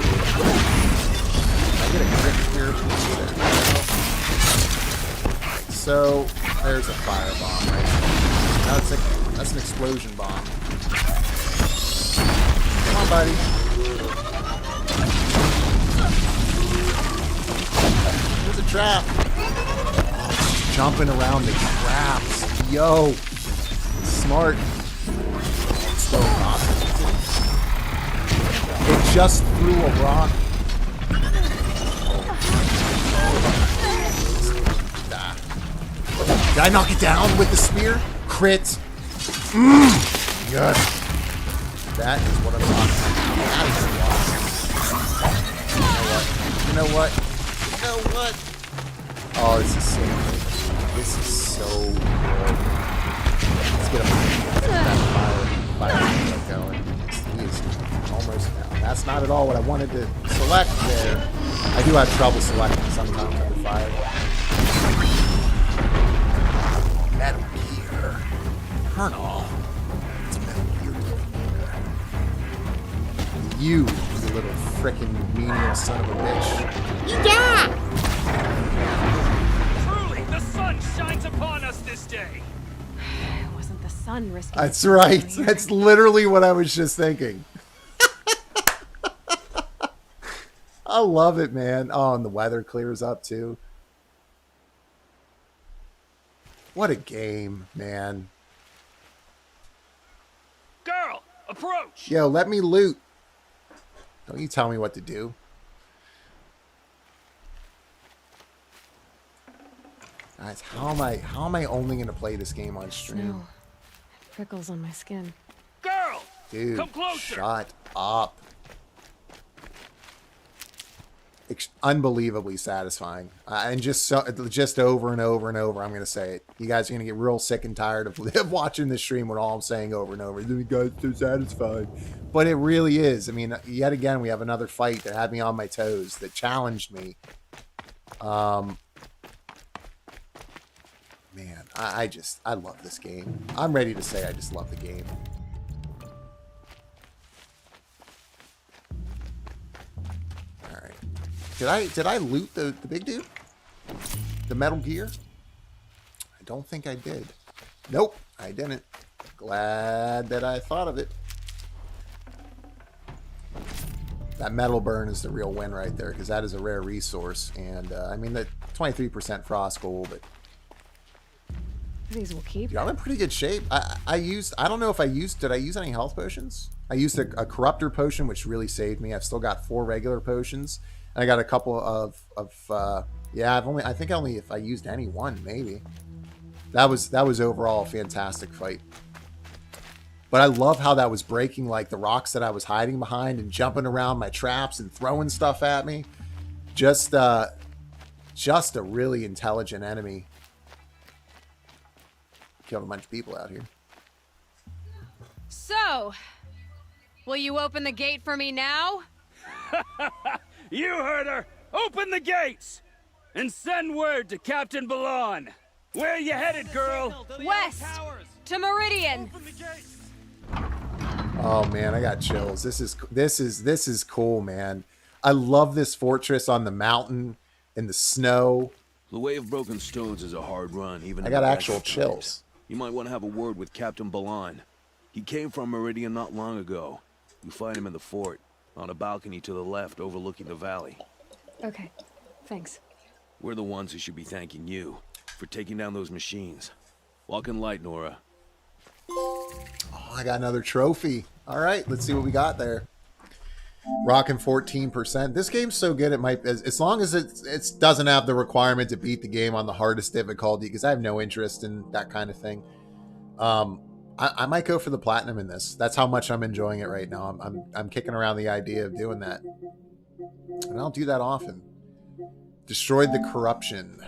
S1: I get a crit here. So there's a firebomb right there. That's an explosion bomb. Come on, buddy. There's a trap. Oh, it's jumping around the traps. Yo, smart. Slow rock. It just threw a rock. Did I knock it down with the spear? Crit. Yes. That is what I'm talking about. You know what? Oh, this is so good. This is so good. Let's get that fire going. He is almost down. That's not at all what I wanted to select there. I do have trouble selecting sometimes under fire. Metal Gear. Colonel. It's Metal Gear. You little frickin' menial son of a bitch. You die!
S2: Truly, the sun shines upon us this day.
S3: It wasn't the sun risking.
S1: That's right. That's literally what I was just thinking. I love it, man. Oh, and the weather clears up too. What a game, man.
S2: Girl, approach.
S1: Yo, let me loot. Don't you tell me what to do. Guys, how am I only gonna play this game on stream?
S3: Snow. It prickles on my skin.
S2: Girl,
S1: Dude,
S2: come closer.
S1: Shut up. Unbelievably satisfying, and just over and over and over. I'm gonna say it. You guys are gonna get real sick and tired of watching this stream when all I'm saying over and over. You guys are so satisfying, but it really is. I mean, yet again, we have another fight that had me on my toes, that challenged me. Man, I love this game. I'm ready to say I just love the game. Did I loot the big dude? The Metal Gear? I don't think I did. Nope, I didn't. Glad that I thought of it. That metal burn is the real win right there, because that is a rare resource. And I mean, the 23% frost gold, but
S3: These will keep.
S1: dude, I'm in pretty good shape. I don't know if did I use any health potions? I used a corruptor potion, which really saved me. I've still got 4 regular potions. I got a couple of yeah, if I used any one, maybe. That was overall a fantastic fight. But I love how that was breaking like the rocks that I was hiding behind and jumping around my traps and throwing stuff at me. Just a really intelligent enemy. Killed a bunch of people out here.
S7: So, will you open the gate for me now?
S2: You heard her. Open the gates and send word to Captain Balon. Where are you headed, girl?
S7: West to Meridian.
S1: Oh man, I got chills. This is cool, man. I love this fortress on the mountain in the snow.
S8: The Way of Broken Stones is a hard run, even.
S1: I got actual chills.
S8: You might want to have a word with Captain Balon. He came from Meridian not long ago. You find him in the fort, on a balcony to the left overlooking the valley.
S3: Okay, thanks.
S8: We're the ones who should be thanking you for taking down those machines. Walk in light, Nora.
S1: Oh, I got another trophy. All right, let's see what we got there. Rocking 14%. This game's so good, it might, as long as it doesn't have the requirement to beat the game on the hardest difficulty, because I have no interest in that kind of thing. I might go for the platinum in this. That's how much I'm enjoying it right now. I'm kicking around the idea of doing that. And I don't do that often. Destroyed the corruption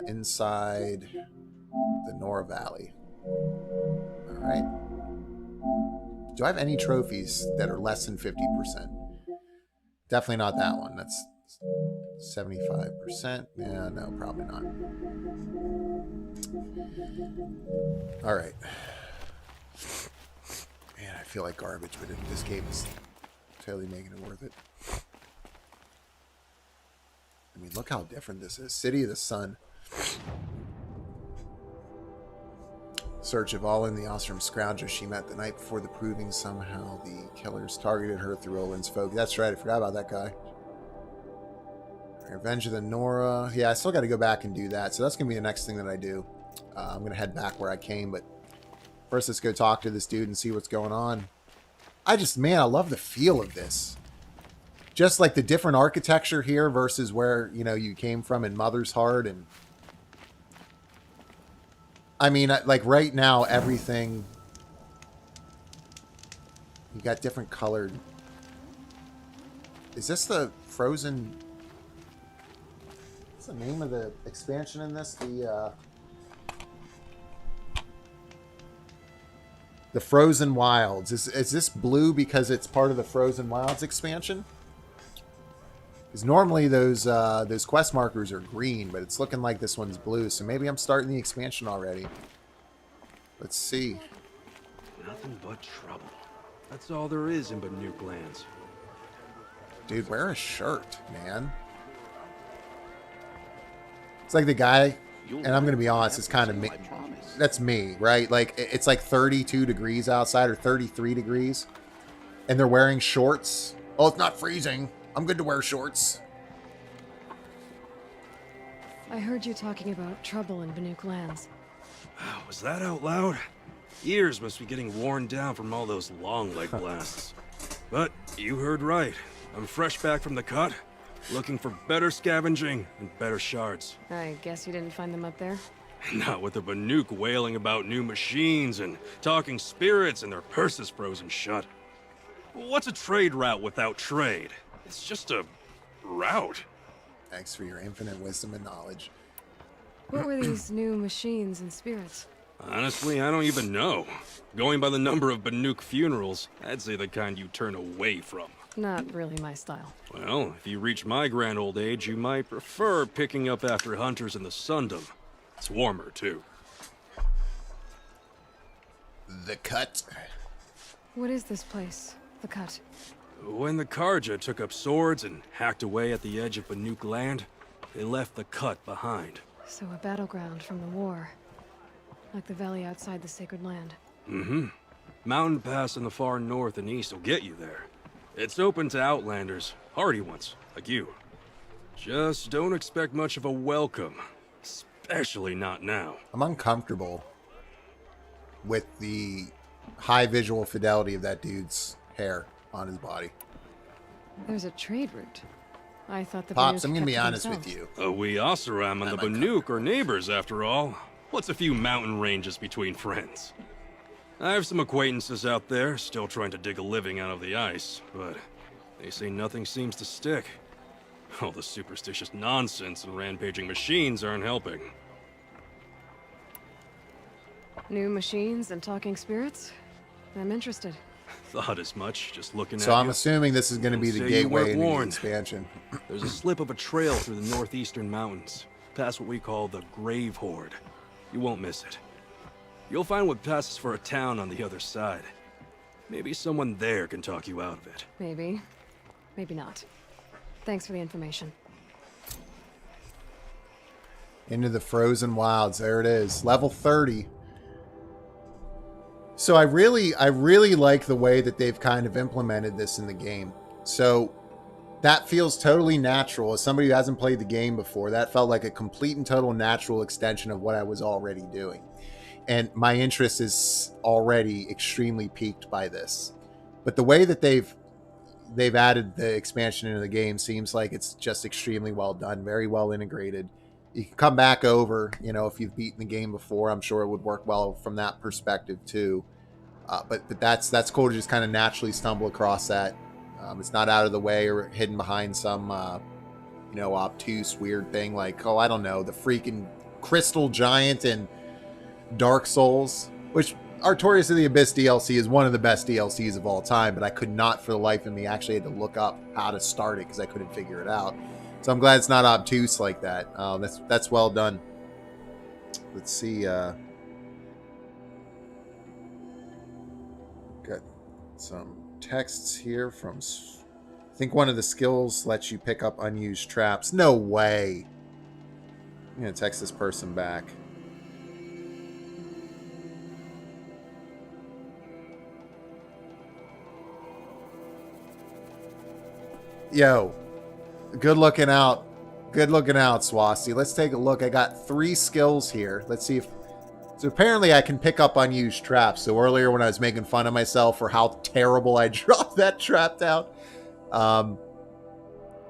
S1: inside the Nora Valley. All right. Do I have any trophies that are less than 50%? Definitely not that one. That's 75%. Yeah, no, probably not. All right. Man, I feel like garbage, but this game is totally making it worth it. I mean, look how different this is. City of the Sun. Search of all in the Ostrom scrounger she met the night before the proving. Somehow the killers targeted her through Olin's folk. That's right, I forgot about that guy. Revenge of the Nora. Yeah, I still got to go back and do that. So that's going to be the next thing that I do. I'm going to head back where I came, but first let's go talk to this dude and see what's going on. Man, I love the feel of this. Just like the different architecture here versus where, you know, you came from in Mother's Heart. And I mean, like right now, everything, you got different colored. Is this the Frozen? What's the name of the expansion in this? The Frozen Wilds. Is this blue because it's part of the Frozen Wilds expansion? Because normally those quest markers are green, but it's looking like this one's blue. So maybe I'm starting the expansion already. Let's see.
S9: Nothing but trouble. That's all there is in Banuk lands.
S1: Dude, wear a shirt, man. It's like the guy, and I'm going to be honest, it's kind of me. That's me, right? Like, it's like 32 degrees outside or 33 degrees. And they're wearing shorts. Oh, it's not freezing. I'm good to wear shorts.
S3: I heard you talking about trouble in Banuk lands.
S9: Was that out loud? Ears must be getting worn down from all those long leg blasts. But you heard right. I'm fresh back from the cut, looking for better scavenging and better shards.
S3: I guess you didn't find them up there?
S9: Not with the Banuk wailing about new machines and talking spirits and their purses frozen shut. What's a trade route without trade? It's just a route.
S1: Thanks for your infinite wisdom and knowledge.
S3: What were these new machines and spirits?
S9: Honestly, I don't even know. Going by the number of Banuk funerals, I'd say the kind you turn away from.
S3: Not really my style.
S9: Well, if you reach my grand old age, you might prefer picking up after hunters in the Sundom. It's warmer, too.
S1: The Cut.
S3: What is this place? The Cut?
S9: When the Karja took up swords and hacked away at the edge of Banuk land, they left the Cut behind.
S3: So a battleground from the war. Like the valley outside the Sacred Land.
S9: Mm-hmm. Mountain Pass in the far north and east will get you there. It's open to outlanders, hardy ones, like you. Just don't expect much of a welcome. Especially not now.
S1: I'm uncomfortable with the high visual fidelity of that dude's hair on his body.
S3: There's a trade route. I thought the
S1: Pops,
S3: Banuk
S1: I'm going to be
S3: kept to
S1: honest with
S3: themselves.
S1: you.
S9: We Oseram and the Banuk are neighbors, after all. What's a few mountain ranges between friends? I have some acquaintances out there, still trying to dig a living out of the ice, but they say nothing seems to stick. All the superstitious nonsense and rampaging machines aren't helping.
S3: New machines and talking spirits? I'm interested.
S9: Thought as much, just looking at
S1: So I'm
S9: you.
S1: assuming this is going to be the
S9: Say you
S1: gateway
S9: weren't
S1: into the
S9: warned.
S1: expansion.
S9: There's a slip of a trail through the northeastern mountains, past what we call the Grave Horde. You won't miss it. You'll find what passes for a town on the other side. Maybe someone there can talk you out of it.
S3: Maybe. Maybe not. Thanks for the information.
S1: Into the Frozen Wilds. There it is. Level 30. So I really like the way that they've kind of implemented this in the game. So that feels totally natural. As somebody who hasn't played the game before, that felt like a complete and total natural extension of what I was already doing. And my interest is already extremely piqued by this. But the way that they've added the expansion into the game seems like it's just extremely well done, very well integrated. You can come back over, you know, if you've beaten the game before. I'm sure it would work well from that perspective too. But that's cool to just kind of naturally stumble across that. It's not out of the way or hidden behind some, you know, obtuse weird thing like, oh, I don't know, the freaking Crystal Giant in Dark Souls, which Artorias of the Abyss DLC is one of the best DLCs of all time, but I could not for the life of me actually had to look up how to start it because I couldn't figure it out. So I'm glad it's not obtuse like that. That's well done. Let's see. Got some texts here from... I think one of the skills lets you pick up unused traps. No way. I'm going to text this person back. Yo. Good looking out. Good looking out, Swasti. Let's take a look. I got 3 skills here. Let's see if... So apparently I can pick up unused traps. So earlier when I was making fun of myself for how terrible I dropped that trap down,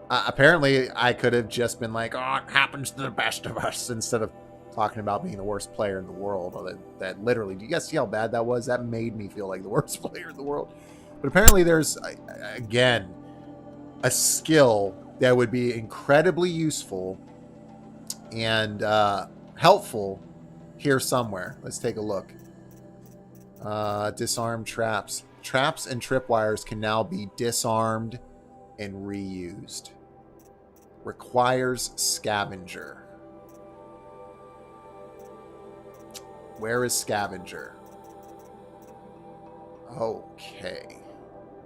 S1: apparently I could have just been like, oh, it happens to the best of us, instead of talking about being the worst player in the world. That literally, do you guys see how bad that was? That made me feel like the worst player in the world. But apparently there's, again, a skill that would be incredibly useful and helpful here somewhere. Let's take a look. Disarm traps. Traps and tripwires can now be disarmed and reused. Requires scavenger. Where is scavenger? Okay.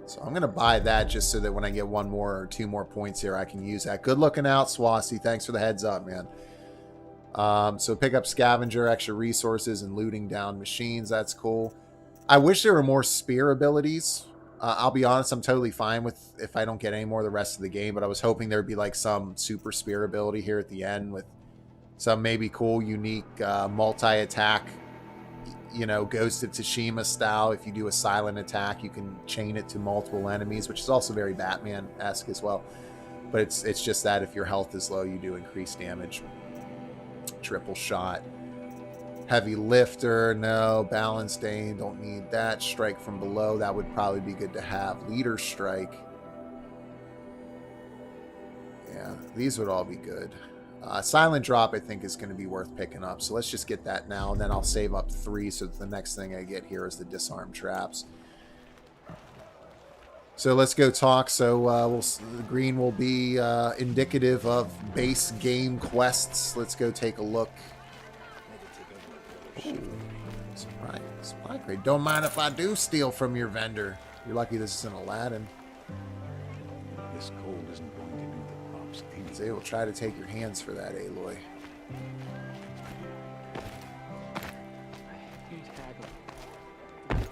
S1: So I'm going to buy that just so that when I get 1 more or 2 more points here, I can use that. Good looking out, Swasti. Thanks for the heads up, man. So pick up scavenger, extra resources, and looting down machines. That's cool. I wish there were more spear abilities. I'll be honest, I'm totally fine with if I don't get any more the rest of the game, but I was hoping there'd be like some super spear ability here at the end with some maybe cool, unique multi-attack, you know, Ghost of Tsushima style. If you do a silent attack, you can chain it to multiple enemies, which is also very Batman-esque as well. But it's just that if your health is low, you do increase damage. Triple shot. Heavy lifter, no. Balance Stain, don't need that. Strike from below, that would probably be good to have. Leader Strike. Yeah, these would all be good. Silent Drop, I think, is going to be worth picking up. So let's just get that now, and then I'll save up 3, so the next thing I get here is the Disarm Traps. So let's go talk. So the green will be indicative of base game quests. Let's go take a look. Ooh, supply crate. Don't mind if I do steal from your vendor. You're lucky this isn't Aladdin.
S5: This cold isn't going to do the props any.
S1: They will try to take your hands for that, Aloy.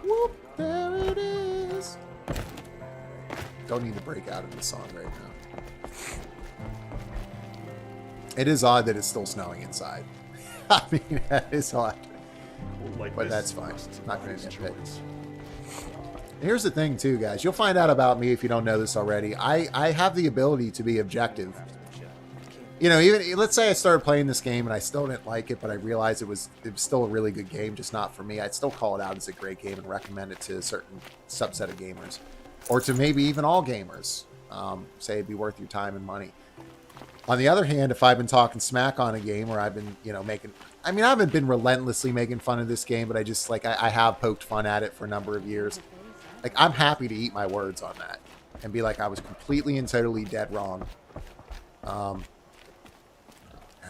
S1: Whoop, there it is. Don't need to break out into the song right now. It is odd that it's still snowing inside. I mean, that is odd. But that's fine. Not going to nitpick. Here's the thing, too, guys. You'll find out about me if you don't know this already. I have the ability to be objective. You know, even let's say I started playing this game and I still didn't like it, but I realized it was still a really good game, just not for me. I'd still call it out as a great game and recommend it to a certain subset of gamers. Or to maybe even all gamers. Say it'd be worth your time and money. On the other hand, if I've been talking smack on a game or I've been, you know, I haven't been relentlessly making fun of this game, but I just, like, I have poked fun at it for a number of years. Like, I'm happy to eat my words on that and be like, I was completely and totally dead wrong. I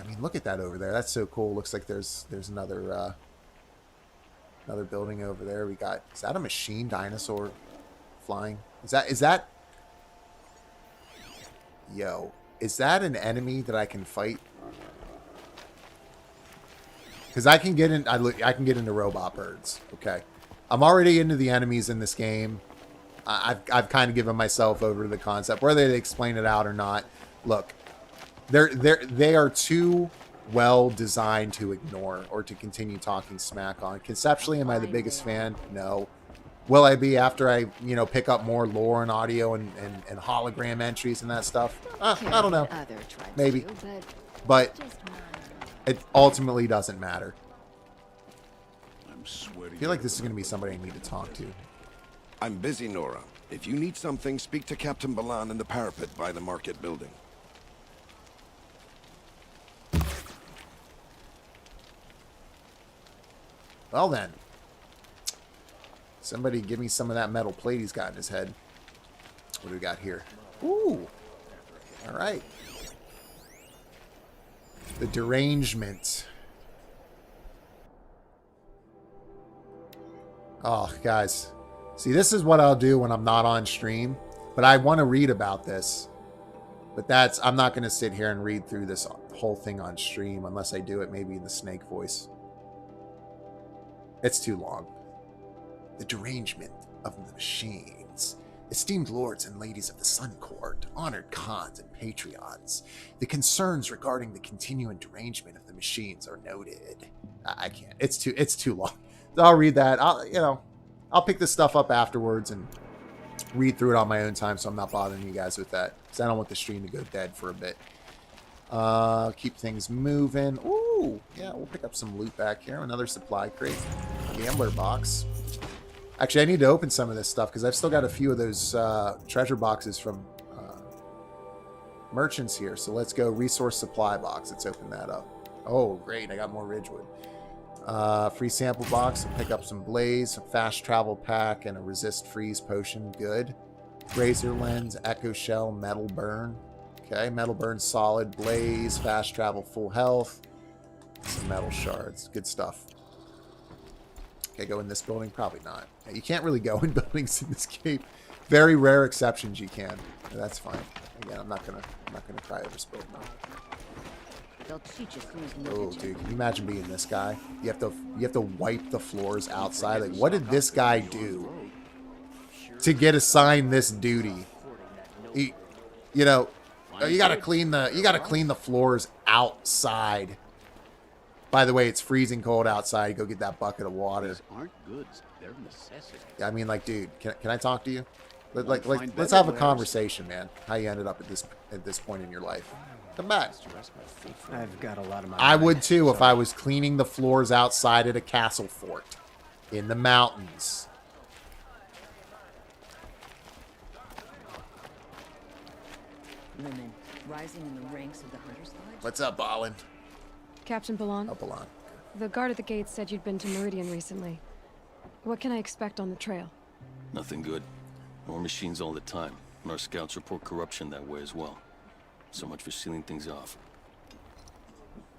S1: mean, look at that over there. That's so cool. Looks like there's another building over there. We got, is that a machine dinosaur flying? Is that yo, is that an enemy that I can fight? Because I can get in, I can get into robot birds. Okay, I'm already into the enemies in this game. I've kind of given myself over to the concept, whether they explain it out or not. Look, they are too well designed to ignore or to continue talking smack on. Conceptually, am I the biggest fan? No. Will I be after I, you know, pick up more lore and audio and hologram entries and that stuff? I don't know. Maybe. But It ultimately doesn't matter.
S10: I'm sweating.
S1: I feel like this is going to be somebody I need to talk to.
S10: I'm busy, Nora. If you need something, speak to Captain Balan in the parapet by the market building.
S1: Well then. Somebody give me some of that metal plate he's got in his head. What do we got here? Ooh. All right. The derangement. Oh, guys. See, this is what I'll do when I'm not on stream. But I want to read about this. But I'm not going to sit here and read through this whole thing on stream unless I do it maybe in the snake voice. It's too long. The derangement of the machines. Esteemed lords and ladies of the Sun Court, honored khans and patrons, the concerns regarding the continuing derangement of the machines are noted. I can't. It's too long. I'll read that. I'll pick this stuff up afterwards and read through it on my own time, so I'm not bothering you guys with that, because I don't want the stream to go dead for a bit. Keep things moving. Ooh, yeah, we'll pick up some loot back here. Another supply crate. Gambler box. Actually, I need to open some of this stuff, because I've still got a few of those treasure boxes from merchants here. So let's go resource supply box. Let's open that up. Oh, great. I got more Ridgewood. Free sample box. I'll pick up some blaze, a fast travel pack, and a resist freeze potion. Good. Razor lens, echo shell, metal burn. Okay, metal burn solid, blaze, fast travel, full health. Some metal shards. Good stuff. Okay, go in this building? Probably not. You can't really go in buildings in this game. Very rare exceptions you can. That's fine. Again, I'm not gonna try this build now. Oh, dude, can you imagine being this guy? You have to wipe the floors outside. Like, what did this guy do to get assigned this duty? You gotta clean the floors outside. By the way, it's freezing cold outside. Go get that bucket of water.
S10: Aren't goods, they're necessities.
S1: I mean, like, dude, can I talk to you? Let's have a conversation, man. How you ended up at this point in your life? Come back.
S6: I've got a lot of my
S1: I would too if I was cleaning the floors outside at a castle fort in the mountains.
S4: Women rising in the ranks of the Hunters Lodge.
S1: What's up, Balin?
S3: Captain Balan?
S1: Oh, Balan.
S3: The guard at the gate said you'd been to Meridian recently. What can I expect on the trail?
S11: Nothing good. More machines all the time, and our scouts report corruption that way as well. So much for sealing things off.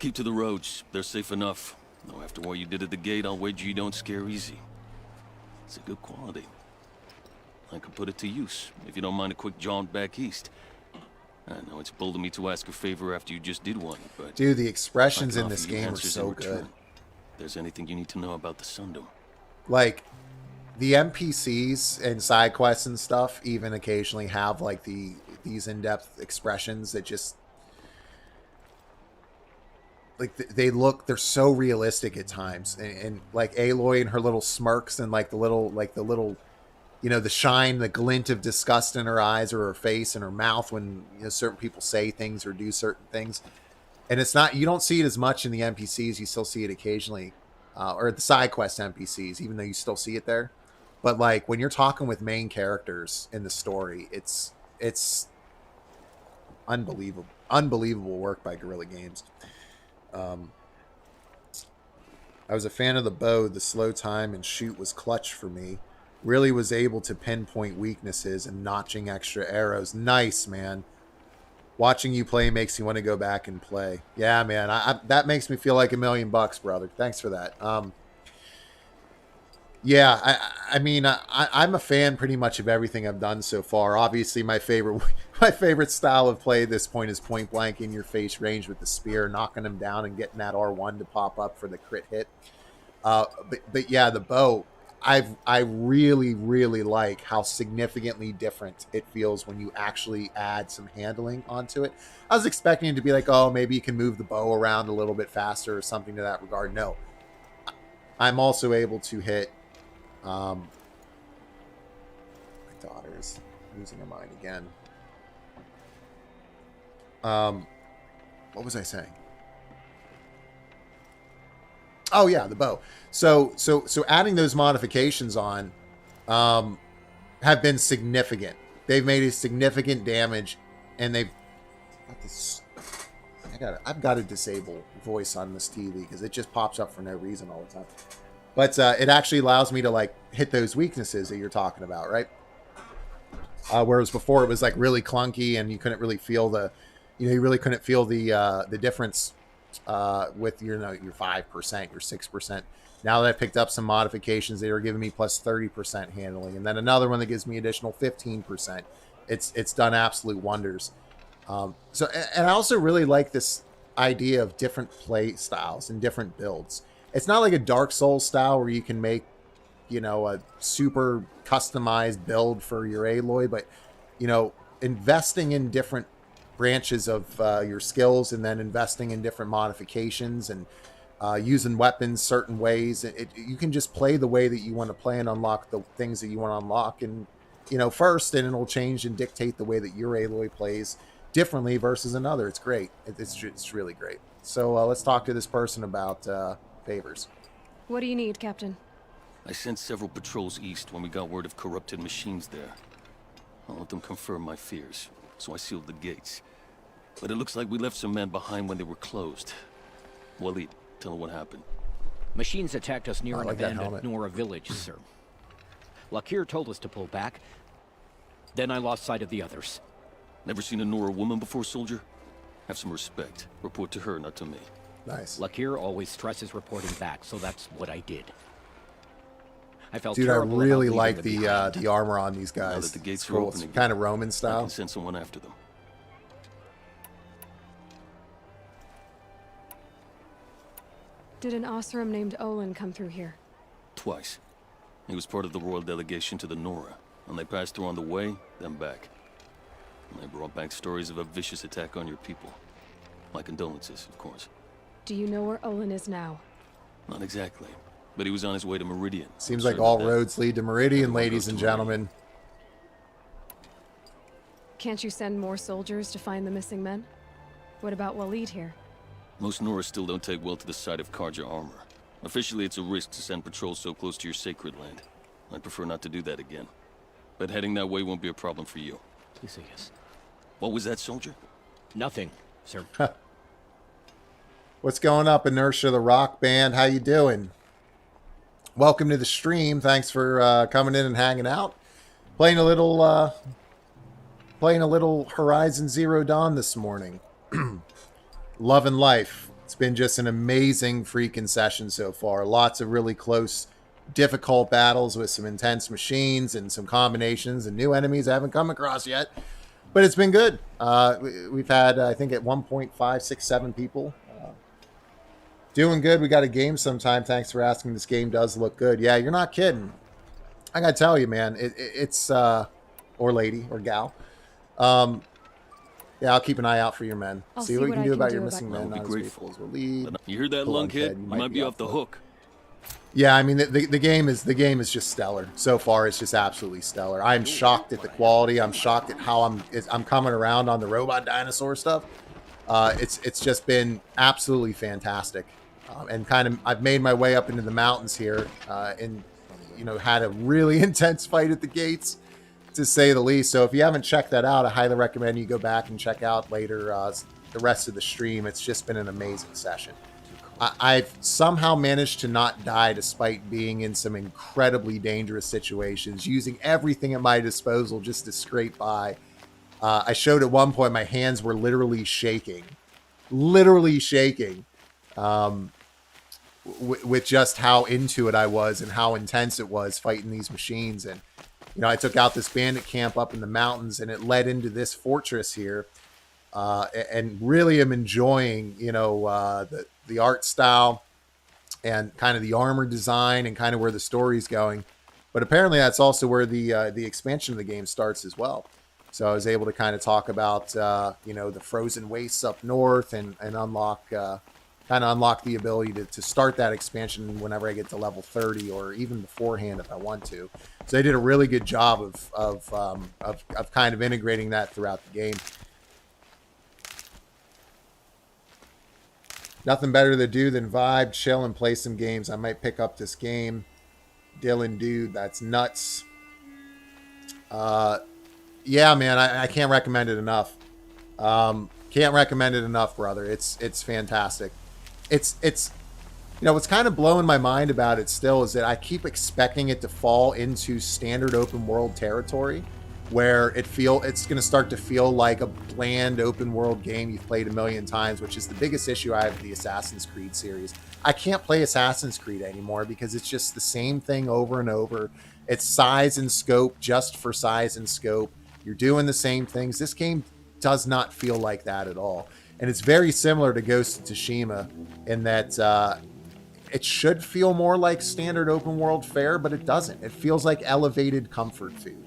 S11: Keep to the roads. They're safe enough. Though after what you did at the gate, I'll wager you don't scare easy. It's a good quality. I could put it to use, if you don't mind a quick jaunt back east. I know it's bold of me to ask a favor after you just did one, but...
S1: Dude, the expressions in this game are so good.
S11: If there's anything you need to know about the Sundom.
S1: Like, the NPCs and side quests and stuff even occasionally have, like, these in-depth expressions that just... Like, they're so realistic at times. And like, Aloy and her little smirks and, like, the little... You know, the shine, the glint of disgust in her eyes or her face and her mouth when, you know, certain people say things or do certain things. And it's not, you don't see it as much in the NPCs. You still see it occasionally, or the side quest NPCs, even though you still see it there. But like when you're talking with main characters in the story, it's unbelievable work by Guerrilla Games. I was a fan of the bow. The slow time and shoot was clutch for me. Really was able to pinpoint weaknesses and notching extra arrows. Nice, man. Watching you play makes me want to go back and play. Yeah, man. That makes me feel like $1,000,000, brother. Thanks for that. Yeah, I mean, I'm a fan pretty much of everything I've done so far. Obviously, my favorite style of play at this point is point blank in your face range with the spear, knocking them down and getting that R1 to pop up for the crit hit. But yeah, the bow. I really, really like how significantly different it feels when you actually add some handling onto it. I was expecting it to be like, oh, maybe you can move the bow around a little bit faster or something to that regard. No. I'm also able to hit... my daughter's losing her mind again. What was I saying? Oh yeah, the bow. So adding those modifications on have been significant. They've made a significant damage, and they've got this. I've got to disable voice on this TV because it just pops up for no reason all the time. But it actually allows me to like hit those weaknesses that you're talking about, right? Whereas before it was like really clunky and you couldn't really feel the, you really couldn't feel the difference with your 5%, your 6%. Now that I picked up some modifications, they are giving me plus 30% handling, and then another one that gives me additional 15%. It's done absolute wonders. So, and I also really like this idea of different play styles and different builds. It's not like a Dark Souls style where you can make, a super customized build for your Aloy, but, investing in different branches of your skills and then investing in different modifications and using weapons certain ways. You can just play the way that you want to play and unlock the things that you want to unlock. And, first, and it'll change and dictate the way that your Aloy plays differently versus another. It's great. It's really great. So let's talk to this person about favors.
S3: What do you need, Captain?
S11: I sent several patrols east when we got word of corrupted machines there. I'll let them confirm my fears, so I sealed the gates. But it looks like we left some men behind when they were closed. Waleed, tell them what happened.
S6: Machines attacked us near an
S1: like that
S6: abandoned
S1: helmet.
S6: Nora village, sir. Lakir told us to pull back. Then I lost sight of the others.
S11: Never seen a Nora woman before, soldier? Have some respect. Report to her, not to me.
S1: Nice.
S6: Lakir always stresses reporting back, so that's what I did. I felt
S1: Dude, I
S6: terrible
S1: really
S6: about
S1: like
S6: leaving them behind.
S1: the armor on these
S11: Now
S1: guys.
S11: that the gates
S1: It's
S11: are
S1: cool.
S11: open
S1: It's
S11: again,
S1: kind of Roman
S11: I
S1: style.
S11: can send someone after them.
S3: Did an Osram named Olin come through here?
S11: Twice. He was part of the royal delegation to the Nora, and they passed through on the way, then back. And they brought back stories of a vicious attack on your people. My condolences, of course.
S3: Do you know where Olin is now?
S11: Not exactly, but he was on his way to Meridian.
S1: Seems
S11: I'm
S1: like
S11: certain
S1: all
S11: of that.
S1: roads lead to Meridian,
S11: Everyone
S1: ladies
S11: goes
S1: and
S11: to Meridian.
S1: gentlemen.
S3: Can't you send more soldiers to find the missing men? What about Waleed here?
S11: Most Nora still don't take well to the sight of Karja armor. Officially, it's a risk to send patrols so close to your sacred land. I'd prefer not to do that again. But heading that way won't be a problem for you.
S6: Please say yes.
S11: What was that, soldier?
S6: Nothing, sir.
S1: What's going up, Inertia the Rock Band? How you doing? Welcome to the stream. Thanks for coming in and hanging out. Playing a little Horizon Zero Dawn this morning. Love and life. It's been just an amazing freaking session so far. Lots of really close, difficult battles with some intense machines and some combinations and new enemies I haven't come across yet. But it's been good. We've had, I think, at 1.567 people. Doing good. We got a game sometime. Thanks for asking. This game does look good. Yeah, you're not kidding. I got to tell you, man, it's, or lady, or gal. Yeah, I'll keep an eye out for your men.
S3: I'll
S1: See what we can do about your missing
S11: I'll
S1: men.
S11: be
S1: Not as
S11: grateful.
S1: faithful as Waleed.
S11: You hear that,
S1: Pull on
S11: lunkhead?
S1: Ted,
S11: You might be off the hook.
S1: Yeah, I mean the game is just stellar. So far, it's just absolutely stellar. I'm shocked at the quality. I'm shocked at how I'm coming around on the robot dinosaur stuff. It's just been absolutely fantastic, and kind of I've made my way up into the mountains here, and had a really intense fight at the gates, to say the least. So if you haven't checked that out, I highly recommend you go back and check out later the rest of the stream. It's just been an amazing session. I've somehow managed to not die despite being in some incredibly dangerous situations, using everything at my disposal just to scrape by. I showed at one point my hands were literally shaking with just how into it I was and how intense it was fighting these machines. And I took out this bandit camp up in the mountains, and it led into this fortress here. And really am enjoying, the art style and kind of the armor design and kind of where the story's going. But apparently that's also where the expansion of the game starts as well. So I was able to kind of talk about, the frozen wastes up north and unlock the ability to start that expansion whenever I get to level 30 or even beforehand if I want to. So they did a really good job of kind of integrating that throughout the game. Nothing better to do than vibe, chill, and play some games. I might pick up this game. Dylan, dude, that's nuts. Yeah, man, I can't recommend it enough. Can't recommend it enough, brother. It's fantastic. It's you know, what's kind of blowing my mind about it still is that I keep expecting it to fall into standard open world territory, where it's going to start to feel like a bland open world game you've played a million times, which is the biggest issue I have with the Assassin's Creed series. I can't play Assassin's Creed anymore because it's just the same thing over and over. It's size and scope just for size and scope. You're doing the same things. This game does not feel like that at all. And it's very similar to Ghost of Tsushima in that it should feel more like standard open world fare, but it doesn't. It feels like elevated comfort food,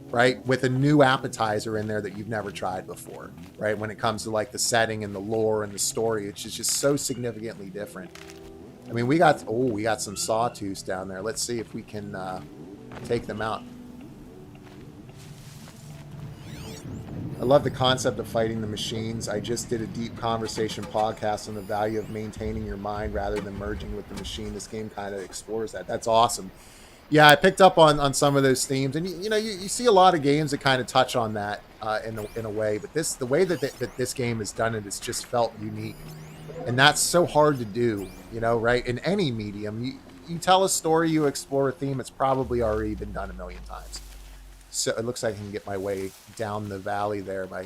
S1: right? With a new appetizer in there that you've never tried before, right? When it comes to like the setting and the lore and the story, it's just so significantly different. I mean, we got some sawtooths down there. Let's see if we can take them out. I love the concept of fighting the machines. I just did a deep conversation podcast on the value of maintaining your mind rather than merging with the machine. This game kind of explores that. That's awesome. Yeah, I picked up on some of those themes, and you see a lot of games that kind of touch on that in a way. But the way that this game has done it, it's just felt unique, and that's so hard to do. You know, right? In any medium, you tell a story, you explore a theme. It's probably already been done a million times. So it looks like I can get my way down the valley there by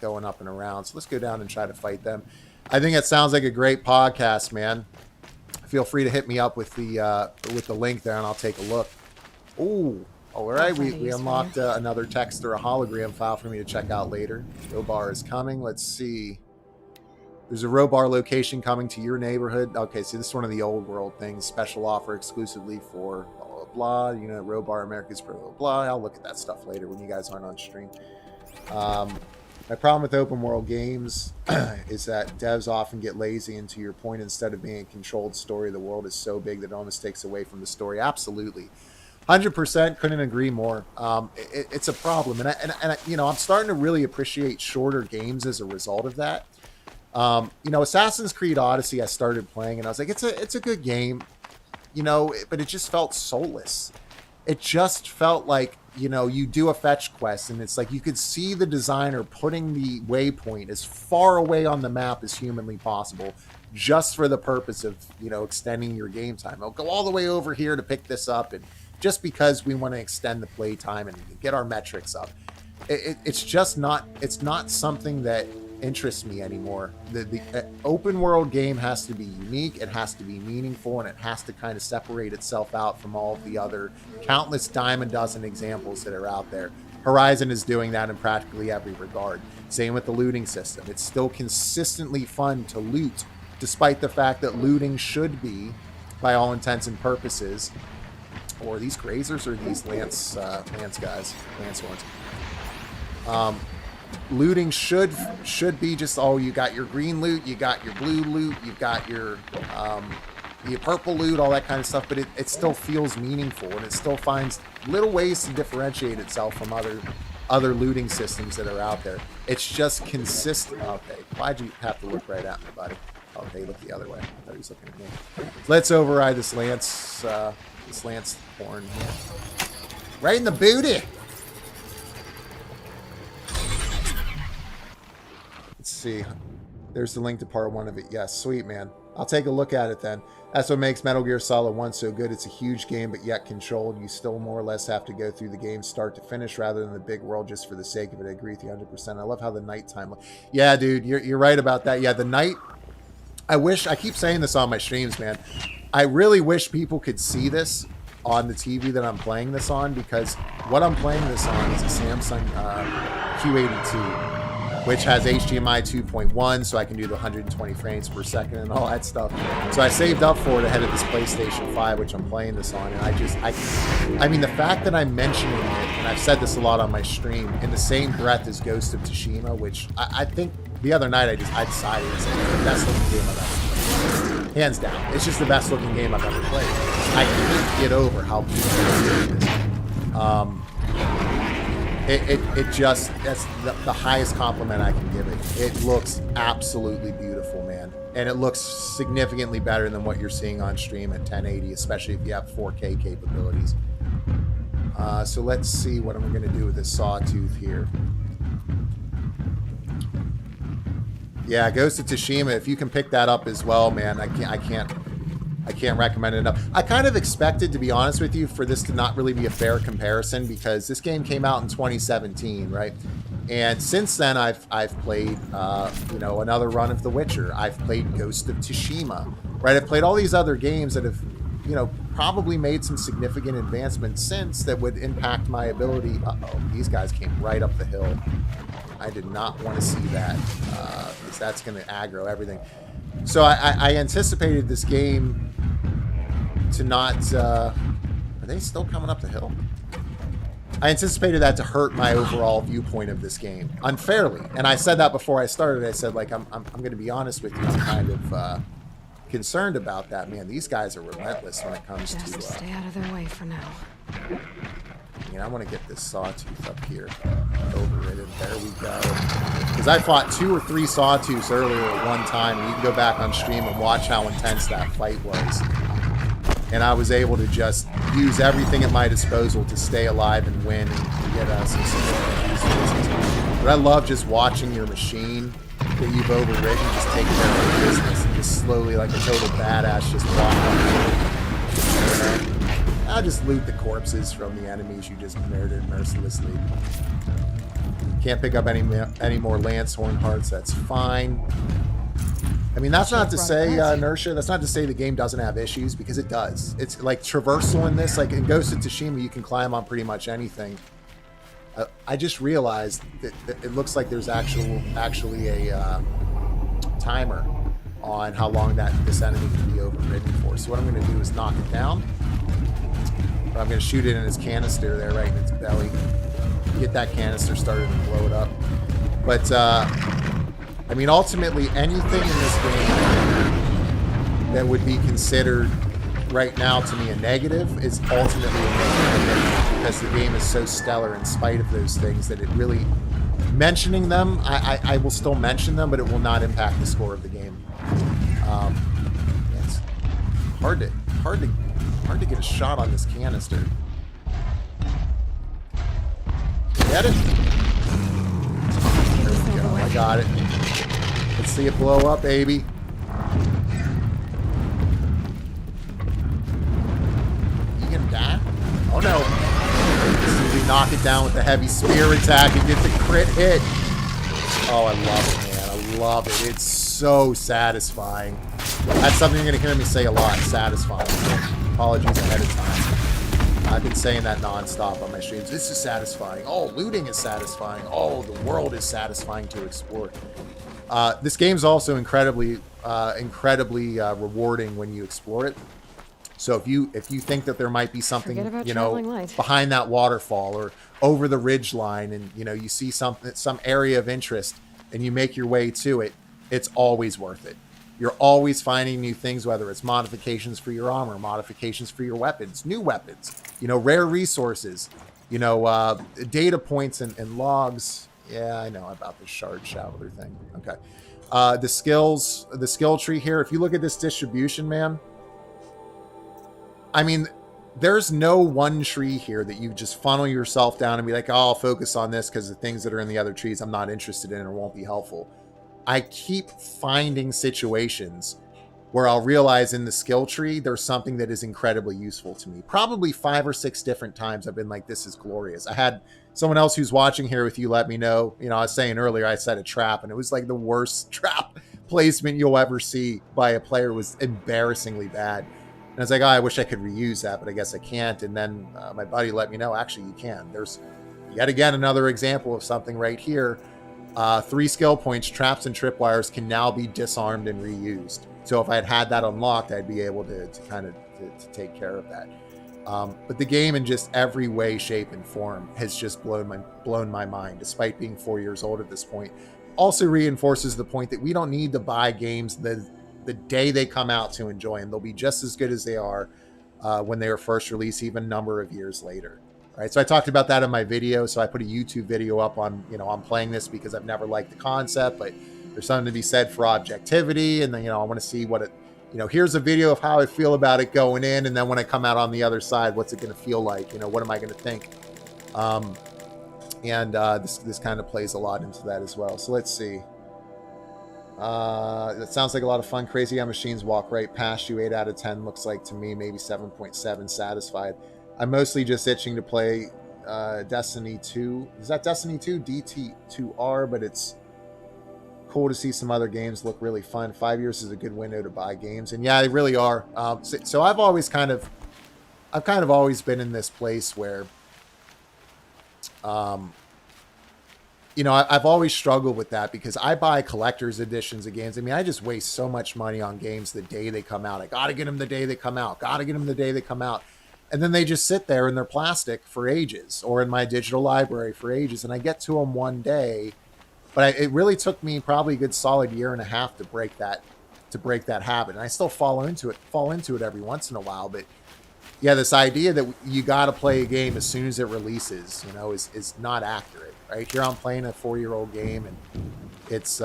S1: going up and around. So let's go down and try to fight them. I think it sounds like a great podcast, man. Feel free to hit me up with the link there, and I'll take a look. Ooh, all right. We unlocked another text or a hologram file for me to check out later. Robar is coming. Let's see. There's a Robar location coming to your neighborhood. Okay, so this is one of the old world things. Special offer exclusively for blah, blah, blah. You know, Robar America's blah, blah, blah. I'll look at that stuff later when you guys aren't on stream. My problem with open world games is that devs often get lazy, and to your point, instead of being a controlled story, the world is so big that it almost takes away from the story. Absolutely. 100% couldn't agree more. It's a problem. And I, you know, I'm starting to really appreciate shorter games as a result of that. You know, Assassin's Creed Odyssey, I started playing and I was like, it's a good game, you know, but it just felt soulless. It just felt like, you know, you do a fetch quest and it's like you could see the designer putting the waypoint as far away on the map as humanly possible just for the purpose of, you know, extending your game time. I'll go all the way over here to pick this up, and just because we want to extend the play time and get our metrics up. It's just not, it's not something that interests me anymore. The open world game has to be unique, it has to be meaningful, and it has to kind of separate itself out from all of the other countless dime a dozen examples that are out there. Horizon is doing that in practically every regard. Same with the looting system. It's still consistently fun to loot, despite the fact that looting should be, by all intents and purposes, or these grazers or these lance guys, lance horns. Looting should be just, oh, you got your green loot, you got your blue loot, you've got your purple loot, all that kind of stuff, but it still feels meaningful, and it still finds little ways to differentiate itself from other looting systems that are out there. It's just consistent. Okay, why'd you have to look right at me, buddy? Okay, look the other way. I thought he was looking at me. Let's override this lance horn here. Right in the booty. Let's see. There's the link to part 1 of it. Yes, sweet, man. I'll take a look at it then. That's what makes Metal Gear Solid 1 so good. It's a huge game, but yet controlled. You still more or less have to go through the game start to finish rather than the big world just for the sake of it. I agree with you 100%. I love how the nighttime... Yeah, dude, you're right about that. Yeah, the night... I keep saying this on my streams, man. I really wish people could see this on the TV that I'm playing this on, because what I'm playing this on is a Samsung Q82, which has HDMI 2.1, so I can do the 120 frames per second and all that stuff. So I saved up for it ahead of this PlayStation 5, which I'm playing this on, and I mean, the fact that I'm mentioning it, and I've said this a lot on my stream, in the same breath as Ghost of Tsushima, which I think the other night I decided it's the best looking game I've ever played. Hands down. It's just the best looking game I've ever played. I can't get over how beautiful it is. That's the highest compliment I can give it. It looks absolutely beautiful, man. And it looks significantly better than what you're seeing on stream at 1080, especially if you have 4K capabilities. So let's see what I'm going to do with this sawtooth here. Yeah, Ghost of Tsushima, if you can pick that up as well, man, I can't recommend it enough. I kind of expected, to be honest with you, for this to not really be a fair comparison, because this game came out in 2017, right? And since then, I've played, you know, another run of The Witcher. I've played Ghost of Tsushima, right? I've played all these other games that have, you know, probably made some significant advancements since that would impact my ability. Uh-oh, these guys came right up the hill. I did not want to see that, because that's going to aggro everything. So I anticipated this game to not... are they still coming up the hill? I anticipated that to hurt my overall viewpoint of this game unfairly. And I said that before I started. I said, like, I'm going to be honest with you. I'm kind of concerned about that. Man, these guys are relentless when it comes
S3: Just
S1: to...
S3: stay out of their way for now.
S1: I mean, I want to get this sawtooth up here. Overridden. There we go. Because I fought 2 or 3 sawtooths earlier at one time. And you can go back on stream and watch how intense that fight was. And I was able to just use everything at my disposal to stay alive and win and get us some resources. But I love just watching your machine that you've overridden just take care of the business and just slowly, like a total badass, just walk up. I'll just loot the corpses from the enemies you just murdered mercilessly. Can't pick up any more Lancehorn hearts. That's fine. I mean, that's not to say, Inertia, that's not to say the game doesn't have issues, because it does. It's like traversal in this. Like in Ghost of Tsushima, you can climb on pretty much anything. I just realized that it looks like there's actually a timer on how long this enemy can be overridden for. So what I'm going to do is knock it down. I'm going to shoot it in its canister there, right in its belly. Get that canister started and blow it up. But, I mean, ultimately, anything in this game that would be considered right now to me a negative is ultimately a negative, because the game is so stellar in spite of those things that it really... Mentioning them, I will still mention them, but it will not impact the score of the game. It's hard to get a shot on this canister. Get it? There we go. I got it. Let's see it blow up, baby. You gonna die? Oh no. As we knock it down with the heavy spear attack and get the crit hit. Oh, I love it, man. I love it. It's so satisfying. That's something you're gonna hear me say a lot. Satisfying. Apologies ahead of time. I've been saying that non-stop on my streams. This is satisfying. Oh, looting is satisfying. Oh, the world is satisfying to explore. This game's also incredibly rewarding when you explore it. So if you think that there might be something, you know, behind that waterfall or over the ridge line, and you know you see some area of interest, and you make your way to it, it's always worth it. You're always finding new things, whether it's modifications for your armor, modifications for your weapons, new weapons, you know, rare resources, you know, data points and logs. Yeah, I know about this shard shoveler thing. Okay. The skill tree here, if you look at this distribution, man, I mean, there's no one tree here that you just funnel yourself down and be like, oh, I'll focus on this because the things that are in the other trees I'm not interested in or won't be helpful. I keep finding situations where I'll realize in the skill tree there's something that is incredibly useful to me. Probably 5 or 6 different times I've been like, this is glorious. I had someone else who's watching here with you let me know. You know, I was saying earlier I set a trap, and it was like the worst trap placement you'll ever see by a player. It was embarrassingly bad. And I was like, oh, I wish I could reuse that, but I guess I can't. And then my buddy let me know, actually, you can. There's yet again another example of something right here. 3 skill points, traps and tripwires can now be disarmed and reused. So if I had that unlocked, I'd be able to kind of to take care of that. But the game in just every way, shape, and form has just blown my mind, despite being 4 years old at this point. Also reinforces the point that we don't need to buy games the day they come out to enjoy them. They'll be just as good as they are when they were first released, even a number of years later. Right, so I talked about that in my video. So I put a YouTube video up on, you know, I'm playing this because I've never liked the concept, but There's something to be said for objectivity, and then, you know, I want to see what it, you know, here's a video of how I feel about it going in, and then when I come out on the other side, what's it going to feel like? You know, what am I going to think? This kind of plays a lot into that as well. So let's see. That sounds like a lot of fun. Crazy how machines walk right past you. 8 out of 10 looks like to me. Maybe 7.7 satisfied. I'm mostly just itching to play Destiny 2. Is that Destiny 2? DT2R, but it's cool to see some other games look really fun. 5 years is a good window to buy games, and yeah, they really are. So I've kind of always been in this place where, you know, I've always struggled with that because I buy collector's editions of games. I mean, I just waste so much money on games the day they come out. I got to get them the day they come out. Got to get them the day they come out. And then they just sit there in their plastic for ages, or in my digital library for ages. And I get to them one day, but it really took me probably a good solid year and a half to break that habit. And I still fall into it every once in a while. But yeah, this idea that you got to play a game as soon as it releases, you know, is not accurate. Right here, I'm playing a 4-year-old game, and it's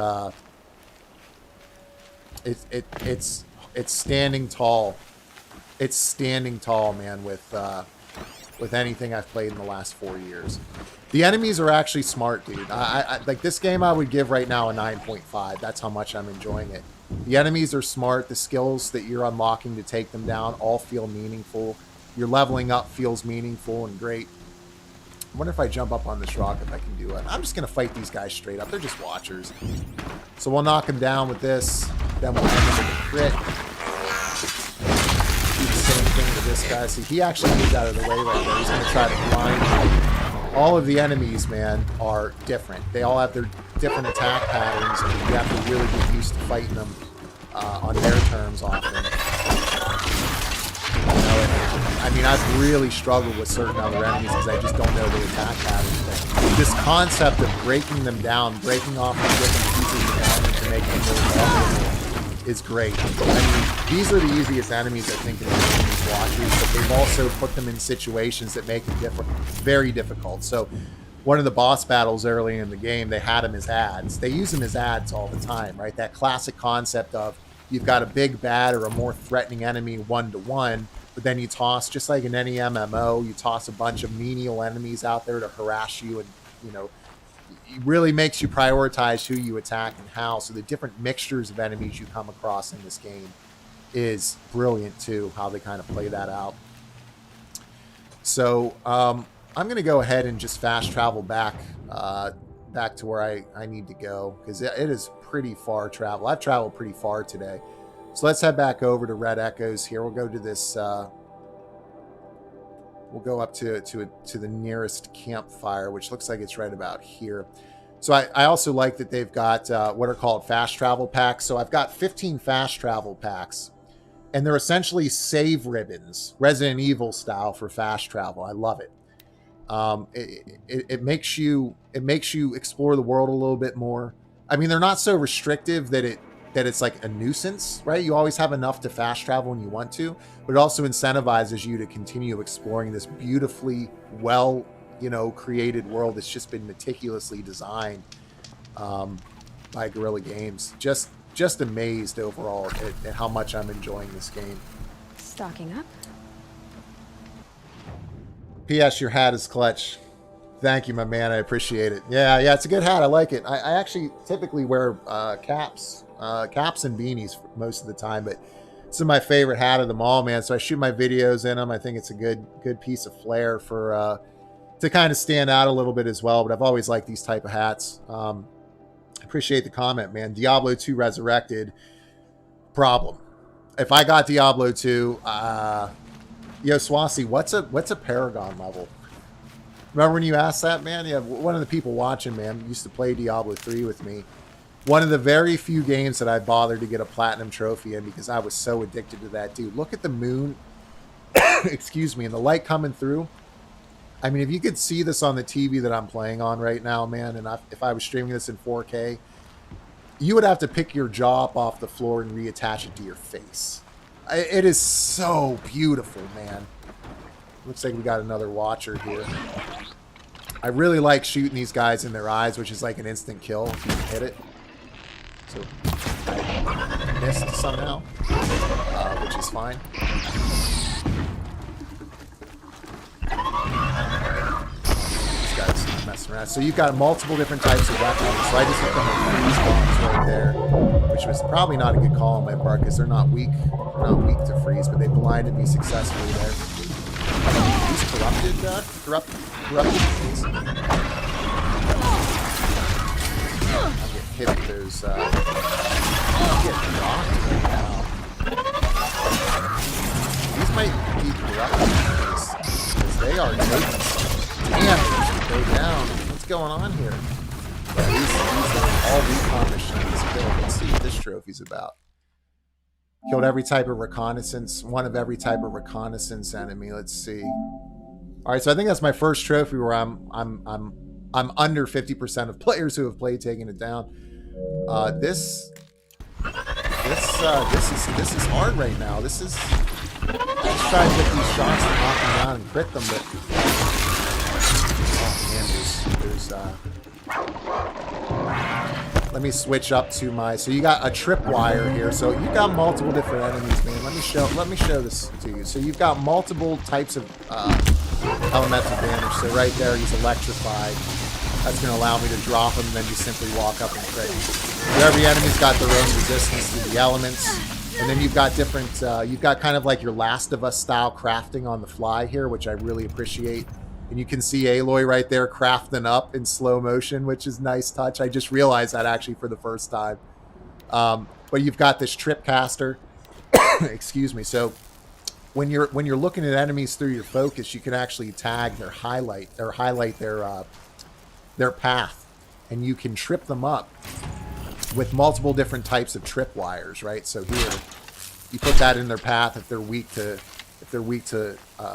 S1: standing tall. It's standing tall, man, with anything I've played in the last 4 years. The enemies are actually smart, dude. I like this game. I would give right now a 9.5. That's how much I'm enjoying it. The enemies are smart. The skills that you're unlocking to take them down all feel meaningful. Your leveling up feels meaningful and great. I wonder if I jump up on this rock if I can do it. I'm just going to fight these guys straight up. They're just watchers. So we'll knock them down with this. Then we'll end them with a crit. Do the same thing to this guy. See, he actually moves out of the way right there. He's going to try to blind me. All of the enemies, man, are different. They all have their different attack patterns, and you have to really get used to fighting them on their terms often. You know, I mean, I've really struggled with certain other enemies because I just don't know the attack patterns. But this concept of breaking them down, breaking off the different pieces of enemies to make them really vulnerable is great. I mean, these are the easiest enemies, I think, in the enemies watchers, but they've also put them in situations that make it very difficult. So one of the boss battles early in the game, they had them as ads. They use them as ads all the time, right? That classic concept of you've got a big bad or a more threatening enemy one-to-one, but then you toss, just like in any MMO, you toss a bunch of menial enemies out there to harass you, and, you know, it really makes you prioritize who you attack and how. So the different mixtures of enemies you come across in this game is brilliant too, how they kind of play that out. So I'm going to go ahead and just fast travel back to where I need to go, because it is pretty far travel. I've traveled pretty far today. So let's head back over to Red Echoes here. We'll go to this, we'll go up to the nearest campfire, which looks like it's right about here. So I also like that they've got what are called fast travel packs. So I've got 15 fast travel packs, and they're essentially save ribbons, Resident Evil style, for fast travel. I love it. It makes you explore the world a little bit more. I mean, they're not so restrictive that it's like a nuisance, right? You always have enough to fast travel when you want to, but it also incentivizes you to continue exploring this beautifully well, you know, created world that's just been meticulously designed by Guerrilla Games. Just amazed overall at how much I'm enjoying this game.
S3: Stocking up?
S1: P.S. Your hat is clutch. Thank you, my man. I appreciate it. Yeah, it's a good hat. I like it. I actually typically wear caps and beanies most of the time, but this is my favorite hat of them all, man. So I shoot my videos in them. I think it's a good piece of flair for to kind of stand out a little bit as well. But I've always liked these type of hats. Appreciate the comment, man. Diablo 2 Resurrected. Problem. If I got Diablo 2, yo, Swasi, what's a Paragon level? Remember when you asked that, man? Yeah, one of the people watching, man, used to play Diablo 3 with me. One of the very few games that I bothered to get a platinum trophy in because I was so addicted to that dude. Look at the moon, excuse me, and the light coming through. I mean, if you could see this on the TV that I'm playing on right now, man, and if I was streaming this in 4K, you would have to pick your jaw up off the floor and reattach it to your face. It is so beautiful, man. Looks like we got another watcher here. I really like shooting these guys in their eyes, which is like an instant kill if you can hit it. So I missed somehow, which is fine. These guys are messing around. So you've got multiple different types of weapons. So I just hit them with freeze bombs right there, which was probably not a good call on my part because they're not weak. They're not weak to freeze, but they blinded me successfully there. These corrupted things. I'm getting hit with those. I'm getting rocked right now. These might be corrupted because they are taking damage to go down. What's going on here? Yeah, these are all recon machines killed. Let's see what this trophy's about. Killed every type of reconnaissance, one of every type of reconnaissance enemy. Let's see. All right, so I think that's my first trophy where I'm under 50% of players who have played taking it down. This is hard right now. This is, let's try and get these shots and knock them down and crit them, but oh man, let me switch up to my, so you got a tripwire here. So you've got multiple different enemies, man. Let me show this to you. So you've got multiple types of elemental damage. So right there, he's electrified. That's going to allow me to drop him, and then you simply walk up and crit. So every enemy's got their own resistance to the elements. And then you've got different, you've got kind of like your Last of Us style crafting on the fly here, which I really appreciate. And you can see Aloy right there crafting up in slow motion, which is a nice touch. I just realized that actually for the first time. But you've got this trip caster. Excuse me. So when you're looking at enemies through your focus, you can actually tag their highlight their path, and you can trip them up with multiple different types of trip wires, right? So here, you put that in their path. If they're weak to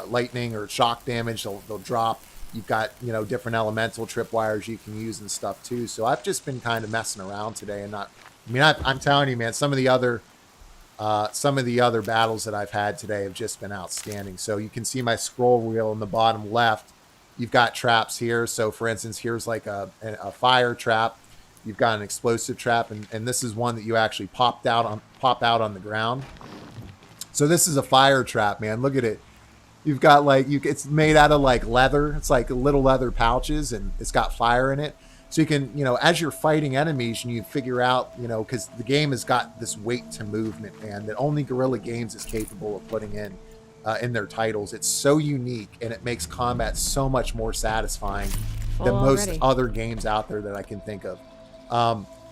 S1: lightning or shock damage, they'll drop. You've got, you know, different elemental trip wires you can use and stuff too. So I've just been kind of messing around today and not. I mean, I'm telling you, man, some of the other battles that I've had today have just been outstanding. So you can see my scroll wheel in the bottom left. You've got traps here. So for instance, here's like a fire trap. You've got an explosive trap, and this is one that you actually pop out on the ground. So this is a fire trap, man. Look at it. You've got like it's made out of like leather. It's like little leather pouches, and it's got fire in it. So you can, you know, as you're fighting enemies, and you figure out, you know, because the game has got this weight to movement, man, that only Guerrilla Games is capable of putting in their titles. It's so unique, and it makes combat so much more satisfying than most other games out there that I can think of.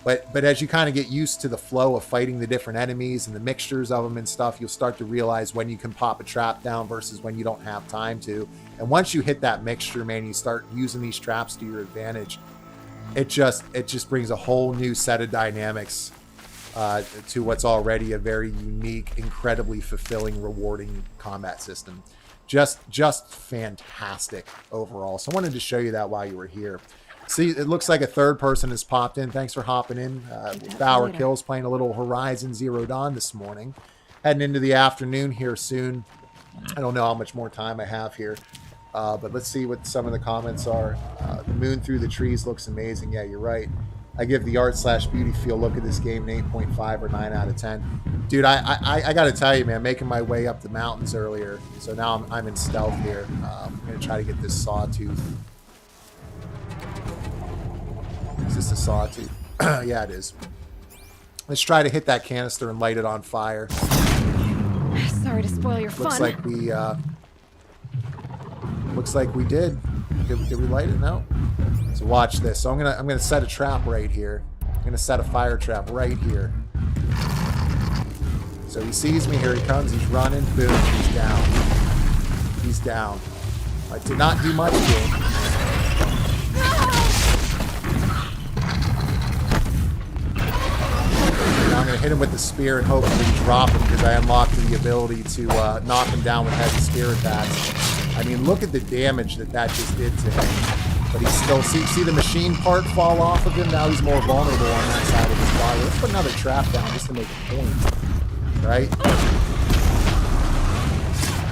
S1: But as you kind of get used to the flow of fighting the different enemies and the mixtures of them and stuff, you'll start to realize when you can pop a trap down versus when you don't have time to. And once you hit that mixture, man, you start using these traps to your advantage. It just brings a whole new set of dynamics to what's already a very unique, incredibly fulfilling, rewarding combat system. Just fantastic overall. So I wanted to show you that while you were here. See, it looks like a third person has popped in. Thanks for hopping in. BauerKillz playing a little Horizon Zero Dawn this morning. Heading into the afternoon here soon. I don't know how much more time I have here. But let's see what some of the comments are. The moon through the trees looks amazing. Yeah, you're right. I give the art/beauty feel look at this game an 8.5 or 9 out of 10. Dude, I got to tell you, man, making my way up the mountains earlier. So now I'm in stealth here. I'm going to try to get this sawtooth. Is this a sawtooth? Yeah, it is. Let's try to hit that canister and light it on fire.
S3: Sorry to spoil your fun.
S1: Looks like we did. Did we light it? No. So watch this. So I'm gonna set a trap right here. I'm gonna set a fire trap right here. So he sees me. Here he comes. He's running. Boom. He's down. He's down. I did not do much to him. Now I'm gonna hit him with the spear and hopefully drop him because I unlocked the ability to knock him down with heavy spear attacks. I mean, look at the damage that just did to him. But he's still, see the machine part fall off of him? Now he's more vulnerable on that side of his body. Let's put another trap down just to make a point, right?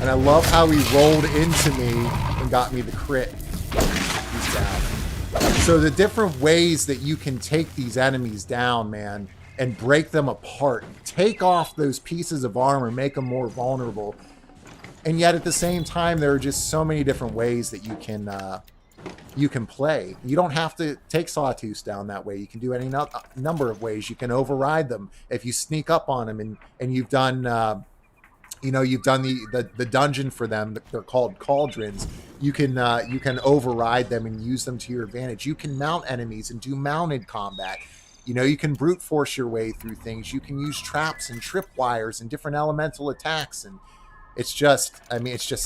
S1: And I love how he rolled into me and got me the crit. He's down. So the different ways that you can take these enemies down, man, and break them apart. Take off those pieces of armor, make them more vulnerable. And yet at the same time, there are just so many different ways that you can play. You don't have to take Sawtooth down that way. You can do any number of ways. You can override them if you sneak up on them and you've done you've done the dungeon for them. They're called cauldrons. You can override them and use them to your advantage. You can mount enemies and do mounted combat. You can brute force your way through things. You can use traps and tripwires and different elemental attacks, and it's just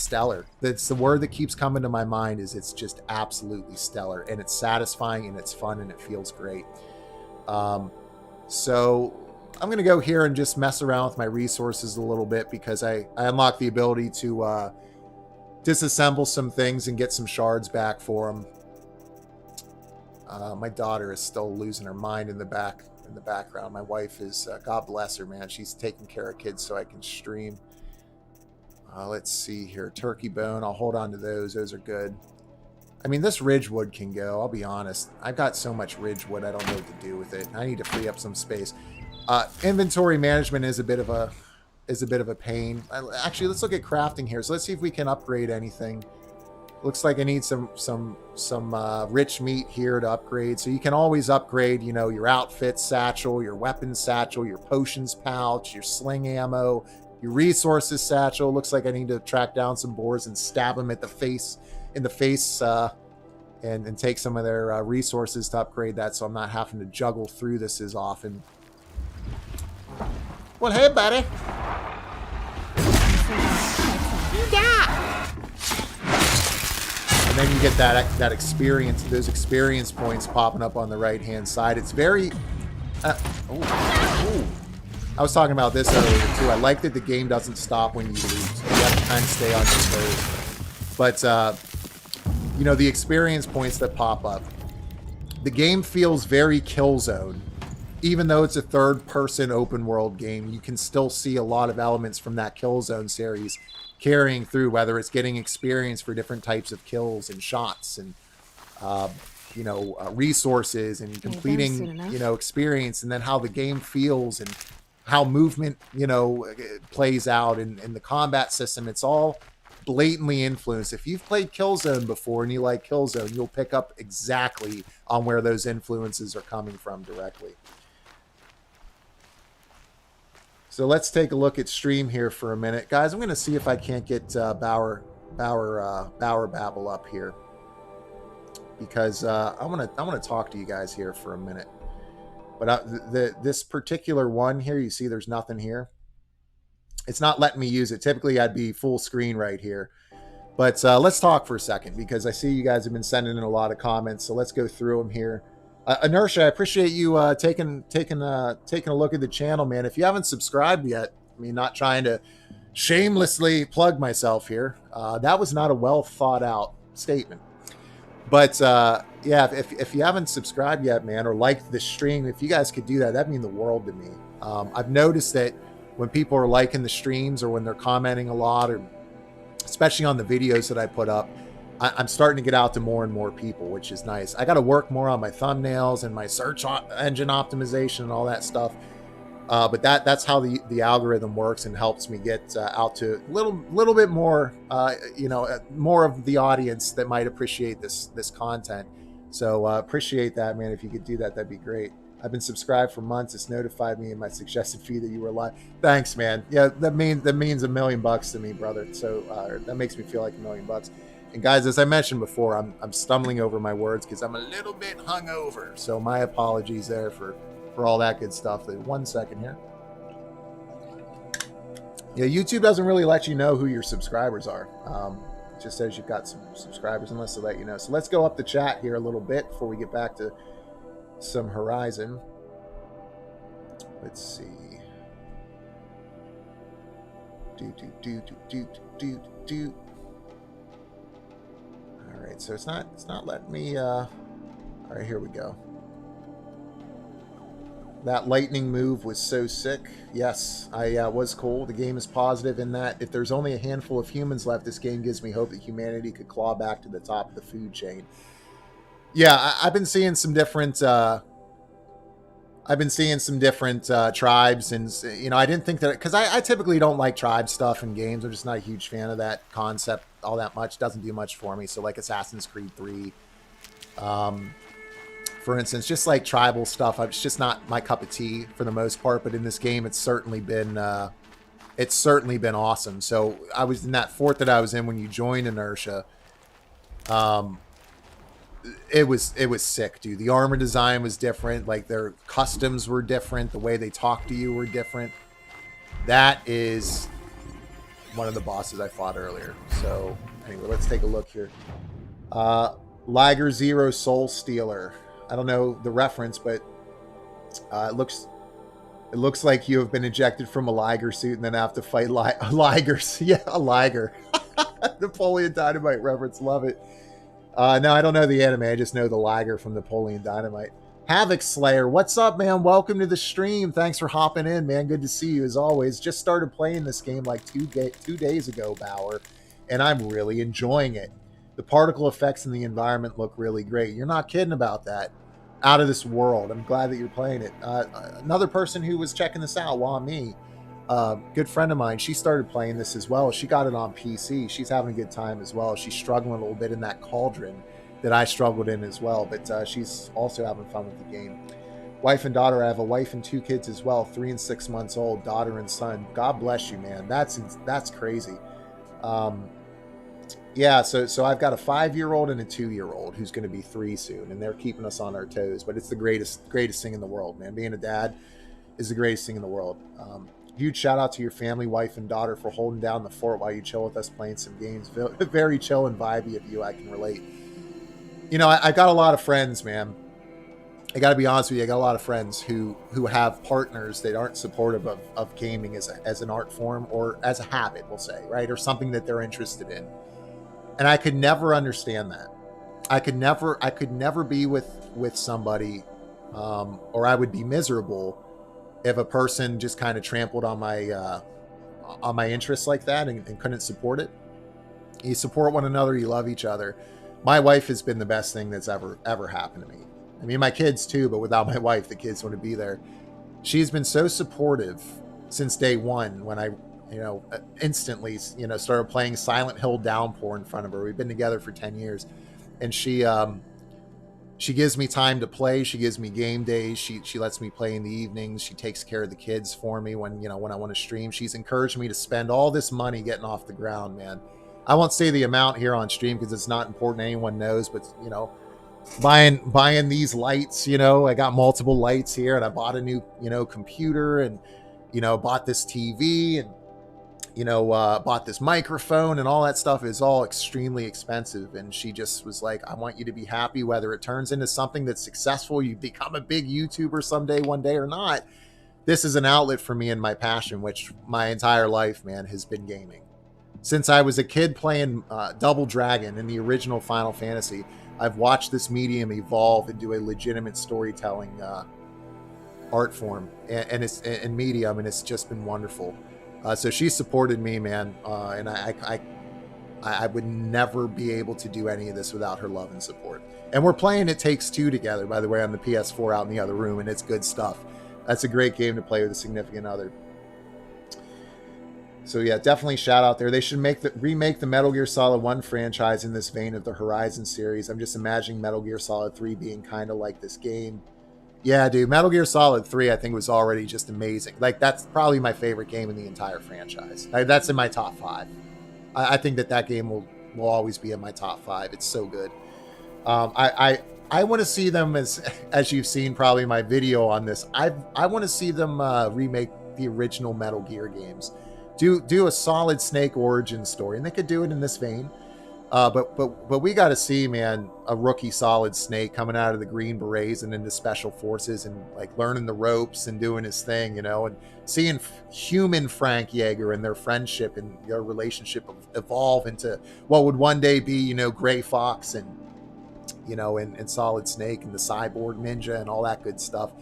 S1: stellar. That's the word that keeps coming to my mind. Is it's just absolutely stellar, and it's satisfying, and it's fun, and it feels great. So I'm going to go here and just mess around with my resources a little bit, because I unlocked the ability to disassemble some things and get some shards back for them. My daughter is still losing her mind in the background. My wife is, God bless her, man. She's taking care of kids so I can stream. Let's see here. Turkey bone. I'll hold on to those. Those are good. I mean, this ridgewood can go. I'll be honest. I've got so much ridgewood, I don't know what to do with it. I need to free up some space. Inventory management is a bit of a pain. Actually, let's look at crafting here. So let's see if we can upgrade anything. Looks like I need some rich meat here to upgrade. So you can always upgrade, your outfit satchel, your weapons satchel, your potions pouch, your sling ammo, your resources satchel. Looks like I need to track down some boars and stab them in the face, and take some of their resources to upgrade that, so I'm not having to juggle through this as often. Well, hey, buddy. Yeah. And then you get that experience, those experience points popping up on the right-hand side. It's very... I was talking about this earlier, too. I like that the game doesn't stop when you lose. You have to kind of stay on your toes. But, the experience points that pop up. The game feels very Killzone. Even though it's a third-person open-world game, you can still see a lot of elements from that Killzone series carrying through, whether it's getting experience for different types of kills and shots and, resources and completing, experience, and then how the game feels and how movement, plays out and the combat system. It's all blatantly influenced. If you've played Killzone before and you like Killzone, you'll pick up exactly on where those influences are coming from directly. So let's take a look at stream here for a minute. Guys, I'm going to see if I can't get Bauer Babble up here, because I want to talk to you guys here for a minute. But this particular one here, you see there's nothing here. It's not letting me use it. Typically, I'd be full screen right here. But let's talk for a second, because I see you guys have been sending in a lot of comments. So let's go through them here. Inertia, I appreciate you taking a look at the channel, man. If you haven't subscribed yet, I mean, not trying to shamelessly plug myself here. That was not a well thought out statement. But yeah, if you haven't subscribed yet, man, or liked the stream, if you guys could do that, that'd mean the world to me. I've noticed that when people are liking the streams or when they're commenting a lot, or especially on the videos that I put up, I'm starting to get out to more and more people, which is nice. I got to work more on my thumbnails and my search engine optimization and all that stuff. But that's how the algorithm works and helps me get out to a little bit more, more of the audience that might appreciate this content. So appreciate that, man. If you could do that, that'd be great. I've been subscribed for months. It's notified me in my suggested feed that you were live. Thanks, man. Yeah, that means $1 million to me, brother. So that makes me feel like $1 million. And guys, as I mentioned before, I'm stumbling over my words because I'm a little bit hungover. So my apologies there for all that good stuff. 1 second here. Yeah, YouTube doesn't really let you know who your subscribers are. It just says you've got some subscribers unless they let you know. So let's go up the chat here a little bit before we get back to some Horizon. Let's see. All right, so it's not letting me. All right, here we go. That lightning move was so sick. Yes, I was cool. The game is positive in that if there's only a handful of humans left, this game gives me hope that humanity could claw back to the top of the food chain. Yeah, I've been seeing some different I've been seeing some different tribes, and you know, I didn't think that, because I typically don't like tribe stuff in games. I'm just not a huge fan of that concept all that much. Doesn't do much for me. So like Assassin's Creed 3, for instance, just like tribal stuff, it's just not my cup of tea for the most part. But in this game, it's certainly been awesome. So I was in that fort that I was in when you joined Inertia. It was sick, dude. The armor design was different. Like their customs were different. The way they talk to you were different. That is one of the bosses I fought earlier. So anyway, let's take a look here. Liger Zero Soul Stealer. I don't know the reference, but it looks like you have been ejected from a Liger suit and then have to fight Ligers. Yeah, a Liger. Napoleon Dynamite reference. Love it. No, I don't know the anime. I just know the Liger from Napoleon Dynamite. Havoc Slayer, what's up, man? Welcome to the stream. Thanks for hopping in, man. Good to see you as always. Just started playing this game like 2 days ago, Bauer, and I'm really enjoying it. The particle effects in the environment look really great. You're not kidding about that. Out of this world. I'm glad that you're playing it. Another person who was checking this out, me, good friend of mine, she started playing this as well. She got it on PC. She's having a good time as well. She's struggling a little bit in that cauldron that I struggled in as well, but she's also having fun with the game. Wife and daughter. I have a wife and 2 kids as well, 3 and 6 months old, daughter and son. God bless you, man. That's crazy. Yeah, so I've got a 5-year-old and a 2-year-old who's going to be 3 soon, and they're keeping us on our toes. But it's the greatest thing in the world, man. Being a dad is the greatest thing in the world. Huge shout out to your family, wife, and daughter for holding down the fort while you chill with us playing some games. Very chill and vibey of you. I can relate. You know, I got a lot of friends, man. I got to be honest with you. I got a lot of friends who have partners that aren't supportive of gaming as an art form or as a habit, we'll say, right? Or something that they're interested in. And I could never understand that. I could never be with somebody, or I would be miserable if a person just kind of trampled on my interests like that and couldn't support it. You support one another, you love each other. My wife has been the best thing that's ever happened to me. I mean, my kids too, but without my wife, the kids wouldn't be there. She's been so supportive since day one when I, instantly, started playing Silent Hill Downpour in front of her. We've been together for 10 years, and she gives me time to play. She gives me game days. She lets me play in the evenings. She takes care of the kids for me when I want to stream. She's encouraged me to spend all this money getting off the ground, man. I won't say the amount here on stream because it's not important. Anyone knows, but buying these lights, I got multiple lights here, and I bought a new, computer, and, bought this TV, and, bought this microphone, and all that stuff is all extremely expensive. And she just was like, I want you to be happy, whether it turns into something that's successful, you become a big YouTuber someday, one day, or not. This is an outlet for me and my passion, which my entire life, man, has been gaming. Since I was a kid playing Double Dragon in the original Final Fantasy, I've watched this medium evolve into a legitimate storytelling art form and medium, and it's just been wonderful. So she supported me, man, and I would never be able to do any of this without her love and support. And we're playing It Takes Two together, by the way, on the PS4 out in the other room, and it's good stuff. That's a great game to play with a significant other. So yeah, definitely shout out there. They should remake the Metal Gear Solid 1 franchise in this vein of the Horizon series. I'm just imagining Metal Gear Solid 3 being kind of like this game. Yeah, dude, Metal Gear Solid 3 I think was already just amazing. Like, that's probably my favorite game in the entire franchise. That's in my top 5. I think that game will always be in my top 5. It's so good. I want to see them, as you've seen probably my video on this, I want to see them remake the original Metal Gear games. Do a solid Snake origin story, and they could do it in this vein. But we got to see, man, a rookie solid Snake coming out of the Green Berets and into Special Forces and like learning the ropes and doing his thing, and seeing human Frank Yeager and their friendship and their relationship evolve into what would one day be, Gray Fox and Solid Snake and the Cyborg Ninja and all that good stuff.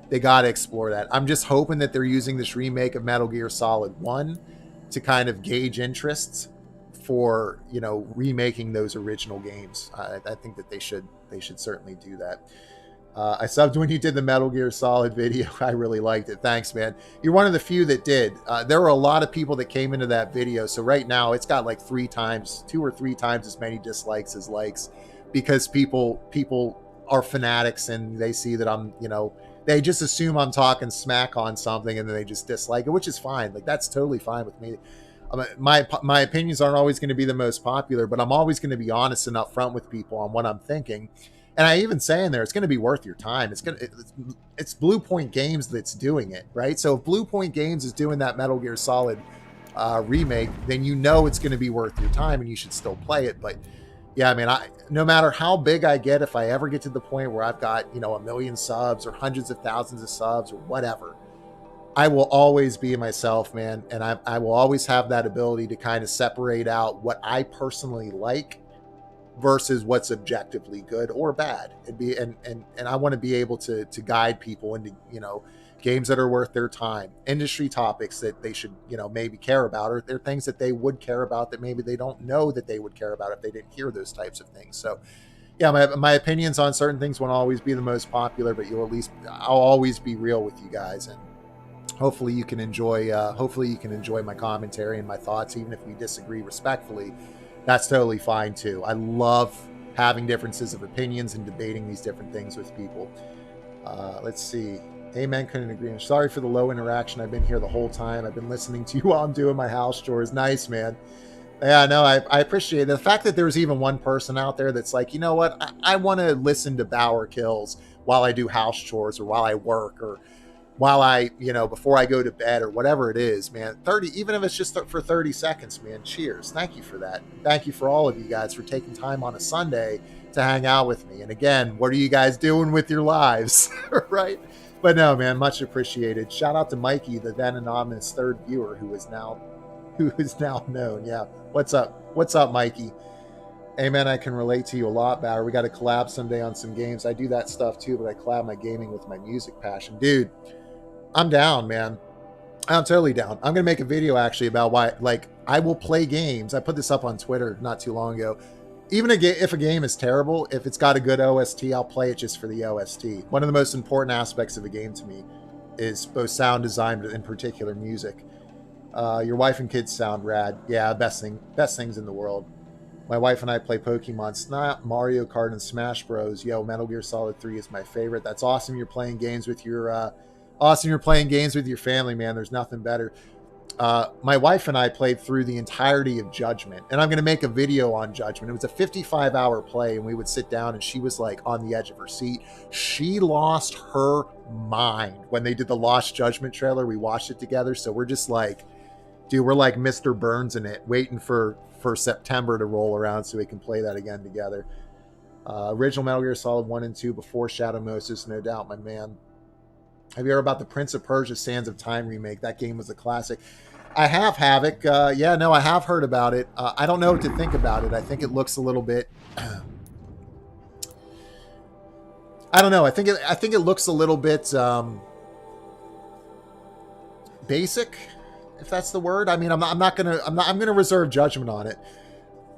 S1: They got to explore that. I'm just hoping that they're using this remake of Metal Gear Solid 1 to kind of gauge interests for, remaking those original games. I think that they should certainly do that. I subbed when you did the Metal Gear Solid video. I really liked it. Thanks, man. You're one of the few that did. There were a lot of people that came into that video. So right now it's got like 2 or 3 times as many dislikes as likes, because people are fanatics and they see that I'm, they just assume I'm talking smack on something and then they just dislike it, which is fine. Like, that's totally fine with me. My opinions aren't always going to be the most popular, but I'm always going to be honest and upfront with people on what I'm thinking. And I even say in there, it's going to be worth your time. It's Blue Point Games that's doing it, right? So if Blue Point Games is doing that Metal Gear Solid remake, then it's going to be worth your time and you should still play it. But yeah, I mean, no matter how big I get, if I ever get to the point where I've got, 1 million subs or hundreds of thousands of subs or whatever, I will always be myself, man. And I will always have that ability to kind of separate out what I personally like versus what's objectively good or bad. And I want to be able to guide people into, games that are worth their time, industry topics that they should, maybe care about, or they're things that they would care about that maybe they don't know that they would care about if they didn't hear those types of things. So yeah, my opinions on certain things won't always be the most popular, but I'll always be real with you guys. And hopefully you can enjoy my commentary and my thoughts, even if we disagree respectfully. That's totally fine too. I love having differences of opinions and debating these different things with people. Let's see. Amen, couldn't agree. I'm sorry for the low interaction. I've been here the whole time. I've been listening to you while I'm doing my house chores. Nice, man. Yeah, no, I appreciate it. The fact that there's even one person out there that's like, you know what? I want to listen to BauerKillz while I do house chores or while I work or while I, before I go to bed or whatever it is, man. 30, even if it's just for 30 seconds, man. Cheers. Thank you for that. Thank you for all of you guys for taking time on a Sunday to hang out with me. And again, what are you guys doing with your lives? Right? But no, man, much appreciated. Shout out to Mikey, the then anonymous third viewer who is now known. Yeah. What's up? What's up, Mikey? Amen. I can relate to you a lot, Bauer. We got to collab someday on some games. I do that stuff too, but I collab my gaming with my music passion. Dude, I'm down, man. I'm totally down. I'm going to make a video actually about why, I will play games. I put this up on Twitter not too long ago. Even if a game is terrible, if it's got a good OST, I'll play it just for the OST. One of the most important aspects of a game to me is both sound design, but in particular music. Your wife and kids sound rad. Yeah, best things in the world. My wife and I play Pokemon Snap, Mario Kart, and Smash Bros. Yo, Metal Gear Solid 3 is my favorite. That's awesome. You're playing games with your family, man. There's nothing better. My wife and I played through the entirety of Judgment, and I'm going to make a video on Judgment. It was a 55-hour play, and we would sit down, and she was like on the edge of her seat. She lost her mind when they did the Lost Judgment trailer. We watched it together, so we're just like, dude, we're like Mr. Burns in it, waiting for September to roll around so we can play that again together. Original Metal Gear Solid 1 and 2 before Shadow Moses, no doubt, my man. Have you heard about the Prince of Persia Sands of Time remake? That game was a classic. I have, Havoc. Yeah, no, I have heard about it. I don't know what to think about it. I think it looks a little bit... I don't know. I think it looks a little bit basic, if that's the word. I mean, I'm gonna reserve judgment on it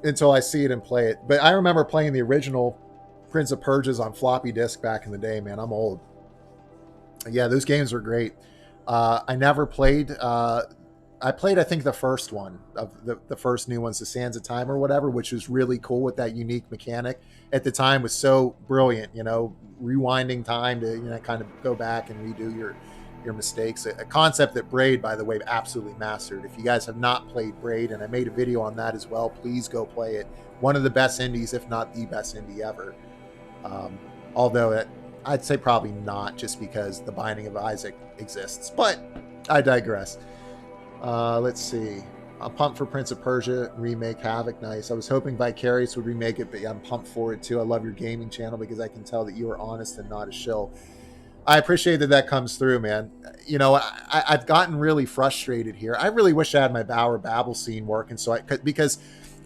S1: until I see it and play it. But I remember playing the original Prince of Persia's on floppy disk back in the day, man. I'm old. Yeah, those games were great. I never played... I played, I think, the first one of the first new ones, the Sands of Time or whatever, which was really cool with that unique mechanic. At the time was so brilliant, rewinding time to, kind of go back and redo your mistakes. A concept that Braid, by the way, absolutely mastered. If you guys have not played Braid, and I made a video on that as well, please go play it. One of the best indies, if not the best indie ever. Although I'd say probably not, just because the Binding of Isaac exists. But I digress. Let's see. I'm pumped for Prince of Persia remake Havoc. Nice. I was hoping Vicarious would remake it, but yeah, I'm pumped for it too. I love your gaming channel because I can tell that you are honest and not a shill. I appreciate that comes through, man. I've gotten really frustrated here. I really wish I had my Bauer Babble scene working, because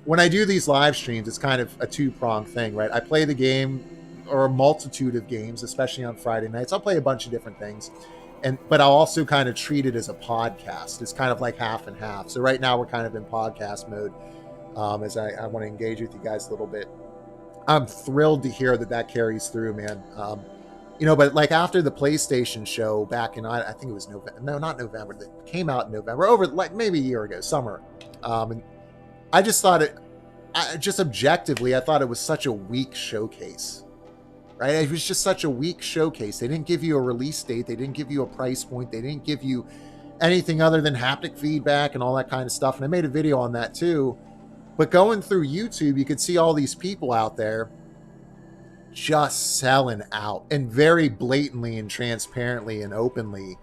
S1: when I do these live streams, it's kind of a two-pronged thing, right? I play the game or a multitude of games, especially on Friday nights. I'll play a bunch of different things. But I'll also kind of treat it as a podcast. It's kind of like half and half. So right now we're kind of in podcast mode as I want to engage with you guys a little bit. I'm thrilled to hear that carries through, man. You know, but like after the PlayStation show back in, I think it was November, no, not November, that came out in November, over like maybe a year ago, summer. And I just thought just objectively, I thought it was such a weak showcase, right? It was just such a weak showcase. They didn't give you a release date. They didn't give you a price point. They didn't give you anything other than haptic feedback and all that kind of stuff. And I made a video on that too. But going through YouTube, you could see all these people out there just selling out, and very blatantly and transparently and openly.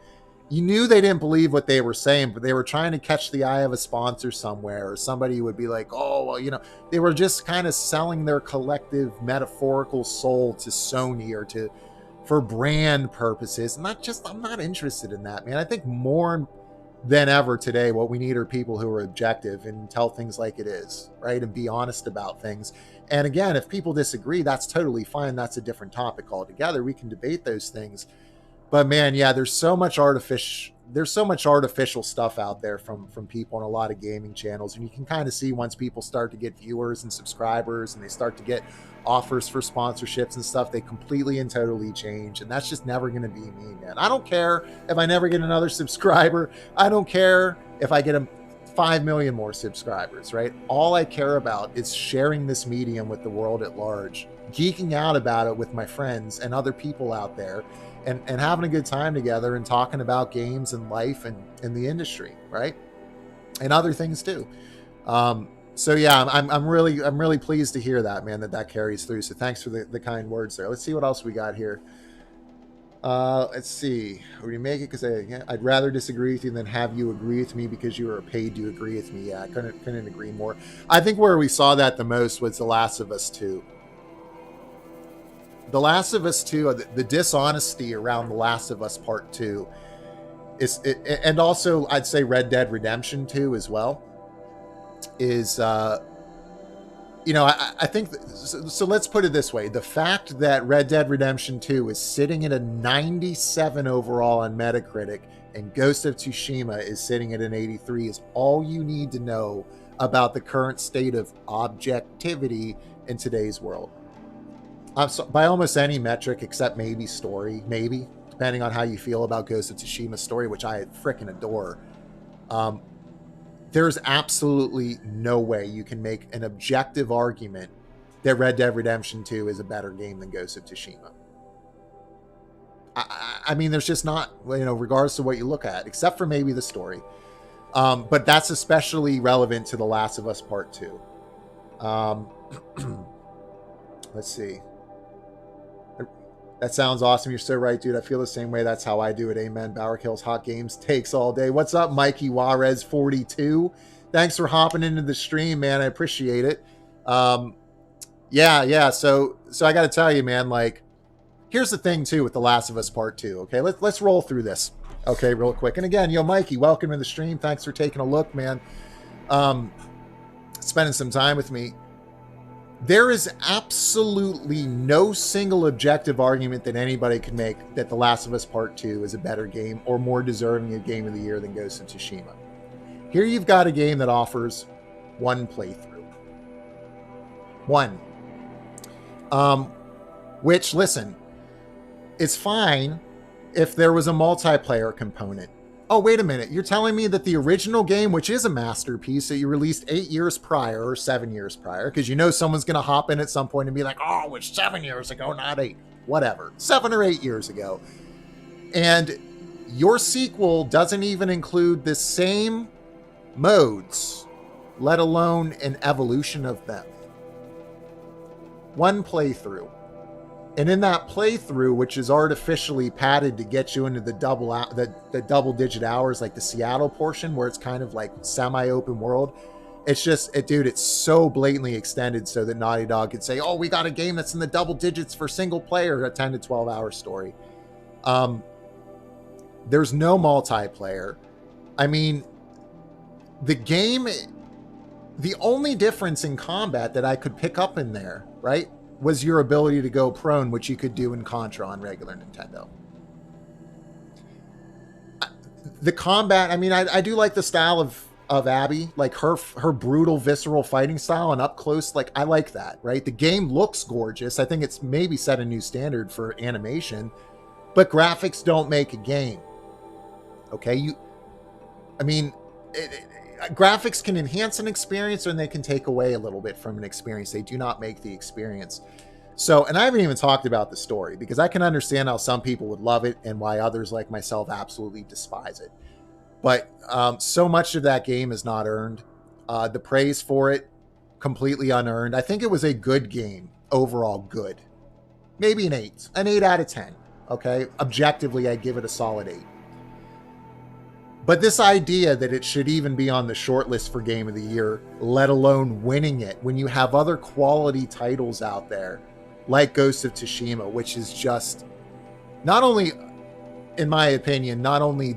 S1: You knew they didn't believe what they were saying, but they were trying to catch the eye of a sponsor somewhere, or somebody would be like, oh, well, you know, they were just kind of selling their collective metaphorical soul to Sony or for brand purposes. And I'm not interested in that, man. I think more than ever today, what we need are people who are objective and tell things like it is, right? And be honest about things. And again, if people disagree, that's totally fine. That's a different topic altogether. We can debate those things. But man, yeah, there's so much artificial stuff out there from people on a lot of gaming channels. And you can kind of see once people start to get viewers and subscribers and they start to get offers for sponsorships and stuff, they completely and totally change. And that's just never going to be me, man. I don't care if I never get another subscriber. I don't care if I get 5 million more subscribers, right? All I care about is sharing this medium with the world at large, geeking out about it with my friends and other people out there, and having a good time together and talking about games and life and the industry, right? And other things too. So yeah, I'm really pleased to hear that, man, that carries through. So thanks for the kind words there. Let's see what else we got here. Let's see. Would you make it? Because I'd rather disagree with you than have you agree with me because you are paid to agree with me. Yeah, I couldn't agree more. I think where we saw that the most was The Last of Us 2. The Last of Us 2, the dishonesty around The Last of Us Part 2 and also I'd say Red Dead Redemption 2 as well, is, you know, I think, so let's put it this way. The fact that Red Dead Redemption 2 is sitting at a 97 overall on Metacritic and Ghost of Tsushima is sitting at an 83 is all you need to know about the current state of objectivity in today's world. By almost any metric except maybe story, maybe, depending on how you feel about Ghost of Tsushima's story, which I freaking adore. There's absolutely no way you can make an objective argument that Red Dead Redemption 2 is a better game than Ghost of Tsushima. I mean, there's just not, you know, regardless of what you look at, except for maybe the story. But that's especially relevant to The Last of Us Part 2. Let's see. That sounds awesome. You're so right, dude. I feel the same way. That's how I do it. Amen. BauerKillz hot games takes all day. What's up, Mikey Juarez 42? Thanks for hopping into the stream, man. I appreciate it. Yeah. So I got to tell you, man, like, here's the thing too with The Last of Us Part 2. Okay, let's roll through this. Okay, real quick. And again, yo, Mikey, welcome to the stream. Thanks for taking a look, man. Spending some time with me. There is absolutely no single objective argument that anybody can make that The Last of Us Part 2 is a better game or more deserving of Game of the Year than Ghost of Tsushima. Here you've got a game that offers one playthrough. One. Which, listen, it's fine if there was a multiplayer component. Oh, wait a minute. You're telling me that the original game, which is a masterpiece that you released 8 years prior or 7 years prior, because you know someone's going to hop in at some point and be like, oh, it was 7 years ago, not 8. Whatever. 7 or 8 years ago. And your sequel doesn't even include the same modes, let alone an evolution of them. One playthrough. And in that playthrough, which is artificially padded to get you into the double-digit hours, like the Seattle portion, where it's kind of like semi-open world, it's just, dude, it's so blatantly extended so that Naughty Dog could say, oh, we got a game that's in the double digits for single player, a 10 to 12 hour story. There's no multiplayer. I mean, the game, the only difference in combat that I could pick up in there, right, was your ability to go prone, which you could do in Contra on regular Nintendo. The combat, I mean, I do like the style of Abby, like her brutal, visceral fighting style and up close, like I like that, right? The game looks gorgeous. I think it's maybe set a new standard for animation, but graphics don't make a game. Okay, graphics can enhance an experience and they can take away a little bit from an experience. They do not make the experience. So, and I haven't even talked about the story because I can understand how some people would love it and why others like myself absolutely despise it. But so much of that game is not earned. The praise for it, completely unearned. I think it was a good game, overall good. Maybe an 8 out of 10. Okay, objectively, I'd give it a solid 8. But this idea that it should even be on the short list for Game of the Year, let alone winning it, when you have other quality titles out there, like Ghost of Tsushima, which is just, not only, in my opinion, not only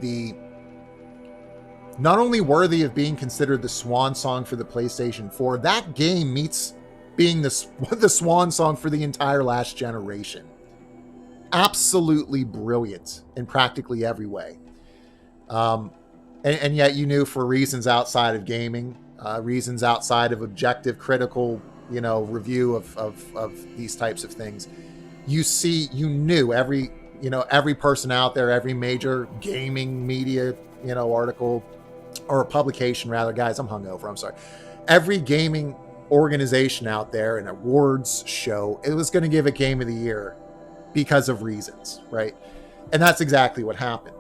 S1: worthy of being considered the swan song for the PlayStation 4, that game meets being the swan song for the entire last generation. Absolutely brilliant in practically every way. And yet you knew, for reasons outside of gaming, reasons outside of objective, critical, review of these types of things, you knew every person out there, every major gaming media, article or publication, rather, guys, I'm hungover, I'm sorry. Every gaming organization out there, an awards show, it was going to give it Game of the Year because of reasons, right? And that's exactly what happened.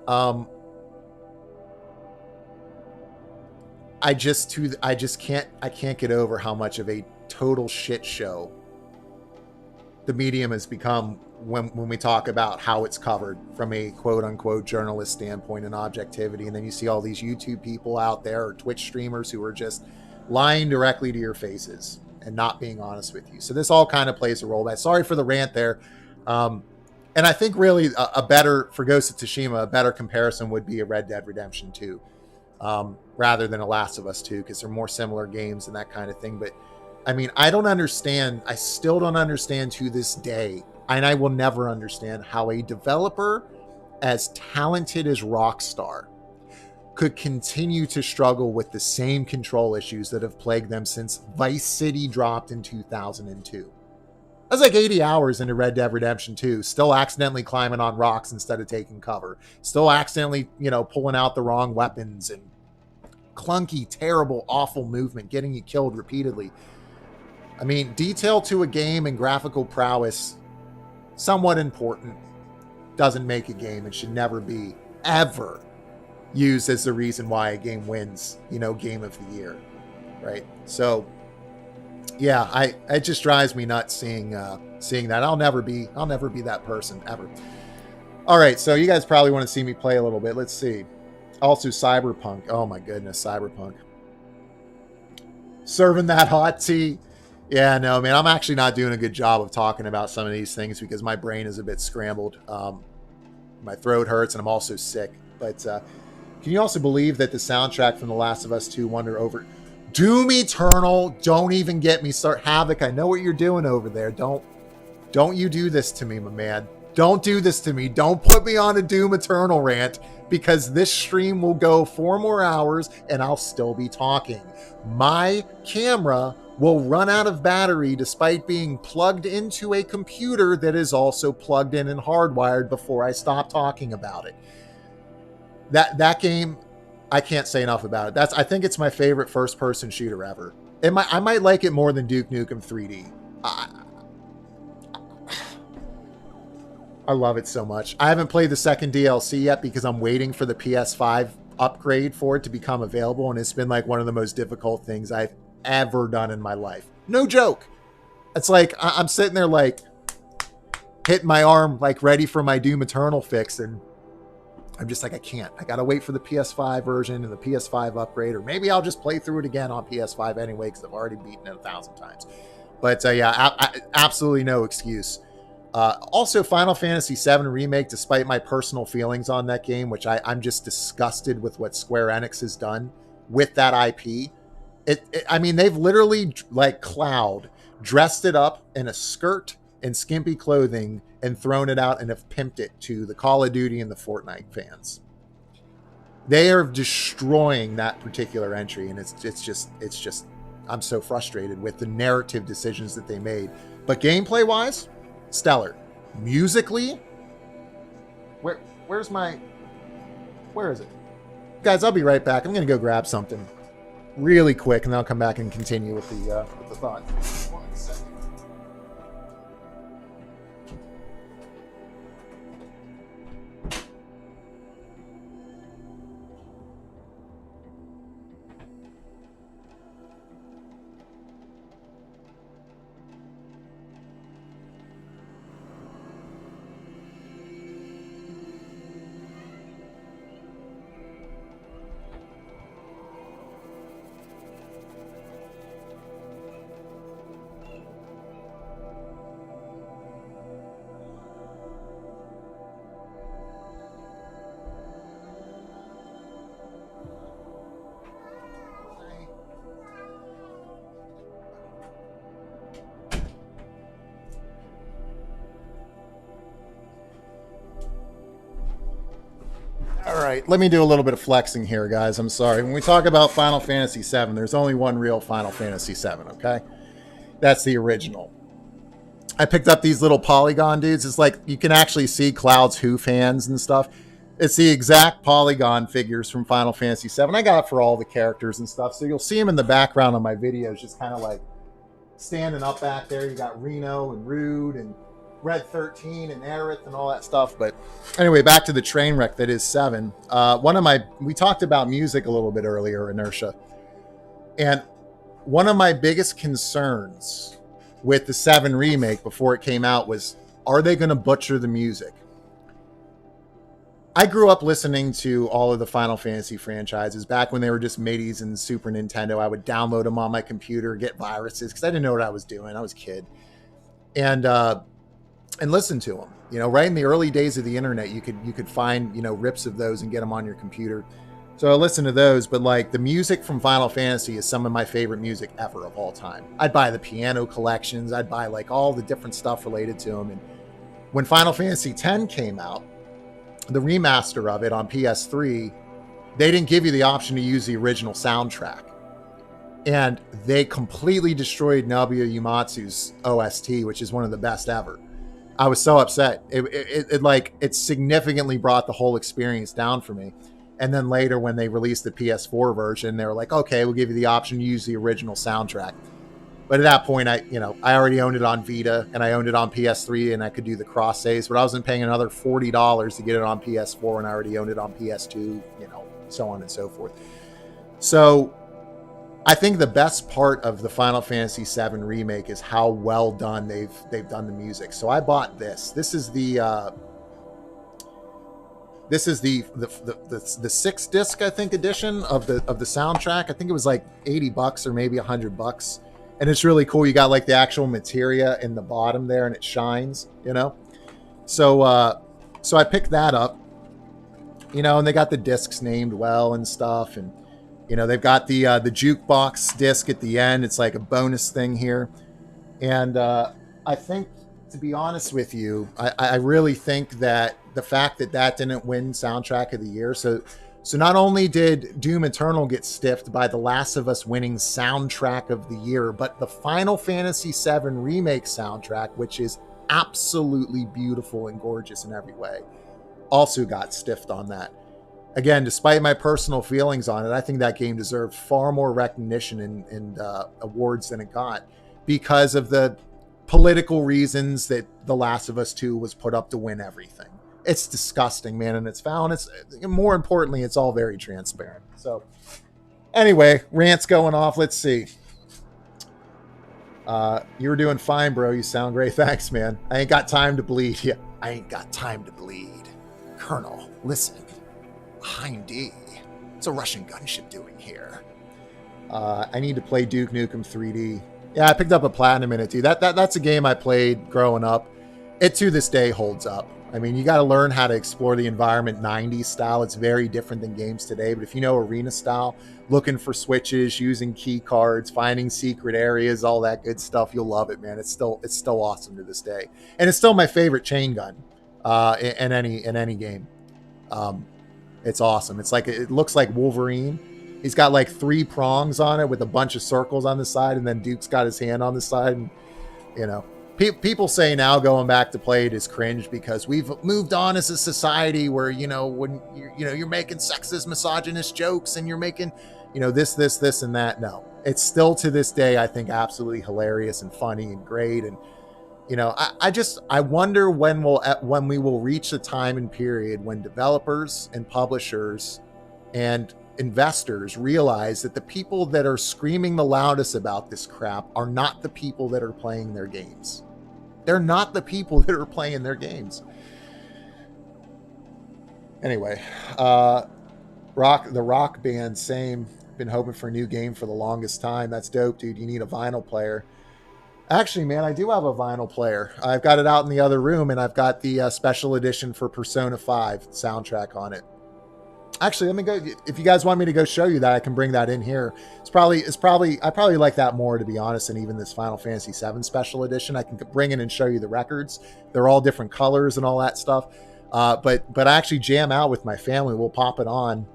S1: I can't get over how much of a total shit show the medium has become when we talk about how it's covered from a quote unquote journalist standpoint and objectivity. And then you see all these YouTube people out there or Twitch streamers who are just lying directly to your faces and not being honest with you. So this all kind of plays a role. Sorry for the rant there. And I think really for Ghost of Tsushima, a better comparison would be a Red Dead Redemption 2. Rather than a Last of Us 2, because they're more similar games and that kind of thing. But I mean, I still don't understand to this day, and I will never understand how a developer as talented as Rockstar could continue to struggle with the same control issues that have plagued them since Vice City dropped in 2002. I was like 80 hours into Red Dead Redemption 2, still accidentally climbing on rocks instead of taking cover, still accidentally, pulling out the wrong weapons, and clunky, terrible, awful movement, getting you killed repeatedly. I mean, detail to a game and graphical prowess, somewhat important, doesn't make a game and should never be, ever, used as the reason why a game wins, Game of the Year, right? So, yeah, it just drives me nuts seeing that. I'll never be that person, ever. All right, so you guys probably want to see me play a little bit. Let's see. Also, Cyberpunk. Oh my goodness, Cyberpunk. Serving that hot tea. Yeah, no, man, I'm actually not doing a good job of talking about some of these things because my brain is a bit scrambled. My throat hurts and I'm also sick. But can you also believe that the soundtrack from The Last of Us 2 Wonder Over... Doom Eternal, don't even get me started. Havoc, I know what you're doing over there. Don't you do this to me, my man. Don't do this to me. Don't put me on a Doom Eternal rant, because this stream will go 4 more hours and I'll still be talking. My camera will run out of battery despite being plugged into a computer that is also plugged in and hardwired before I stop talking about it. That game, I can't say enough about it. I think it's my favorite first-person shooter ever. I might like it more than Duke Nukem 3D. I love it so much. I haven't played the second DLC yet because I'm waiting for the PS5 upgrade for it to become available, and it's been like one of the most difficult things I've ever done in my life. No joke. It's like I'm sitting there like hitting my arm like ready for my Doom Eternal fix, and I'm just like, I can't. I gotta wait for the PS5 version and the PS5 upgrade, or maybe I'll just play through it again on PS5 anyway because I've already beaten it 1,000 times. But yeah, absolutely no excuse. Also, Final Fantasy VII Remake, despite my personal feelings on that game, which I'm just disgusted with what Square Enix has done with that IP. I mean, they've literally, like Cloud, dressed it up in a skirt and skimpy clothing and thrown it out and have pimped it to the Call of Duty and the Fortnite fans. They are destroying that particular entry, and it's just I'm so frustrated with the narrative decisions that they made. But gameplay wise, stellar. Musically, where is it? Guys, I'll be right back. I'm gonna go grab something really quick, and then I'll come back and continue with the thought. 1 second. All right, let me do a little bit of flexing here, guys. I'm sorry. When we talk about Final Fantasy VII, there's only one real Final Fantasy VII, okay? That's the original. I picked up these little polygon dudes. It's like you can actually see Cloud's hoof hands and stuff. It's the exact polygon figures from Final Fantasy VII. I got it for all the characters and stuff. So you'll see them in the background on my videos, just kind of like standing up back there. You got Reno and Rude and Red 13 and Aerith and all that stuff. But anyway, back to the train wreck that is 7. We talked about music a little bit earlier, Inertia. And one of my biggest concerns with the 7 remake before it came out was, are they going to butcher the music? I grew up listening to all of the Final Fantasy franchises back when they were just middies and Super Nintendo. I would download them on my computer, get viruses, because I didn't know what I was doing. I was a kid. And listen to them. You know, right in the early days of the internet, you could find, you know, rips of those and get them on your computer. So I listen to those, but like the music from Final Fantasy is some of my favorite music ever of all time. I'd buy the piano collections. I'd buy like all the different stuff related to them. And when Final Fantasy X came out, the remaster of it on PS3, they didn't give you the option to use the original soundtrack. And they completely destroyed Nobuo Uematsu's OST, which is one of the best ever. I was so upset. It significantly brought the whole experience down for me. And then later when they released the PS4 version, they were like, okay, we'll give you the option to use the original soundtrack. But at that point, I already owned it on Vita and I owned it on PS3 and I could do the cross saves, but I wasn't paying another $40 to get it on PS4 and I already owned it on PS2, so on and so forth. So I think the best part of the Final Fantasy VII remake is how well done they've done the music. So I bought this. This is the 6-disc, I think, edition of the soundtrack. I think it was like $80 or maybe $100. And it's really cool. You got like the actual materia in the bottom there and it shines, So I picked that up, and they got the discs named well and stuff. And, they've got the jukebox disc at the end. It's like a bonus thing here. And I think, to be honest with you, I really think that the fact that didn't win Soundtrack of the Year. So not only did Doom Eternal get stiffed by The Last of Us winning Soundtrack of the Year, but the Final Fantasy VII Remake soundtrack, which is absolutely beautiful and gorgeous in every way, also got stiffed on that. Again, despite my personal feelings on it, I think that game deserved far more recognition and awards than it got because of the political reasons that The Last of Us 2 was put up to win everything. It's disgusting, man, and it's foul. It's more importantly, it's all very transparent. So, anyway, rant's going off. Let's see. You were doing fine, bro. You sound great. Thanks, man. I ain't got time to bleed. Yeah, I ain't got time to bleed. Colonel, listen. Behind D. What's a Russian gunship doing here? I need to play Duke Nukem 3D. Yeah, I picked up a platinum in it, too. That's a game I played growing up. It, to this day, holds up. I mean, you got to learn how to explore the environment 90s style. It's very different than games today. But if you know arena style, looking for switches, using key cards, finding secret areas, all that good stuff, you'll love it, man. It's still awesome to this day, and it's still my favorite chain gun in any game. It's awesome. It's like, it looks like Wolverine. He's got like 3 prongs on it with a bunch of circles on the side, and then Duke's got his hand on the side. And, you know, people say now going back to play it is cringe because we've moved on as a society where, you know, when you're making sexist, misogynist jokes and you're making, you know, this, and that. No, it's still to this day, I think, absolutely hilarious and funny and great. And, you know, I wonder when we will reach the time and period when developers and publishers and investors realize that the people that are screaming the loudest about this crap are not the people that are playing their games. They're not the people that are playing their games. Anyway, the rock band, same. Been hoping for a new game for the longest time. That's dope, dude. You need a vinyl player. Actually, man, I do have a vinyl player. I've got it out in the other room, and I've got the special edition for Persona 5 soundtrack on it. Actually, let me go. If you guys want me to go show you that, I can bring that in here. I probably like that more, to be honest, than even this Final Fantasy 7 special edition. I can bring in and show you the records. They're all different colors and all that stuff. But I actually jam out with my family. We'll pop it on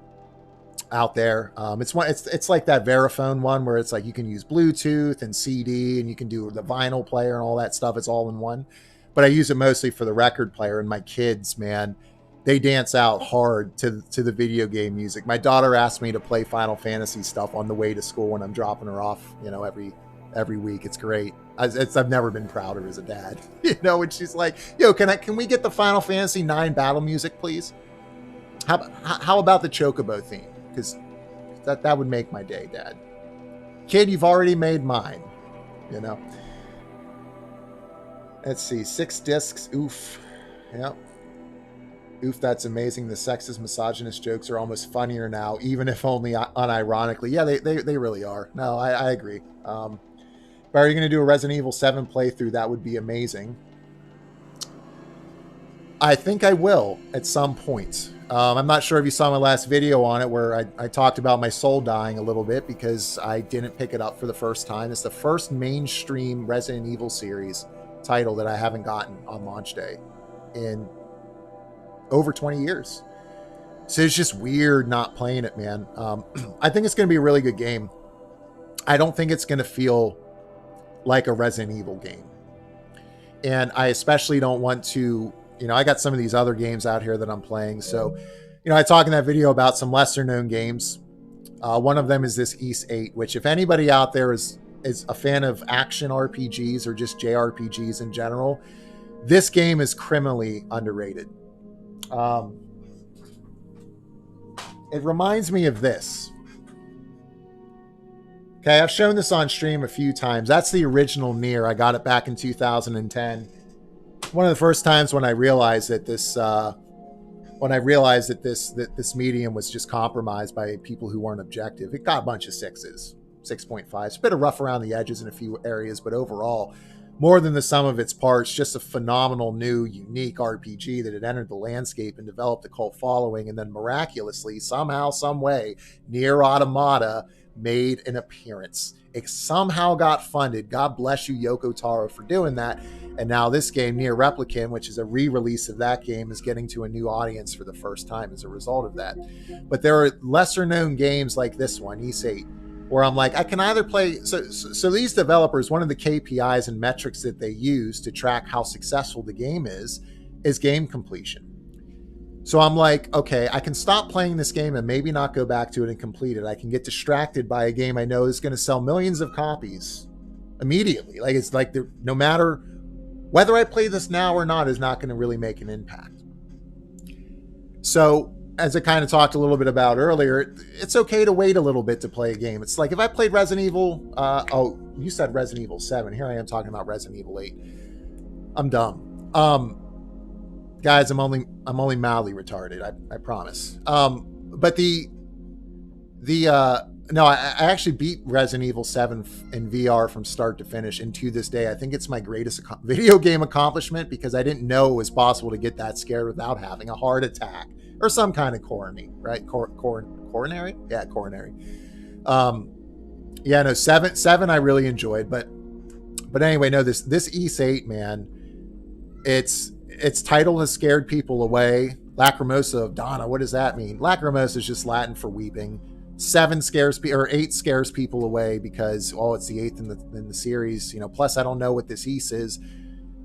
S1: out there. It's like that Verifone one where it's like you can use Bluetooth and CD, and you can do the vinyl player and all that stuff. It's all in one. But I use it mostly for the record player. And my kids, man, they dance out hard to the video game music. My daughter asked me to play Final Fantasy stuff on the way to school when I'm dropping her off, you know, every week. It's great. I've never been prouder as a dad, you know. And she's like, "Yo, can we get the Final Fantasy 9 battle music, please? How about the Chocobo theme? Because that would make my day, Dad. Kid, you've already made mine, you know." Let's see, 6 discs. Oof. Yep. Oof, that's amazing. The sexist, misogynist jokes are almost funnier now, even if only unironically. Yeah, they really are. No, I agree. But are you going to do a Resident Evil 7 playthrough? That would be amazing. I think I will at some point. I'm not sure if you saw my last video on it where I talked about my soul dying a little bit because I didn't pick it up for the first time. It's the first mainstream Resident Evil series title that I haven't gotten on launch day in over 20 years. So it's just weird not playing it, man. I think it's going to be a really good game. I don't think it's going to feel like a Resident Evil game. And I especially don't want to, you know, I got some of these other games out here that I'm playing. So, you know, I talk in that video about some lesser known games. One of them is this Ys 8, which if anybody out there is a fan of action RPGs or just JRPGs in general, this game is criminally underrated. It reminds me of this. Okay, I've shown this on stream a few times. That's the original Nier. I got it back in 2010. One of the first times when I realized that this this medium was just compromised by people who weren't objective. It got a bunch of 6s, 6.5. It's a bit of rough around the edges in a few areas, but overall, more than the sum of its parts, just a phenomenal new, unique RPG that had entered the landscape and developed a cult following. And then miraculously, somehow, some way, Nier Automata made an appearance. It somehow got funded. God bless you, Yoko Taro, for doing that. And now this game, Nier Replicant, which is a re-release of that game, is getting to a new audience for the first time as a result of that. But there are lesser-known games like this one, Ys 8, where I'm like, I can either play... So these developers, one of the KPIs and metrics that they use to track how successful the game is game completion. So I'm like, okay, I can stop playing this game and maybe not go back to it and complete it. I can get distracted by a game I know is going to sell millions of copies immediately. Like, it's like no matter whether I play this now or not is not going to really make an impact. So as I kind of talked a little bit about earlier, it's okay to wait a little bit to play a game. It's like if I played Resident Evil, oh, you said Resident Evil 7. Here I am talking about Resident Evil 8. I'm dumb. Guys, I'm only mildly retarded. I promise. But no, I actually beat Resident Evil 7 in VR from start to finish, and to this day, I think it's my greatest video game accomplishment because I didn't know it was possible to get that scared without having a heart attack or some kind of coronary, right? Coronary? Yeah, coronary. Yeah, no, 7 I really enjoyed, but anyway, no, this Ys 8, man, its title has scared people away. Lacrimosa of Donna. What does that mean? Lacrimosa is just Latin for weeping. 8 scares people away because, oh, it's the 8th in the series. You know, plus I don't know what this East is.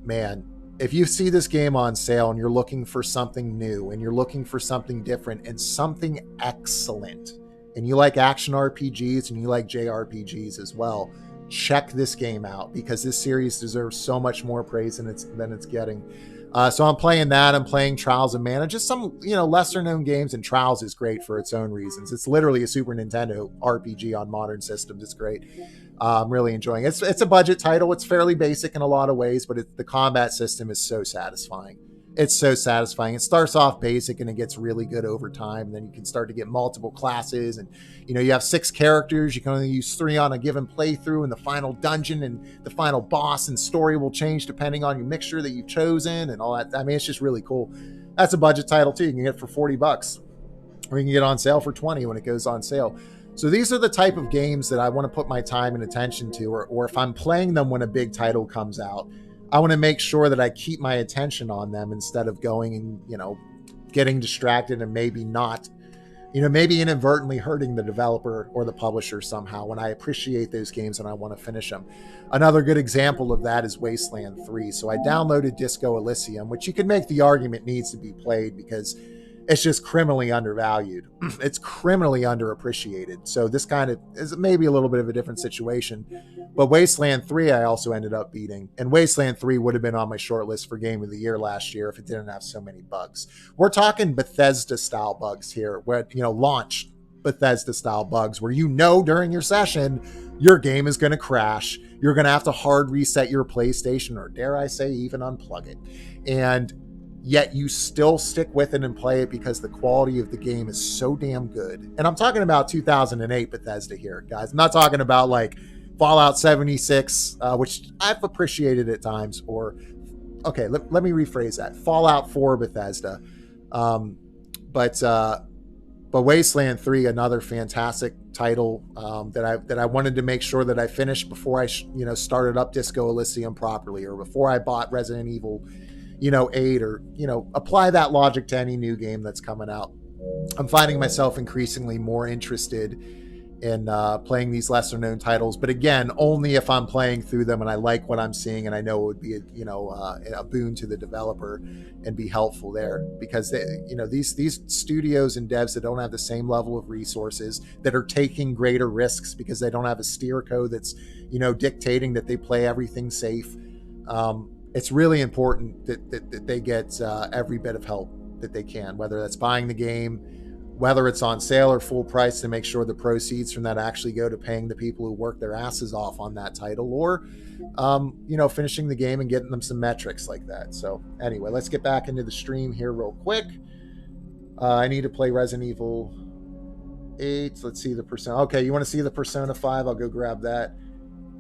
S1: Man, if you see this game on sale and you're looking for something new and you're looking for something different and something excellent, and you like action RPGs and you like JRPGs as well, check this game out because this series deserves so much more praise than it's getting. So I'm playing that. I'm playing Trials of Mana, just some, you know, lesser known games, and Trials is great for its own reasons. It's literally a Super Nintendo RPG on modern systems. It's great. I'm really enjoying it. It's a budget title. It's fairly basic in a lot of ways, but the combat system is so satisfying. It's so satisfying. It starts off basic and it gets really good over time. And then you can start to get multiple classes, and you know, you have 6 characters. You can only use 3 on a given playthrough, and the final dungeon and the final boss and story will change depending on your mixture that you've chosen and all that. I mean, it's just really cool. That's a budget title too. You can get it for $40, or you can get it on sale for $20 when it goes on sale. So these are the type of games that I want to put my time and attention to, or if I'm playing them when a big title comes out, I want to make sure that I keep my attention on them instead of going and, you know, getting distracted and maybe not, you know, maybe inadvertently hurting the developer or the publisher somehow when I appreciate those games and I want to finish them. Another good example of that is Wasteland 3. So I downloaded Disco Elysium, which you could make the argument needs to be played because it's just criminally undervalued. It's criminally underappreciated. So this kind of is maybe a little bit of a different situation. But Wasteland 3 I also ended up beating. And Wasteland 3 would have been on my short list for Game of the Year last year if it didn't have so many bugs. We're talking Bethesda-style bugs here, where, you know, launch Bethesda-style bugs, where you know during your session your game is going to crash. You're going to have to hard reset your PlayStation, or dare I say even unplug it. And yet you still stick with it and play it because the quality of the game is so damn good. And I'm talking about 2008 Bethesda here, guys. I'm not talking about like Fallout 76, which I've appreciated at times, or, okay, let me rephrase that. Fallout 4 Bethesda. But Wasteland 3, another fantastic title that I wanted to make sure that I finished before I started up Disco Elysium properly, or before I bought Resident Evil 8, or, apply that logic to any new game that's coming out. I'm finding myself increasingly more interested in playing these lesser known titles, but again, only if I'm playing through them and I like what I'm seeing and I know it would be a boon to the developer and be helpful there, because these studios and devs that don't have the same level of resources, that are taking greater risks because they don't have a steer code that's dictating that they play everything safe. It's really important that they get every bit of help that they can, whether that's buying the game, whether it's on sale or full price, to make sure the proceeds from that actually go to paying the people who work their asses off on that title, or, finishing the game and getting them some metrics like that. So anyway, let's get back into the stream here real quick. I need to play Resident Evil 8. Let's see the Persona. Okay, you want to see the Persona 5? I'll go grab that.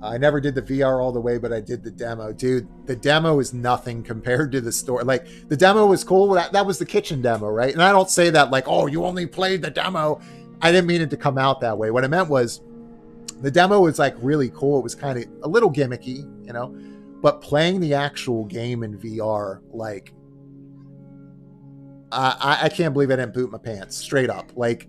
S1: I never did the VR all the way, but I did the demo. Dude, the demo is nothing compared to the story. Like, the demo was cool. That was the kitchen demo, right? And I don't say that like, oh, you only played the demo. I didn't mean it to come out that way. What I meant was, the demo was like really cool. It was kind of a little gimmicky, but playing the actual game in VR, like, I can't believe I didn't boot my pants, straight up. Like,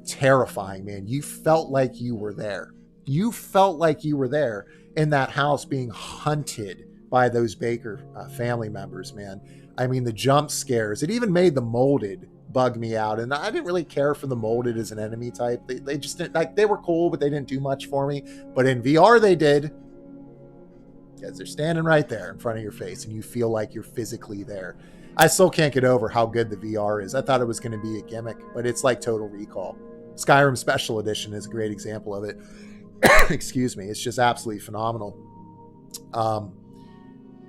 S1: terrifying, man. You felt like you were there. You felt like you were there in that house being hunted by those Baker family members, man. I mean, the jump scares, it even made the molded bug me out. And I didn't really care for the molded as an enemy type. They just didn't, like, they were cool, but they didn't do much for me. But in VR, they did. Because they're standing right there in front of your face and you feel like you're physically there. I still can't get over how good the VR is. I thought it was going to be a gimmick, but it's like Total Recall. Skyrim Special Edition is a great example of it. Excuse me. It's just absolutely phenomenal.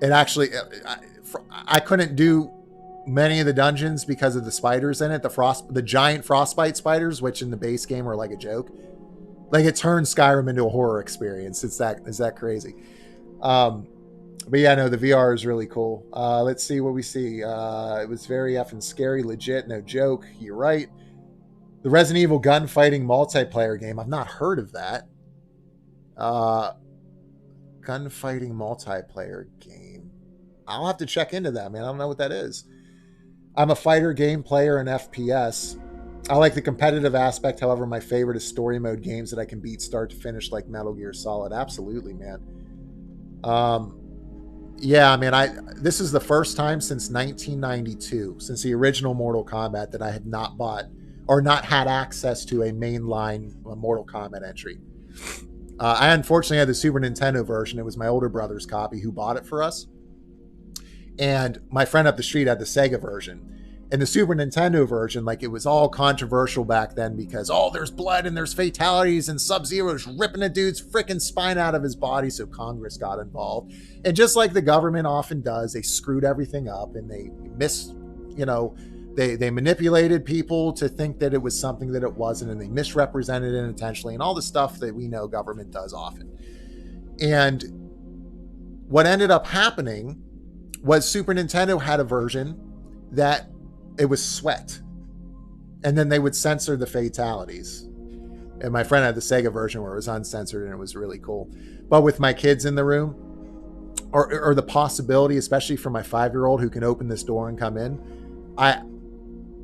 S1: It actually, I couldn't do many of the dungeons because of the spiders in it. The giant frostbite spiders, which in the base game are like a joke. Like, it turned Skyrim into a horror experience. It's that crazy. But yeah, no, the VR is really cool. Let's see what we see. It was very effing scary, legit, no joke. You're right. The Resident Evil gunfighting multiplayer game. I've not heard of that. Gunfighting multiplayer game. I'll have to check into that, man. I don't know what that is. I'm a fighter game player and FPS. I like the competitive aspect. However, my favorite is story mode games that I can beat start to finish, like Metal Gear Solid. Absolutely, man. Yeah, I mean, this is the first time since 1992, since the original Mortal Kombat, that I had not bought or not had access to a mainline Mortal Kombat entry. I unfortunately had the Super Nintendo version. It was my older brother's copy who bought it for us. And my friend up the street had the Sega version. And the Super Nintendo version, like, it was all controversial back then because, oh, there's blood and there's fatalities and Sub-Zero's ripping a dude's freaking spine out of his body, so Congress got involved. And just like the government often does, they screwed everything up and they they manipulated people to think that it was something that it wasn't, and they misrepresented it intentionally, and all the stuff that we know government does often. And what ended up happening was Super Nintendo had a version that it was sweat, and then they would censor the fatalities. And my friend had the Sega version where it was uncensored, and it was really cool. But with my kids in the room, or the possibility, especially for my 5-year-old who can open this door and come in,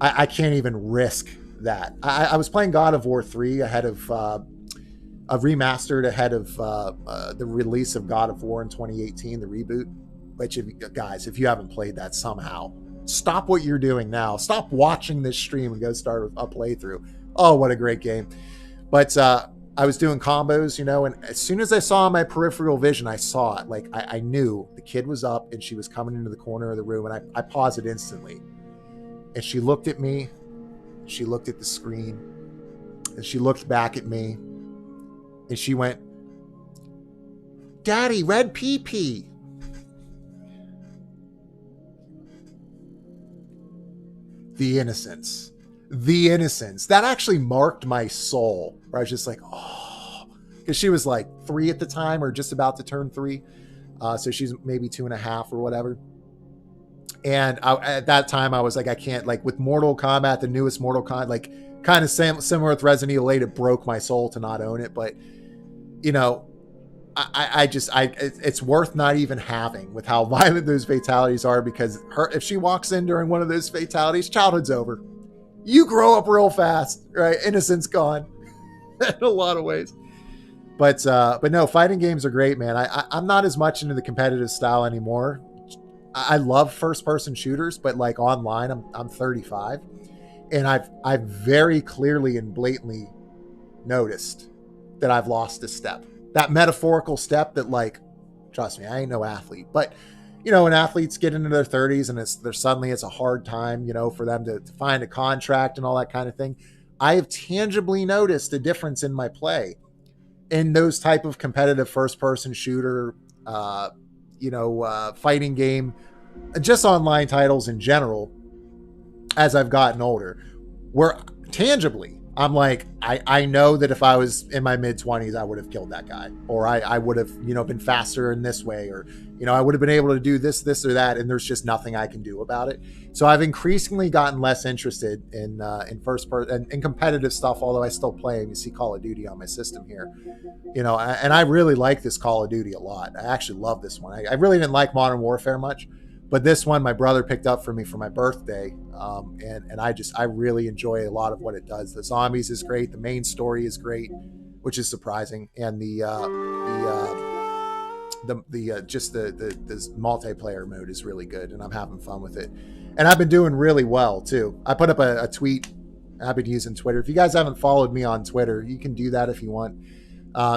S1: I can't even risk that. I was playing God of War 3 ahead of remastered ahead of the release of God of War in 2018, the reboot. Which, guys, if you haven't played that somehow, stop what you're doing now. Stop watching this stream and go start a playthrough. Oh, what a great game. But I was doing combos, and as soon as I saw my peripheral vision, I saw it. Like, I knew the kid was up and she was coming into the corner of the room, and I paused it instantly. And she looked at me, she looked at the screen, and she looked back at me, and she went, "Daddy, red pee-pee." The innocence. That actually marked my soul, where I was just like, oh, because she was like 3 at the time, or just about to turn 3. So she's maybe 2.5 or whatever. And at that time I was like, I can't, like, with Mortal Kombat, the newest Mortal Kombat, like, kind of similar with Resident Evil 8, it broke my soul to not own it. But, it's worth not even having with how violent those fatalities are, because if she walks in during one of those fatalities, childhood's over. You grow up real fast, right? Innocence gone in a lot of ways. But no, fighting games are great, man. I'm not as much into the competitive style anymore. I love first-person shooters, but like online, I'm 35, and I've very clearly and blatantly noticed that I've lost a step. That metaphorical step that, like, trust me, I ain't no athlete, but when athletes get into their 30s and it's a hard time, for them to find a contract and all that kind of thing. I have tangibly noticed a difference in my play in those type of competitive first-person shooter, fighting game, just online titles in general, as I've gotten older, where tangibly I'm like, I know that if I was in my mid-20s, I would have killed that guy, or I would have, been faster in this way, or, I would have been able to do this or that, and there's just nothing I can do about it. So I've increasingly gotten less interested in first person and competitive stuff, although I still play, and you see Call of Duty on my system here, and I really like this Call of Duty a lot. I actually love this one. I really didn't like Modern Warfare much, but this one my brother picked up for me for my birthday, and I really enjoy a lot of what it does. The zombies is great, the main story is great, which is surprising, and the multiplayer mode is really good, and I'm having fun with it, and I've been doing really well too. I put up a tweet. I've been using Twitter. If you guys haven't followed me on Twitter, you can do that if you want.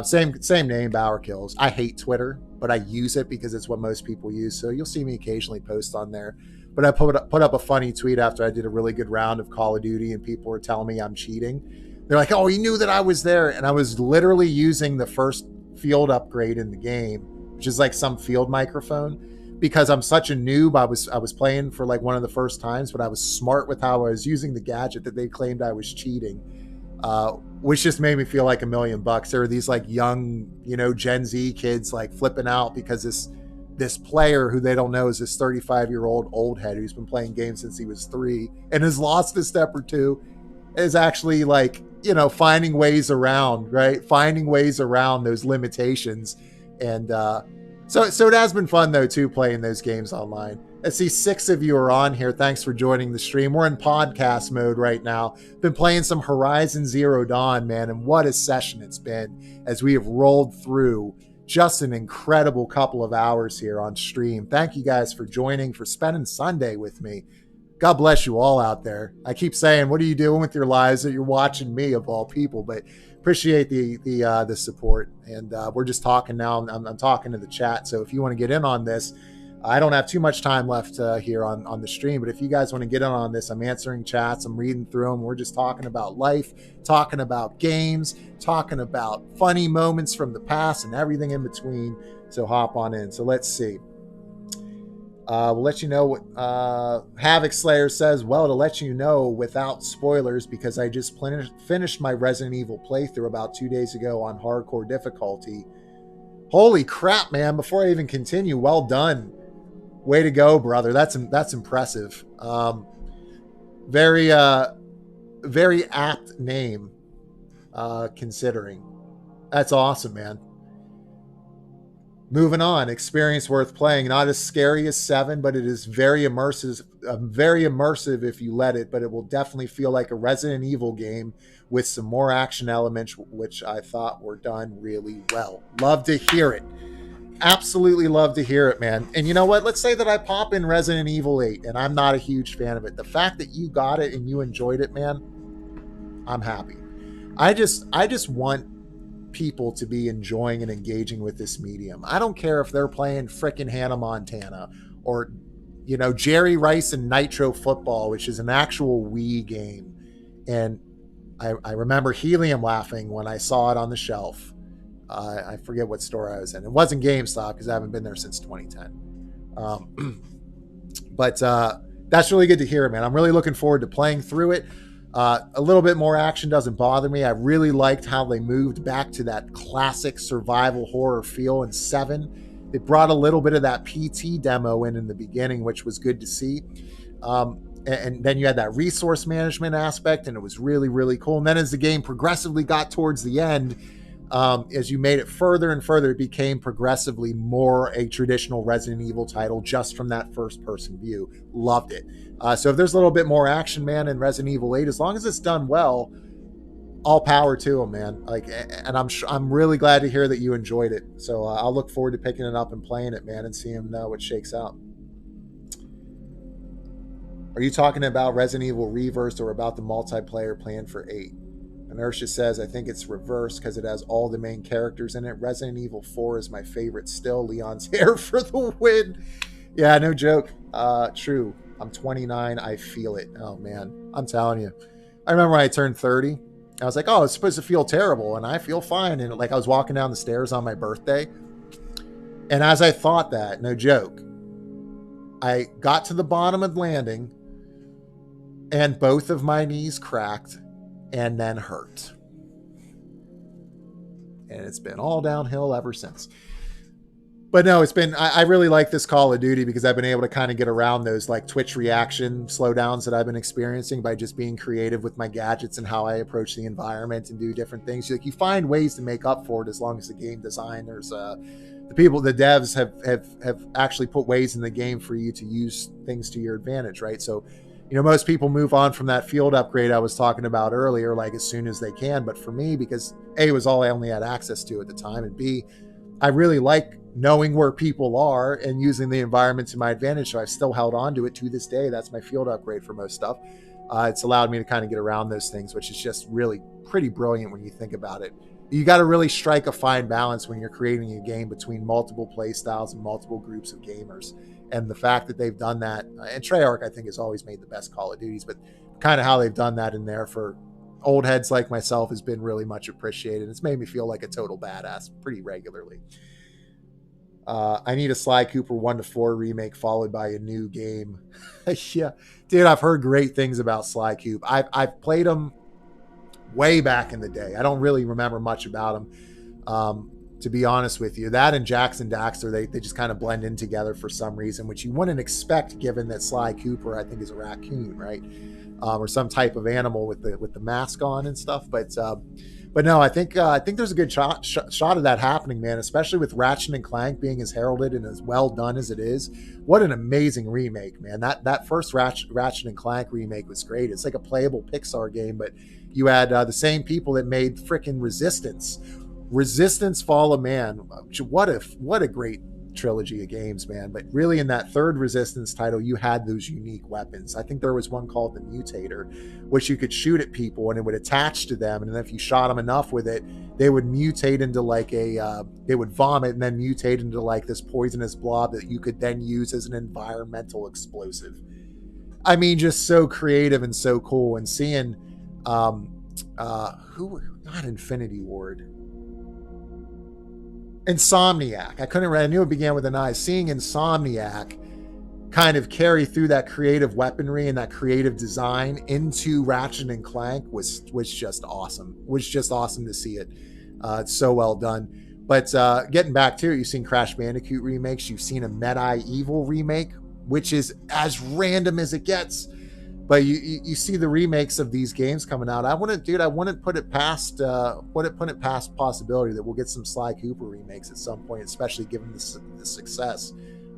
S1: Same name, BauerKillz. I hate Twitter, but I use it because it's what most people use. So you'll see me occasionally post on there. But I put up a funny tweet after I did a really good round of Call of Duty, and people were telling me I'm cheating. They're like, "Oh, you knew that I was there," and I was literally using the first field upgrade in the game, which is like some field microphone, because I'm such a noob. I was playing for like one of the first times, but I was smart with how I was using the gadget that they claimed I was cheating, which just made me feel like $1 million. There are these like young, Gen Z kids like flipping out because this player who they don't know is this 35-year-old old head who's been playing games since he was 3 and has lost a step or two, is actually like, finding ways around, right? Finding ways around those limitations. And so it has been fun though too, playing those games online. I see 6 of you are on here. Thanks for joining the stream. We're in podcast mode right now. Been playing some Horizon Zero Dawn, man, and what a session it's been as we have rolled through just an incredible couple of hours here on stream. Thank you guys for joining, for spending Sunday with me. God bless you all out there. I keep saying, what are you doing with your lives that you're watching me of all people? But appreciate the support. And we're just talking now. I'm talking to the chat. So if you want to get in on this, I don't have too much time left here on the stream. But if you guys want to get in on this, I'm answering chats. I'm reading through them. We're just talking about life, talking about games, talking about funny moments from the past and everything in between. So hop on in. So let's see. We'll let you know what Havoc Slayer says. Well, to let you know without spoilers, because I just finished my Resident Evil playthrough about 2 days ago on hardcore difficulty. Holy crap, man. Before I even continue, well done. Way to go, brother. That's impressive. Very apt name, considering. That's awesome, man. Moving on, experience worth playing. Not as scary as 7, but it is very immersive. Very immersive if you let it, but it will definitely feel like a Resident Evil game with some more action elements, which I thought were done really well. Love to hear it. Absolutely love to hear it, man. And you know what? Let's say that I pop in Resident Evil 8, and I'm not a huge fan of it. The fact that you got it and you enjoyed it, man, I'm happy. I just want people to be enjoying and engaging with this medium. I don't care if they're playing frickin' Hannah Montana or, you know, Jerry Rice and Nitro Football, which is an actual Wii game. And I remember Helium laughing when I saw it on the shelf. I forget what store I was in. It wasn't GameStop because I haven't been there since 2010. But that's really good to hear, man. I'm really looking forward to playing through it. A little bit more action doesn't bother me. I really liked how they moved back to that classic survival horror feel in 7. It brought a little bit of that PT demo in the beginning, which was good to see. And then you had that resource management aspect, and it was really, really cool. And then as the game progressively got towards the end, as you made it further and further, it became progressively more a traditional Resident Evil title just from that first-person view. Loved it. So if there's a little bit more action, man, in Resident Evil 8, as long as it's done well, all power to them, man. Like, and I'm really glad to hear that you enjoyed it. So I'll look forward to picking it up and playing it, man, and seeing what shakes out. Are you talking about Resident Evil Reversed or about the multiplayer plan for 8? Inertia says, I think it's reversed because it has all the main characters in it. Resident Evil 4 is my favorite still. Leon's hair for the win. Yeah, no joke. True. I'm 29. I feel it. Oh, man. I'm telling you. I remember when I turned 30. I was like, oh, it's supposed to feel terrible, and I feel fine. And like I was walking down the stairs on my birthday. And as I thought that, no joke, I got to the bottom of the landing, and both of my knees cracked and then hurt. And it's been all downhill ever since. But no, it's been, I really like this Call of Duty because I've been able to kind of get around those like Twitch reaction slowdowns that I've been experiencing by just being creative with my gadgets and how I approach the environment and do different things. Like, you find ways to make up for it as long as the game designers, the devs have actually put ways in the game for you to use things to your advantage, right? So, you know, most people move on from that field upgrade I was talking about earlier, like as soon as they can. But for me, because A, it was all I only had access to at the time, and B, I really like knowing where people are and using the environment to my advantage. So I've still held on to it to this day. That's my field upgrade for most stuff. It's allowed me to kind of get around those things, which is just really pretty brilliant when you think about it. You got to really strike a fine balance when you're creating a game between multiple play styles and multiple groups of gamers. And the fact that they've done that, and Treyarch, I think, has always made the best Call of Duties, but kind of how they've done that in there for old heads like myself has been really much appreciated. It's made me feel like a total badass pretty regularly. I need a Sly Cooper 1-4 remake followed by a new game. Yeah, dude, I've heard great things about Sly Coop. I've played them way back in the day. I don't really remember much about them. To be honest with you, that and Jackson Daxter, they just kind of blend in together for some reason, which you wouldn't expect given that Sly Cooper, I think, is a raccoon, right? Or some type of animal with the mask on and stuff. But But no, I think there's a good shot of that happening, man. Especially with Ratchet and Clank being as heralded and as well done as it is. What an amazing remake, man! That first Ratchet and Clank remake was great. It's like a playable Pixar game, but you had the same people that made frickin' Resistance, Fall of Man. What a great trilogy of games, man. But really, in that third Resistance title, you had those unique weapons. I think there was one called the Mutator, which you could shoot at people and it would attach to them, and then if you shot them enough with it, they would mutate into like they would vomit and then mutate into like this poisonous blob that you could then use as an environmental explosive. I mean, just so creative and so cool. And seeing not Infinity Ward, Insomniac. I knew it began with an I. Seeing Insomniac kind of carry through that creative weaponry and that creative design into Ratchet and Clank was just awesome. Was just awesome to see it. It's so well done. But getting back to it, you've seen Crash Bandicoot remakes. You've seen a Medieval remake, which is as random as it gets. But you see the remakes of these games coming out. I wouldn't put it past possibility that we'll get some Sly Cooper remakes at some point, especially given the success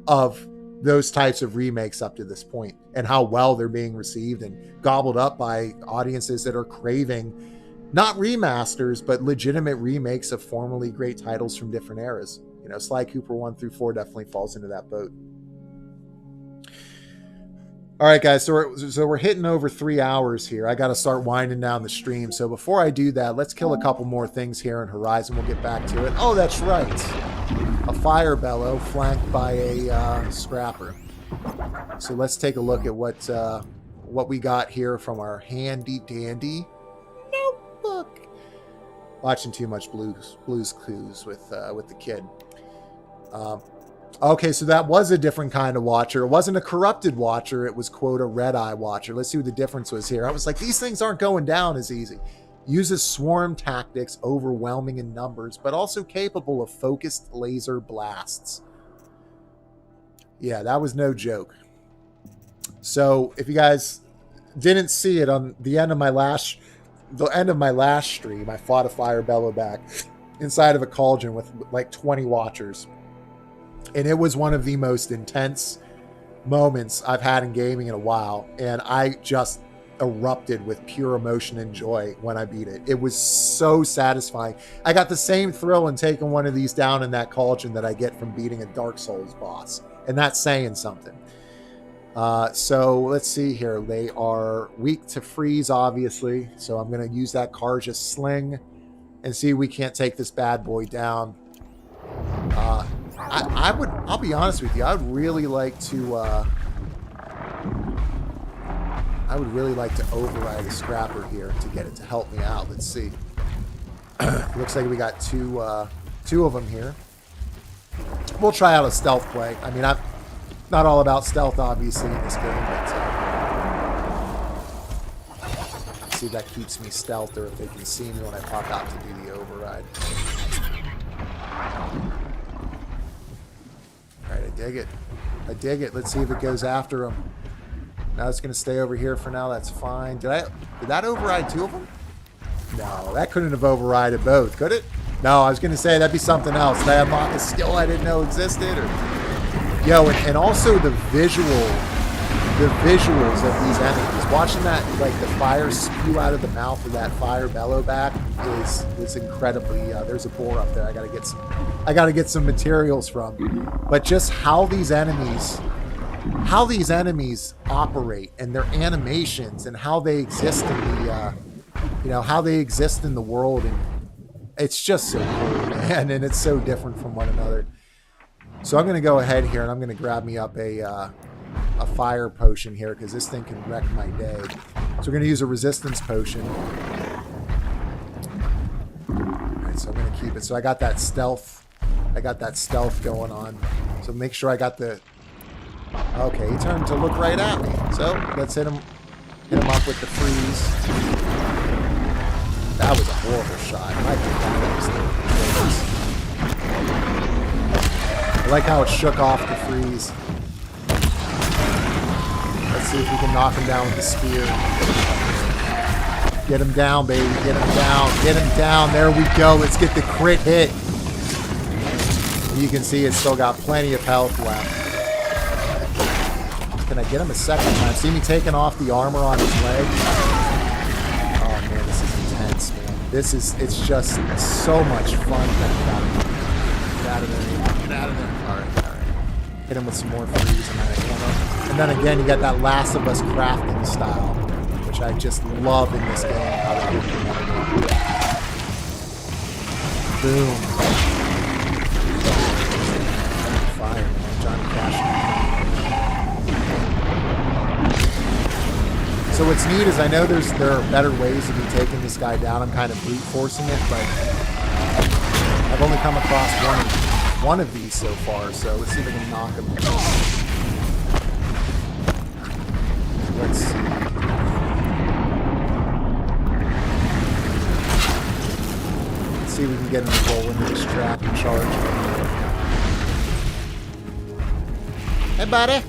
S1: of those types of remakes up to this point and how well they're being received and gobbled up by audiences that are craving not remasters, but legitimate remakes of formerly great titles from different eras. You know, Sly Cooper 1 through 4 definitely falls into that boat. All right, guys, so we're hitting over 3 hours here. I got to start winding down the stream. So before I do that, let's kill a couple more things here in Horizon. We'll get back to it. Oh, that's right. A fire bellow flanked by a scrapper. So let's take a look at what we got here from our handy dandy notebook. Watching too much Blue's Clues with the kid. Okay, so that was a different kind of watcher. It wasn't a corrupted watcher. It was, quote, a red-eye watcher. Let's see what the difference was here. I was like, these things aren't going down as easy. Uses swarm tactics, overwhelming in numbers, but also capable of focused laser blasts. Yeah, that was no joke. So if you guys didn't see it, on the end of my last stream, I fought a fire bellow back inside of a cauldron with like 20 watchers. And it was one of the most intense moments I've had in gaming in a while. And I just erupted with pure emotion and joy when I beat it. It was so satisfying. I got the same thrill in taking one of these down in that cauldron that I get from beating a Dark Souls boss. And that's saying something. So let's see here. They are weak to freeze, obviously. So I'm going to use that Karja sling and see if we can't take this bad boy down. I'll be honest with you, I would really like to override a scrapper here to get it to help me out. Let's see. Looks like we got two of them here. We'll try out a stealth play. I mean, I'm not all about stealth, obviously, in this game, but see if that keeps me stealth or if they can see me when I pop out to do the override. All right, I dig it. Let's see if it goes after him. Now it's going to stay over here for now. That's fine. Did that override two of them? No, that couldn't have overridden both, could it? No, I was going to say that'd be something else. Did I unlock a skill I didn't know existed? Yo, and also the visuals of these enemies. Watching that, like the fire spew out of the mouth of that fire bellow back is incredibly. There's a boar up there. I gotta get some materials from. But just how these enemies operate and their animations and how they exist in the how they exist in the world, and it's just so cool, man, and it's so different from one another. So I'm gonna go ahead here and I'm gonna grab me up a fire potion here because this thing can wreck my day. So we're gonna use a resistance potion. Alright, so I'm gonna keep it. So I got that stealth going on. So make sure I got the. Okay, he turned to look right at me. So let's hit him up with the freeze. That was a horrible shot. I like how it shook off the freeze. Let's see if we can knock him down with the spear. Get him down, baby. Get him down. Get him down. There we go. Let's get the crit hit. You can see it's still got plenty of health left. Can I get him a second time? See me taking off the armor on his leg? Oh, man, this is intense, man. It's just so much fun. Get out of there. Get out of there. All right. Hit him with some more freeze and ammo. And then again, you got that Last of Us crafting style, which I just love in this game. How they do it. Boom. Fire, man. Johnny Cash. So what's neat is I know there are better ways of me taking this guy down. I'm kind of brute forcing it, but I've only come across one of these so far. So let's see if I can knock him. Let's see. Let's see if we can get him to roll into this trap and charge. Hey, buddy.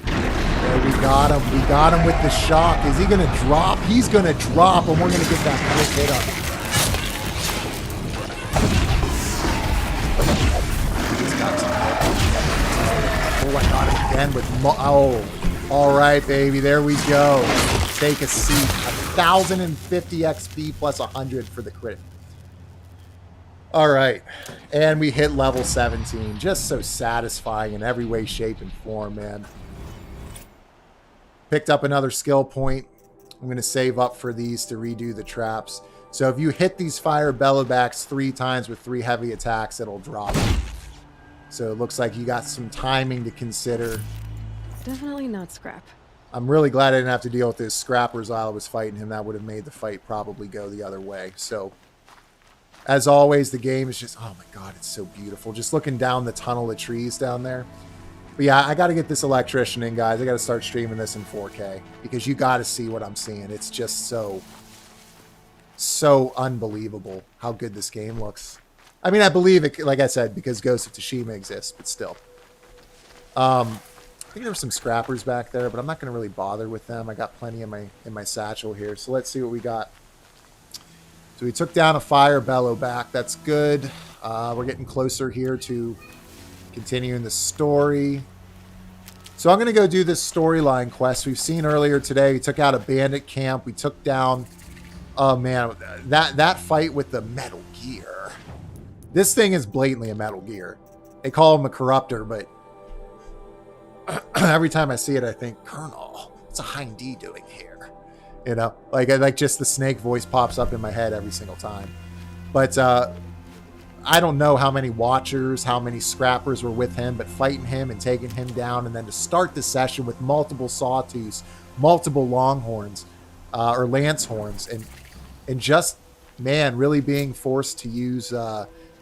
S1: There, we got him. We got him with the shock. Is he going to drop? He's going to drop, and we're going to get that quick hit up. Oh, I got him again with oh. All right, baby. There we go. Take a seat. 1,050 XP plus 100 for the crit. All right. And we hit level 17. Just so satisfying in every way, shape, and form, man. Picked up another skill point. I'm going to save up for these to redo the traps. So if you hit these fire bellowbacks 3 times with 3 heavy attacks, it'll drop. So it looks like you got some timing to consider.
S3: Definitely not scrap.
S1: I'm really glad I didn't have to deal with this scrappers while I was fighting him. That would have made the fight probably go the other way. So, as always, the game is just, oh my god, it's so beautiful. Just looking down the tunnel of trees down there. But yeah, I got to get this electrician in, guys. I got to start streaming this in 4K. Because you got to see what I'm seeing. It's just so unbelievable how good this game looks. I mean, I believe it, like I said, because Ghost of Tsushima exists, but still. I think there were some scrappers back there, but I'm not going to really bother with them. I got plenty in my satchel here. So let's see what we got. So we took down a fire bellowback. That's good. We're getting closer here to continuing the story. So I'm going to go do this storyline quest. We've seen earlier today, we took out a bandit camp. We took down, oh man, that fight with the Metal Gear. This thing is blatantly a Metal Gear. They call him a corruptor, but every time I see it, I think, Colonel, what's a Hind D doing here? You know, like just the snake voice pops up in my head every single time. But I don't know how many watchers, how many scrappers were with him, but fighting him and taking him down, and then to start the session with multiple sawtooths, multiple longhorns, or lance horns, and just, man, really being forced to use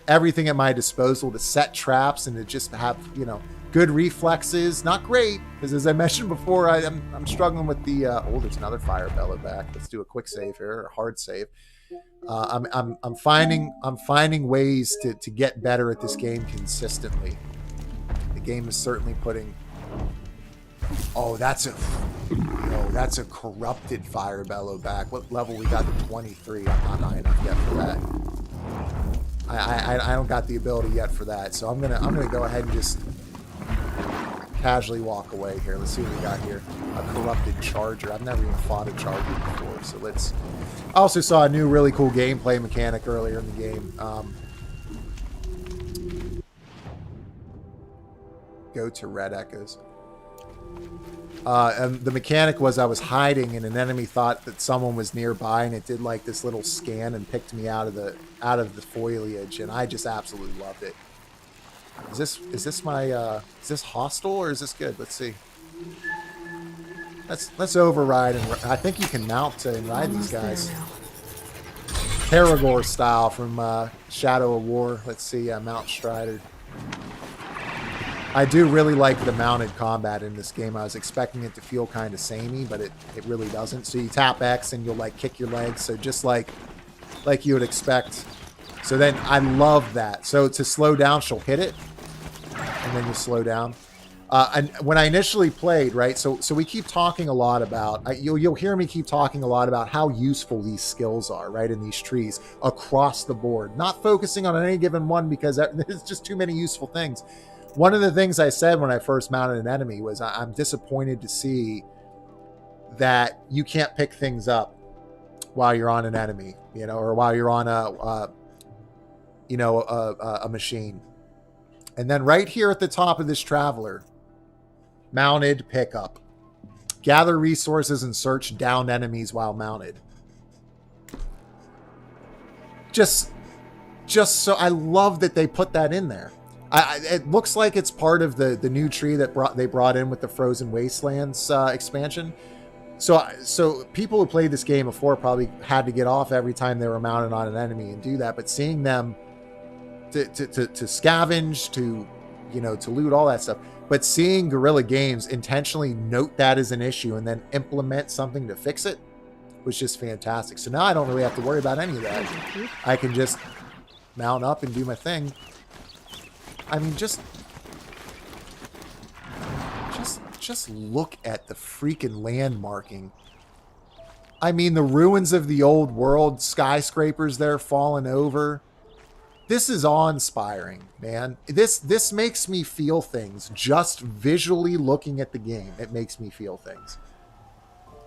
S1: everything at my disposal to set traps and to just have, you know, good reflexes. Not great, because as I mentioned before, I'm struggling with the there's another fire bellowback. Let's do a quick save here, or a hard save. I'm finding ways to get better at this game consistently. The game is certainly putting. Oh, that's a corrupted fire bellowback. What level we got to 23? I'm not high enough yet for that. I don't got the ability yet for that, so I'm gonna go ahead and just casually walk away here. Let's see what we got here. A corrupted charger. I've never even fought a charger before, so let's. I also saw a new really cool gameplay mechanic earlier in the game. Go to Red Echoes. And the mechanic was I was hiding and an enemy thought that someone was nearby, and it did like this little scan and picked me out of the foliage, and I just absolutely loved it. Is this hostile or is this good? Let's see. Let's override, and I think you can mount and ride these guys. Karagor style from Shadow of War. Let's see, Mount Strider. I do really like the mounted combat in this game. I was expecting it to feel kind of samey, but it really doesn't. So you tap X and you'll like kick your legs. So just like you would expect. So then I love that. So to slow down, she'll hit it, and then you slow down. And when I initially played, right, so we keep talking a lot about, you'll hear me keep talking a lot about how useful these skills are, right, in these trees across the board. Not focusing on any given one because there's just too many useful things. One of the things I said when I first mounted an enemy was I'm disappointed to see that you can't pick things up while you're on an enemy, you know, or while you're on a machine. And then right here at the top of this traveler, mounted pickup. Gather resources and search downed enemies while mounted. Just so I love that they put that in there. It looks like it's part of the new tree that they brought in with the Frozen Wastelands expansion. So people who played this game before probably had to get off every time they were mounted on an enemy and do that. But seeing them to scavenge, to loot, all that stuff. But seeing Guerrilla Games intentionally note that as an issue and then implement something to fix it was just fantastic. So now I don't really have to worry about any of that. I can just mount up and do my thing. I mean, just look at the freaking landmarking. I mean, the ruins of the old world, skyscrapers there falling over. This is awe-inspiring, man. This makes me feel things. Just visually looking at the game, it makes me feel things.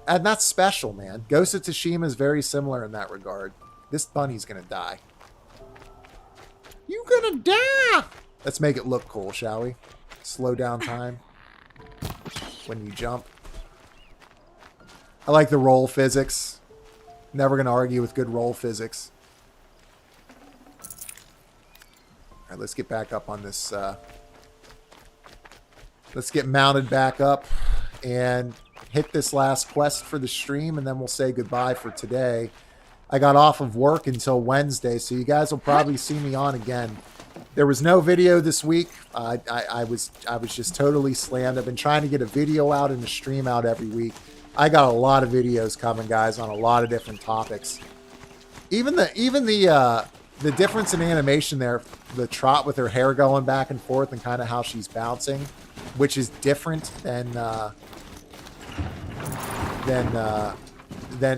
S1: And that's special, man. Ghost of Tsushima is very similar in that regard. This bunny's gonna die. You gonna die! Let's make it look cool, shall we? Slow down time when you jump. I like the roll physics. Never gonna argue with good roll physics. All right, let's get back up on this. Let's get mounted back up and hit this last quest for the stream, and then we'll say goodbye for today. I got off of work until Wednesday, so you guys will probably see me on again. There was no video this week. I was just totally slammed. I've been trying to get a video out and a stream out every week. I got a lot of videos coming, guys, on a lot of different topics. Even the difference in animation there, the Trot with her hair going back and forth and kind of how she's bouncing, which is different than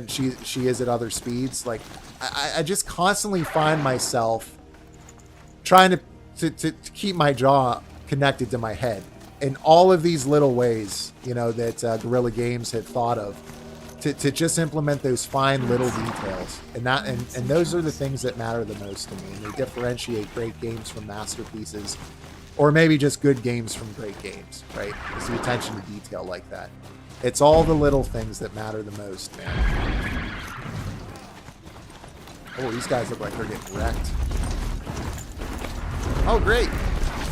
S1: she is at other speeds. Like I just constantly find myself trying to keep my jaw connected to my head in all of these little ways, you know, that Guerrilla Games had thought of to just implement those fine little details. And those are the things that matter the most to me. And they differentiate great games from masterpieces, or maybe just good games from great games, right? It's the attention to detail like that. It's all the little things that matter the most, man. Oh, these guys look like they're getting wrecked. Oh, great.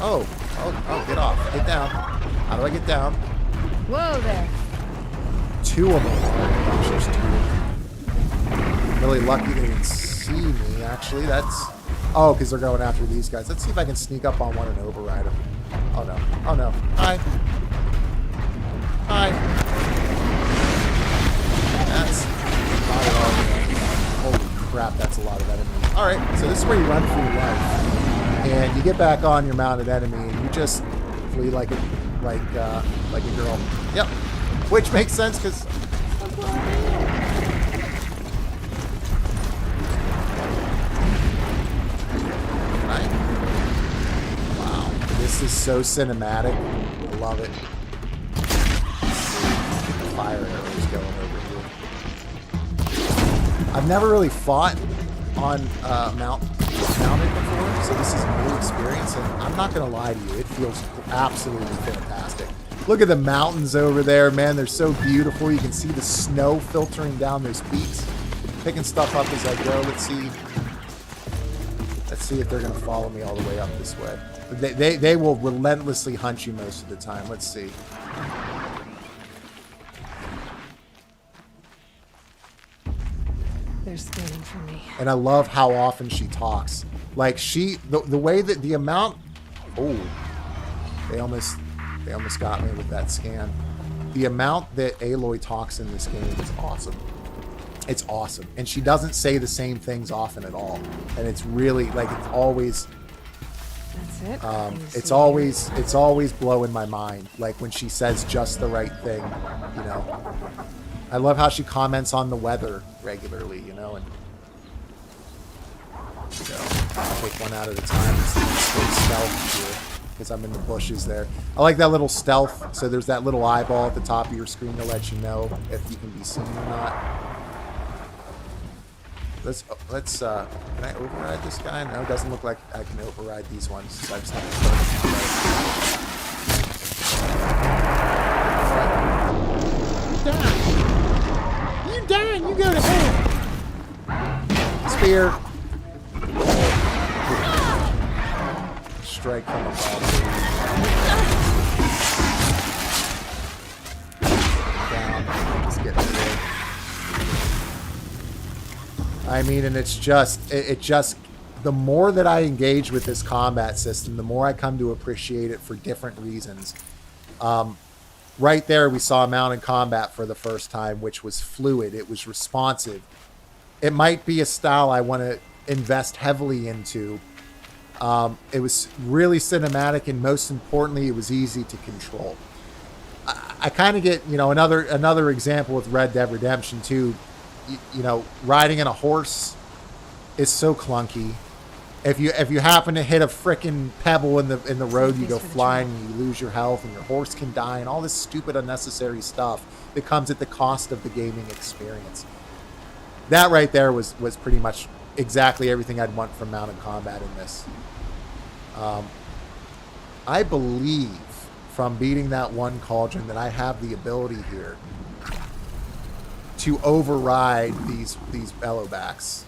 S1: Oh, get off. Get down. How do I get down?
S7: Whoa there.
S1: Two of them. Oh, there's two. Really lucky they didn't see me, actually. That's... Oh, because they're going after these guys. Let's see if I can sneak up on one and override them. Oh, no. Oh, no. Hi. Hi. That's not at all. Holy crap, that's a lot of enemies. Alright, so this is where you run for your life. And you get back on your mounted enemy, and you just flee like a girl. Yep. Which makes sense, because... Right. Wow. This is so cinematic. I love it. Fire arrows going over here. I've never really fought on mounted before, so this is a new experience, and I'm not gonna lie to you, it feels absolutely fantastic. Look at the mountains over there, man. They're so beautiful. You can see the snow filtering down those peaks. Picking stuff up as I go. Let's see if they're gonna follow me all the way up this way. They will relentlessly hunt you most of the time. Let's see.
S3: They're scanning for me.
S1: And I love how often she talks. Like the way that the amount... Oh, they almost got me with that scan. The amount that Aloy talks in this game is awesome. It's awesome. And she doesn't say the same things often at all. And it's really, like, it's always...
S3: That's it.
S1: It's always blowing my mind. Like when she says just the right thing, you know. I love how she comments on the weather regularly, you know. And so I'll take one out at a time. Stay stealth here because I'm in the bushes there. I like that little stealth. So there's that little eyeball at the top of your screen to let you know if you can be seen or not. Let's can I override this guy? No, it doesn't look like I can override these ones. So I just have to You dying. You go to hell. Spear. Strike from above. Down. Just get through. I mean, and it's just, it just, the more that I engage with this combat system, the more I come to appreciate it for different reasons. Right there, we saw mounted combat for the first time, which was fluid. It was responsive. It might be a style I want to invest heavily into. It was really cinematic, and most importantly, it was easy to control. I kind of get, you know, another example with Red Dead Redemption 2. You know, riding in a horse is so clunky. If you happen to hit a frickin' pebble in the road, you go flying and you lose your health and your horse can die and all this stupid unnecessary stuff that comes at the cost of the gaming experience. That right there was pretty much exactly everything I'd want from mounted combat in this. I believe from beating that one cauldron that I have the ability here to override these bellowbacks.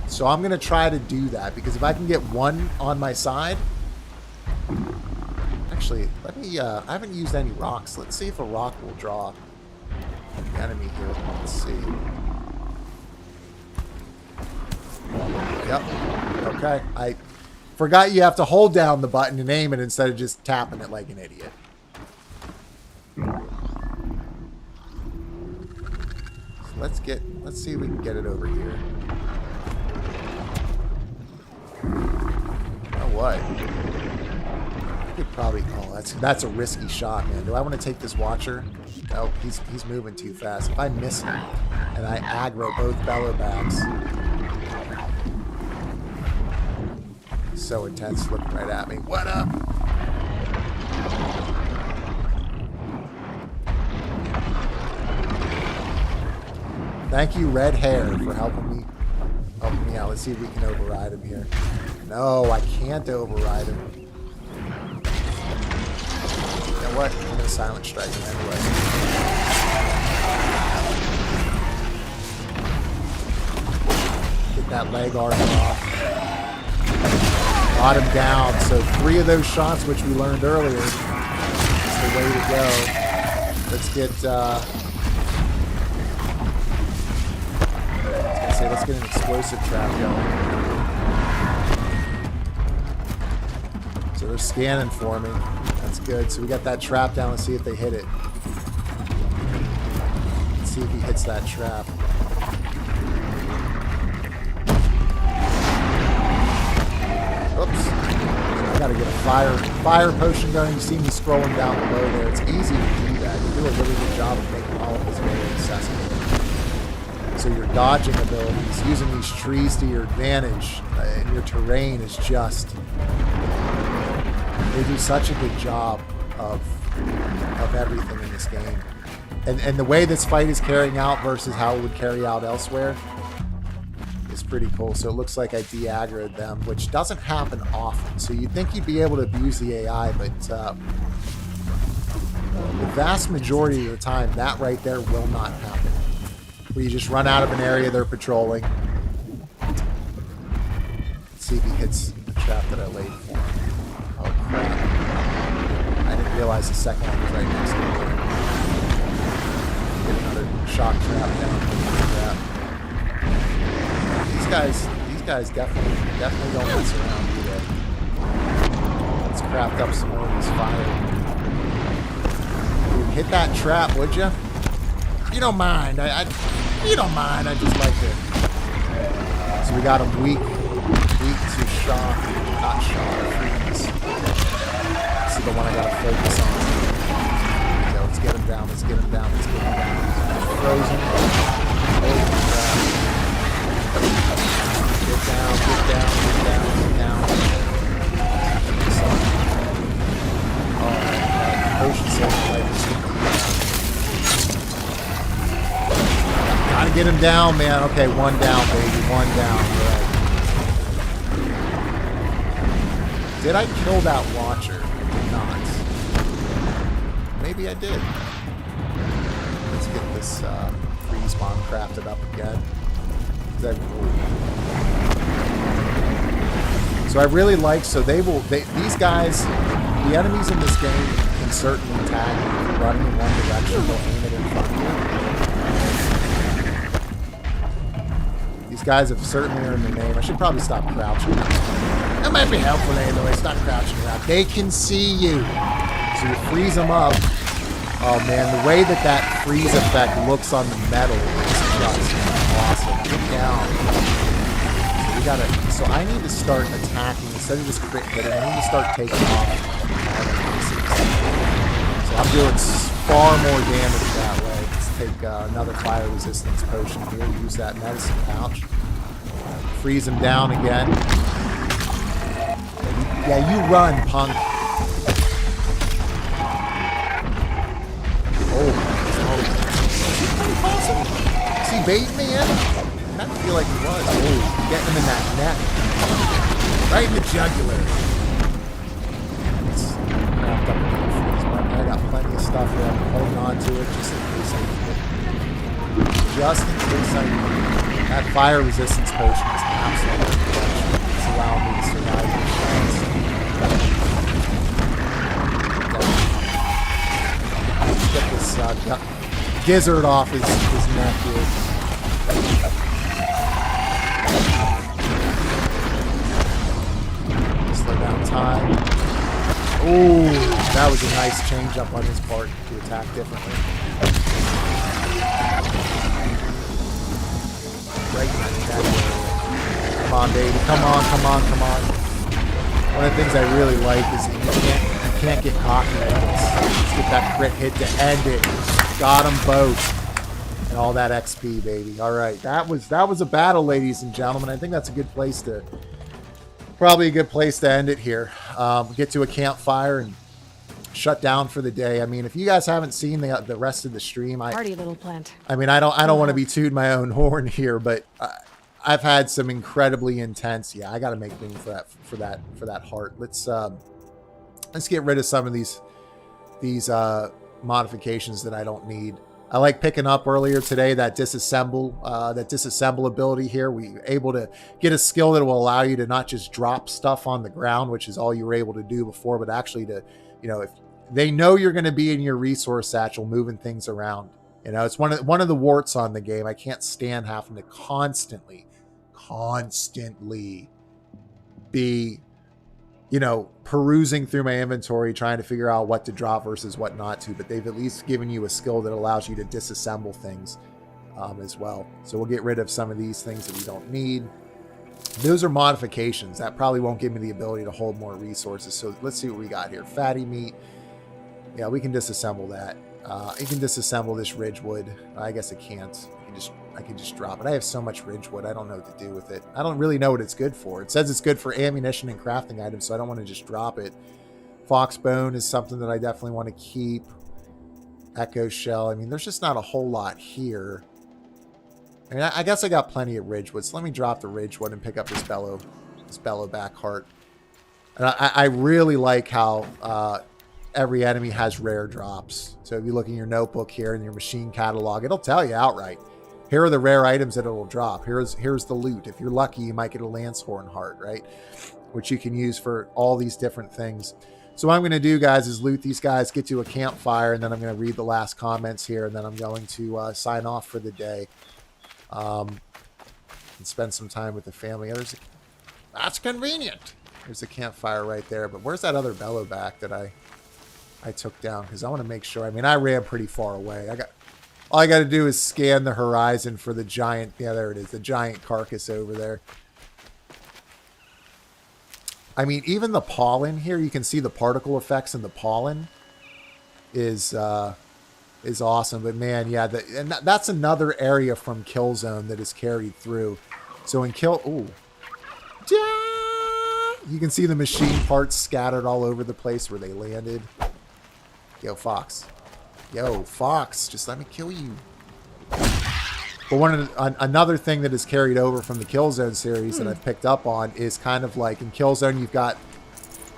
S1: So I'm going to try to do that, because if I can get one on my side... Actually, let me... I haven't used any rocks. Let's see if a rock will draw an enemy here. Let's see. Yep. Okay. I forgot you have to hold down the button and aim it instead of just tapping it like an idiot. Let's see if we can get it over here. You know what? I could probably... Oh, that's a risky shot, man. Do I want to take this Watcher? Oh, he's moving too fast. If I miss him and I aggro both bellowbacks... So intense, looking right at me. What up? Thank you, Red Hair, for helping me out. Let's see if we can override him here. No, I can't override him. You know what? I'm going to silent strike him anyway. Get that leg armor off. Got him down. So 3 of those shots, which we learned earlier, is the way to go. Let's get... Let's get an explosive trap going. So they're scanning for me. That's good. So we got that trap down. Let's see if they hit it. Let's see if he hits that trap. Oops. I gotta get a fire potion going. You see me scrolling down below there. It's easy to do that. You do a really good job of making all of this very accessible. So your dodging abilities, using these trees to your advantage in your terrain is just... They do such a good job of everything in this game. And the way this fight is carrying out versus how it would carry out elsewhere is pretty cool. So it looks like I de-aggroed them, which doesn't happen often. So you'd think you'd be able to abuse the AI, but the vast majority of the time, that right there will not happen. Where you just run out of an area they're patrolling. Let's see if he hits the trap that I laid for him. Oh crap. I didn't realize the second one was right next to me. Get another shock trap down. These guys definitely don't mess around either. Let's craft up some more of this fire. Dude, hit that trap, would you? You don't mind. You don't mind. I just like it. So we got him weak. Weak to shock, not shock, freeze. This is the one I gotta focus on. There we go, let's get him down, let's get him down, let's get him down. Frozen. Holy crap. Get down, get down, get down, get down. Potion saving light is gotta get him down, man. Okay, one down, baby. One down. Right. Did I kill that watcher? Not. Maybe I did. Let's get this freeze bomb crafted up again. So I really like, these guys, the enemies in this game can certainly tag you. If you're running in one direction, they'll aim it in front of you. These guys have certainly earned their name. I should probably stop crouching. That might be helpful anyway. Stop crouching around. They can see you. So you freeze them up. Oh man, the way that freeze effect looks on the metal is just awesome. Get down. So I need to start attacking instead of just crit hitting. I need to start taking off. So I'm doing far more damage that way. Let's take another fire resistance potion here. Use that medicine pouch. Freeze him down again. Yeah, you run, punk. Oh, awesome. Is he baiting me in? I feel like he was. Oh, getting him in that neck. Right in the jugular. It's wrapped up in the freeze button. I got plenty of stuff here. I'm holding on to it just in case I need it. Just in case I need it. That fire resistance potion is absolutely clutch. It's allowing me to survive these shots. Get this gizzard off his neck here. Slow down time. Oh, that was a nice change up on his part to attack differently. Right in that area. Come on, baby. Come on, come on, come on. One of the things I really like is that you can't get cocky like this. Just get that crit hit to end it. Got them both. And all that XP, baby. All right, that was a battle, ladies and gentlemen. I think that's a good place to, probably a good place to end it here. Get to a campfire and shut down for the day. I mean, if you guys haven't seen the rest of the stream,
S3: Party, little plant.
S1: I mean, I don't want to be tooting my own horn here, but I've had some incredibly intense. Yeah, I got to make room for that heart. Let's get rid of some of these modifications that I don't need. I like picking up earlier today that disassemble ability here. We were able to get a skill that will allow you to not just drop stuff on the ground, which is all you were able to do before, but actually to, if they know you're going to be in your resource satchel moving things around. It's one of the warts on the game. I can't stand having to constantly be perusing through my inventory, trying to figure out what to drop versus what not to, but they've at least given you a skill that allows you to disassemble things as well. So we'll get rid of some of these things that we don't need. Those are modifications. That probably won't give me the ability to hold more resources. So let's see what we got here. Fatty meat. Yeah, we can disassemble that. I can disassemble this ridgewood. I guess I can't. I can just drop it. I have so much ridgewood. I don't know what to do with it. I don't really know what it's good for. It says it's good for ammunition and crafting items, so I don't want to just drop it. Fox bone is something that I definitely want to keep. Echo shell. I mean, there's just not a whole lot here. I mean, I guess I got plenty of ridgewood, so let me drop the ridgewood and pick up this bellow back heart. And I really like how every enemy has rare drops. So if you look in your notebook here in your machine catalog, it'll tell you outright. Here are the rare items that it'll drop. Here's the loot. If you're lucky, you might get a Lancehorn heart, right? Which you can use for all these different things. So what I'm going to do, guys, is loot these guys, get to a campfire, and then I'm going to read the last comments here, and then I'm going to sign off for the day and spend some time with the family. That's convenient. There's a campfire right there, but where's that other bellow back that I took down? Because I want to make sure. I mean, I ran pretty far away. All I got to do is scan the horizon for the giant. Yeah, there it is. The giant carcass over there. I mean, even the pollen here, you can see the particle effects in the pollen is awesome. But man, yeah, that's another area from Killzone that is carried through. So in you can see the machine parts scattered all over the place where they landed. Yo, Fox. Yo, Fox, just let me kill you. But another thing that is carried over from the Killzone series that I've picked up on is kind of like in Killzone, you've got,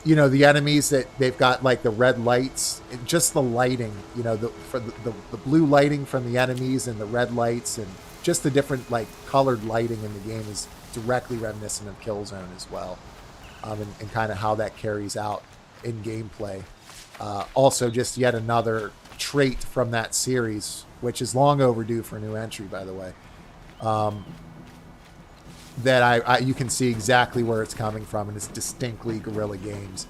S1: you know, the enemies that they've got like the red lights, and just the lighting, you know, the blue lighting from the enemies and the red lights and just the different like colored lighting in the game is directly reminiscent of Killzone as well. And kind of how that carries out in gameplay. Also, just yet another trait from that series, which is long overdue for a new entry, by the way. That you can see exactly where it's coming from, and it's distinctly Guerrilla Games.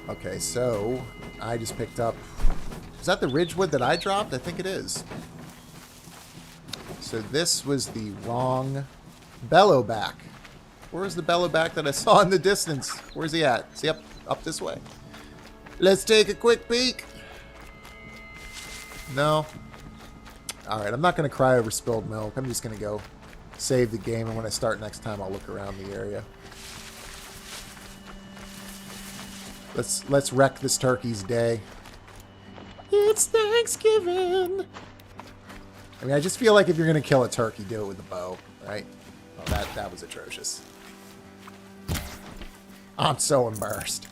S1: Okay, so I just picked up... Is that the Ridgewood that I dropped? I think it is. So this was the wrong Bellowback. Where's the Bellowback that I saw in the distance? Where's he at? Is he up this way? Let's take a quick peek. No. Alright, I'm not going to cry over spilled milk. I'm just going to go save the game, and when I start next time, I'll look around the area. Let's wreck this turkey's day. It's Thanksgiving! I mean, I just feel like if you're going to kill a turkey, do it with a bow, right? Oh, that was atrocious. I'm so embarrassed.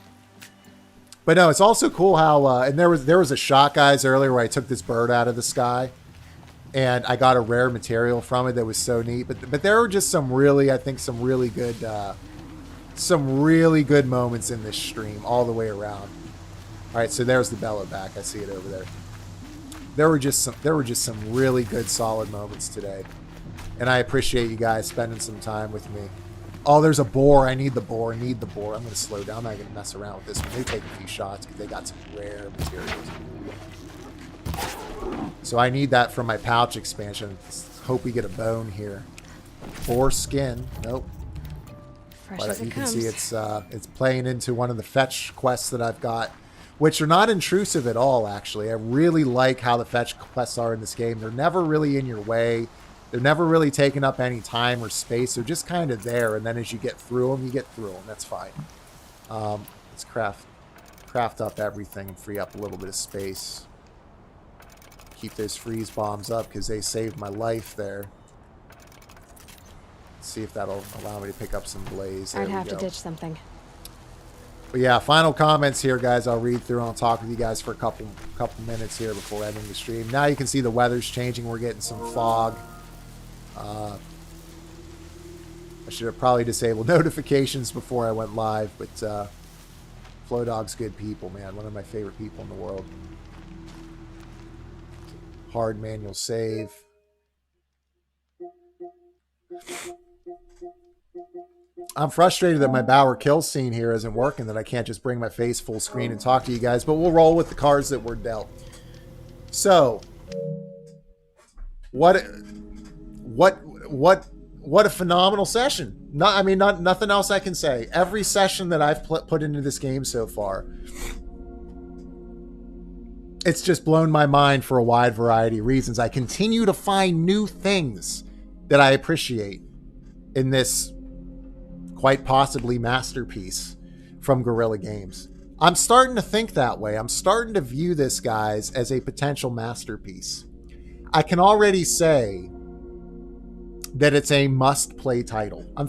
S1: But no, it's also cool how, and there was a shot, guys, earlier where I took this bird out of the sky, and I got a rare material from it that was so neat. But there were just some really, I think, some really good moments in this stream all the way around. All right, so there's the Bellowback. I see it over there. There were just some really good, solid moments today, and I appreciate you guys spending some time with me. Oh, there's a boar. I need the boar. I'm going to slow down. I'm not going to mess around with this one. They take a few shots because they got some rare materials. So I need that from my pouch expansion. Hope we get a bone here. Boar skin. Nope.
S3: Fresh
S1: But
S3: as
S1: you
S3: it
S1: can
S3: comes.
S1: see it's playing into one of the fetch quests that I've got, which are not intrusive at all, actually. I really like how the fetch quests are in this game. They're never really in your way. They're never really taking up any time or space. They're just kind of there, and then as you get through them, you get through them. That's fine. Let's craft up everything and free up a little bit of space. Keep those freeze bombs up because they saved my life there. Let's see if that'll allow me to pick up some blaze. There
S3: I'd
S1: we
S3: have to
S1: go.
S3: ditch something.
S1: But yeah, final comments here, guys. I'll read through and I'll talk with you guys for a couple minutes here before ending the stream. Now you can see the weather's changing. We're getting some fog. I should have probably disabled notifications before I went live, but Flowdog's good people, man. One of my favorite people in the world. Hard manual save. I'm frustrated that my BauerKillz scene here isn't working, that I can't just bring my face full screen and talk to you guys, but we'll roll with the cards that were dealt. So, what a phenomenal session. Nothing else I can say. Every session that I've put into this game so far, it's just blown my mind for a wide variety of reasons. I continue to find new things that I appreciate in this quite possibly masterpiece from Guerrilla Games. I'm starting to think that way. I'm starting to view this, guys, as a potential masterpiece. I can already say that it's a must-play title. I'm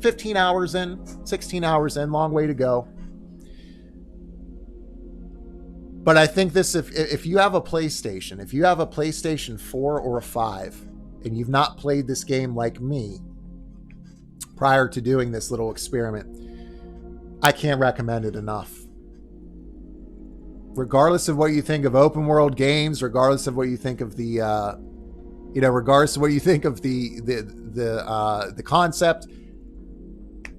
S1: 15 hours in, 16 hours in, long way to go. But I think this, if you have a PlayStation, if you have a PlayStation 4 or a 5, and you've not played this game like me prior to doing this little experiment, I can't recommend it enough. Regardless of what you think of open world games, regardless of what you think of the, regardless of what you think of the concept,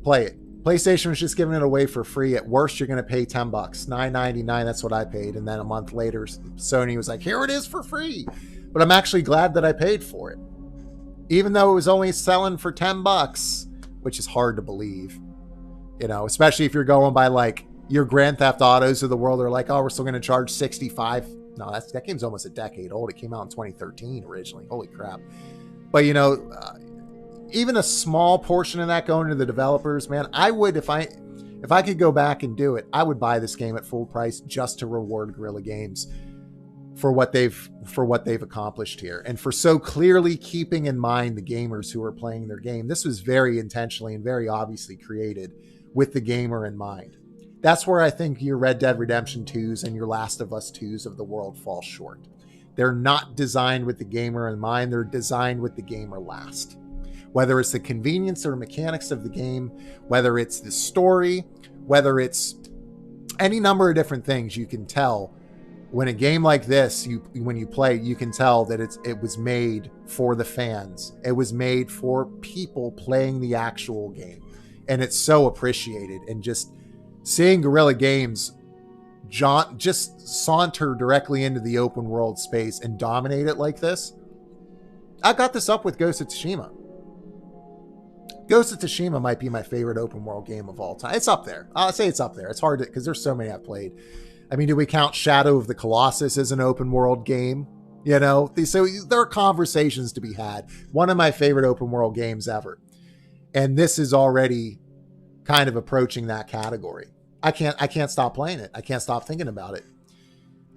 S1: play it. PlayStation was just giving it away for free. At worst, you're going to pay $10, $9.99. That's what I paid. And then a month later, Sony was like, here it is for free. But I'm actually glad that I paid for it. Even though it was only selling for $10, which is hard to believe, you know, especially if you're going by like your Grand Theft Autos of the world. They're like, oh, we're still going to charge 65. No, that game's almost a decade old. It came out in 2013 originally. Holy crap. But, you know, even a small portion of that going to the developers, man, I would, if I could go back and do it, I would buy this game at full price just to reward Guerrilla Games for what they've accomplished here, and for so clearly keeping in mind the gamers who are playing their game. This was very intentionally and very obviously created with the gamer in mind. That's where I think your Red Dead Redemption 2s and your Last of Us 2s of the world fall short. They're not designed with the gamer in mind. They're designed with the gamer last. Whether it's the convenience or mechanics of the game, whether it's the story, whether it's any number of different things, you can tell when a game like this, when you play, you can tell that it was made for the fans. It was made for people playing the actual game. And it's so appreciated. And just seeing Guerrilla Games just saunter directly into the open world space and dominate it like this. I got this up with Ghost of Tsushima. Ghost of Tsushima might be my favorite open world game of all time. It's up there. I'll say it's up there. It's hard to, because there's so many I've played. I mean, do we count Shadow of the Colossus as an open world game? You know, so there are conversations to be had. One of my favorite open world games ever. And this is already kind of approaching that category. I can't stop playing it. I can't stop thinking about it.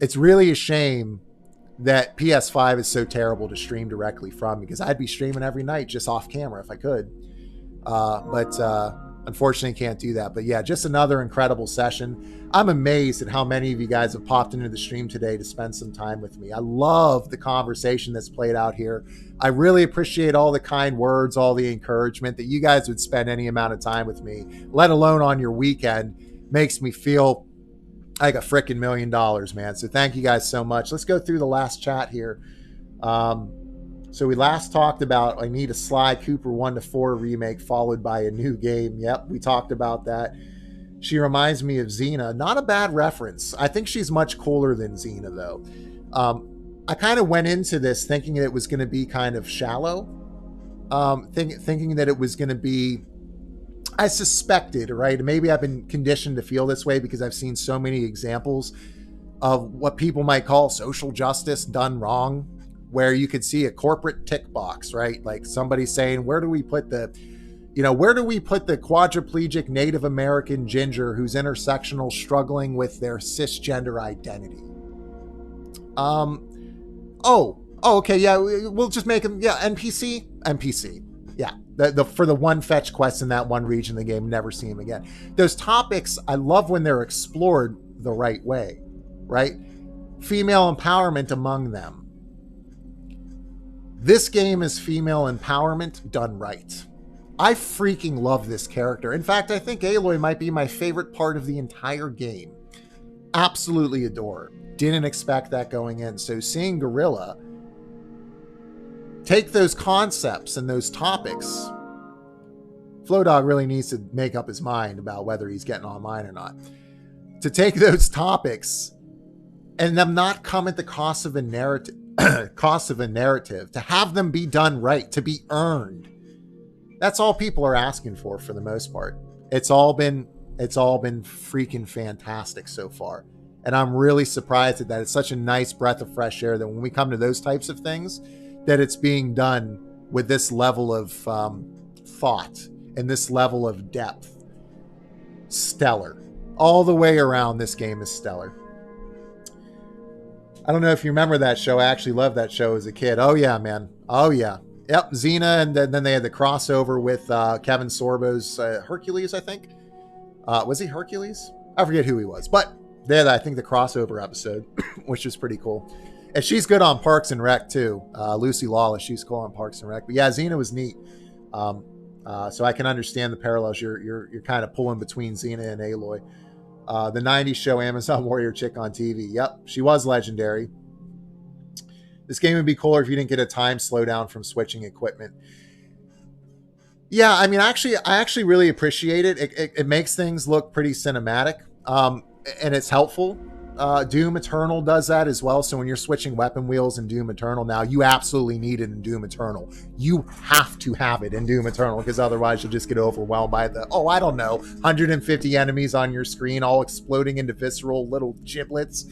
S1: It's really a shame that PS5 is so terrible to stream directly from, because I'd be streaming every night just off camera if I could. But unfortunately can't do that. But yeah, just another incredible session. I'm amazed at how many of you guys have popped into the stream today to spend some time with me. I love the conversation that's played out here. I really appreciate all the kind words, all the encouragement that you guys would spend any amount of time with me, let alone on your weekend. Makes me feel like a freaking $1 million, man. So thank you guys so much. Let's go through the last chat here. So we last talked about, I need a Sly Cooper 1-4 remake followed by a new game. Yep, we talked about that. She reminds me of Xena. Not a bad reference. I think she's much cooler than Xena, though. I kind of went into this thinking that it was going to be kind of shallow. Thinking that it was going to be, I suspected, right? Maybe I've been conditioned to feel this way because I've seen so many examples of what people might call social justice done wrong, where you could see a corporate tick box, right? Like somebody saying, where do we put the quadriplegic Native American ginger who's intersectional struggling with their cisgender identity? Okay, yeah, we'll just make him, yeah, NPC. Yeah, for the one fetch quest in that one region of the game, never see him again. Those topics, I love when they're explored the right way, right? Female empowerment among them. This game is female empowerment done right. I freaking love this character. In fact, I think Aloy might be my favorite part of the entire game. Absolutely adore her. Didn't expect that going in. So seeing Guerrilla take those concepts and those topics, Flowdog really needs to make up his mind about whether he's getting online or not. To take those topics and them not come at the cost of a narrative, to have them be done right, to be earned. That's all people are asking for the most part. It's all been freaking fantastic so far. And I'm really surprised at that. It's such a nice breath of fresh air that when we come to those types of things, that it's being done with this level of thought and this level of depth. Stellar. All the way around, this game is stellar. I don't know if you remember that show. I actually loved that show as a kid. Oh, yeah, man. Oh, yeah. Yep, Xena, and then they had the crossover with Kevin Sorbo's Hercules, I think. Was he Hercules? I forget who he was. But they had, I think, the crossover episode, which was pretty cool. And she's good on Parks and Rec, too. Lucy Lawless, she's cool on Parks and Rec. But yeah, Xena was neat. So I can understand the parallels. You're kind of pulling between Xena and Aloy. The 90s show Amazon Warrior Chick on TV. Yep, she was legendary. This game would be cooler if you didn't get a time slowdown from switching equipment. Yeah, I mean, I actually really appreciate it. It makes things look pretty cinematic, and it's helpful. Doom Eternal does that as well. So when you're switching weapon wheels in Doom Eternal now, you absolutely need it in Doom Eternal. You have to have it in Doom Eternal, because otherwise you'll just get overwhelmed by the, I don't know, 150 enemies on your screen all exploding into visceral little giblets.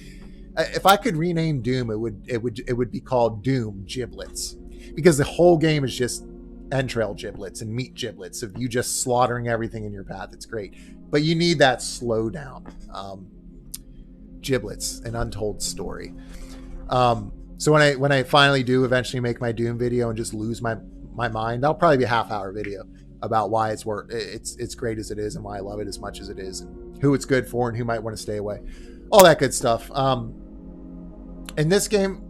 S1: If I could rename Doom, it would be called Doom Giblets, because the whole game is just entrail giblets and meat giblets of you just slaughtering everything in your path. It's great, but you need that slowdown. Giblets, an untold story. So when I finally do eventually make my Doom video and just lose my mind, that'll probably be a half-hour video about why it's great as it is and why I love it as much as it is, and who it's good for and who might want to stay away, all that good stuff. In this game,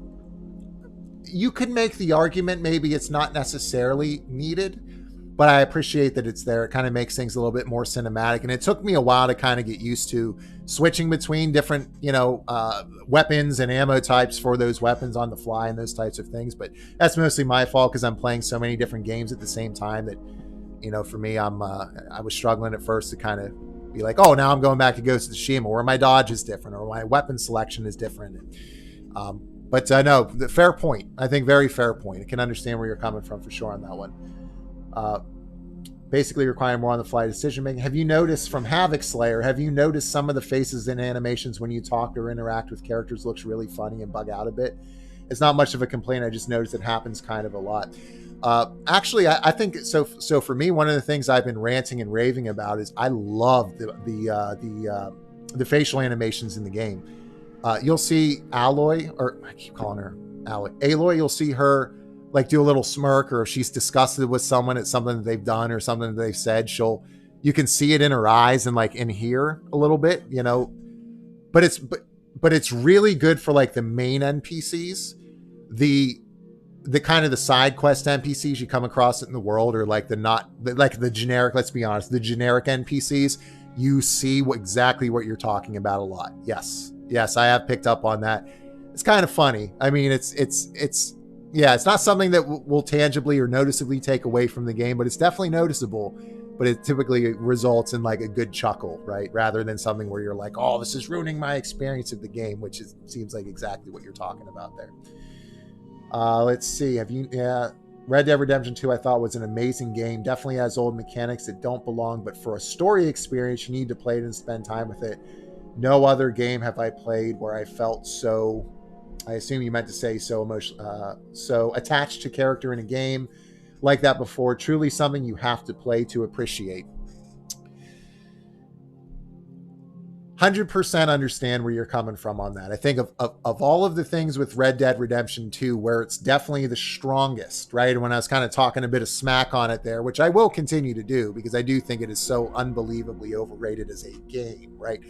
S1: you could make the argument maybe it's not necessarily needed, but I appreciate that it's there. It kind of makes things a little bit more cinematic. And it took me a while to kind of get used to switching between different, weapons and ammo types for those weapons on the fly and those types of things. But that's mostly my fault, because I'm playing so many different games at the same time that, for me, I was struggling at first to kind of be like, now I'm going back to Ghost of Tsushima, where my dodge is different or my weapon selection is different. But no, the fair point. I think very fair point. I can understand where you're coming from for sure on that one. Basically requiring more on the fly decision making. Have you noticed from Havoc Slayer, have you noticed some of the faces and animations when you talk or interact with characters looks really funny and bug out a bit? It's not much of a complaint. I just noticed it happens kind of a lot. Actually, I think so. So for me, one of the things I've been ranting and raving about is I love the facial animations in the game. You'll see Aloy, or I keep calling her Aloy. You'll see her like do a little smirk, or if she's disgusted with someone at something that they've done or something that they've said, you can see it in her eyes and like in here a little bit, but it's really good for like the main NPCs, the kind of the side quest NPCs you come across in the world, or like the generic, let's be honest, the generic NPCs, you see exactly what you're talking about a lot. Yes, I have picked up on that. It's kind of funny. I mean, it's not something that will tangibly or noticeably take away from the game, but it's definitely noticeable. But it typically results in like a good chuckle, right? Rather than something where you're like, this is ruining my experience of the game, which seems like exactly what you're talking about there. Let's see. Red Dead Redemption 2 I thought was an amazing game. Definitely has old mechanics that don't belong, but for a story experience, you need to play it and spend time with it. No other game have I played where I felt so, I assume you meant to say so attached to character in a game like that before. Truly something you have to play to appreciate. 100% understand where you're coming from on that. I think of all of the things with Red Dead Redemption 2, where it's definitely the strongest, right? When I was kind of talking a bit of smack on it there, which I will continue to do because I do think it is so unbelievably overrated as a game, right?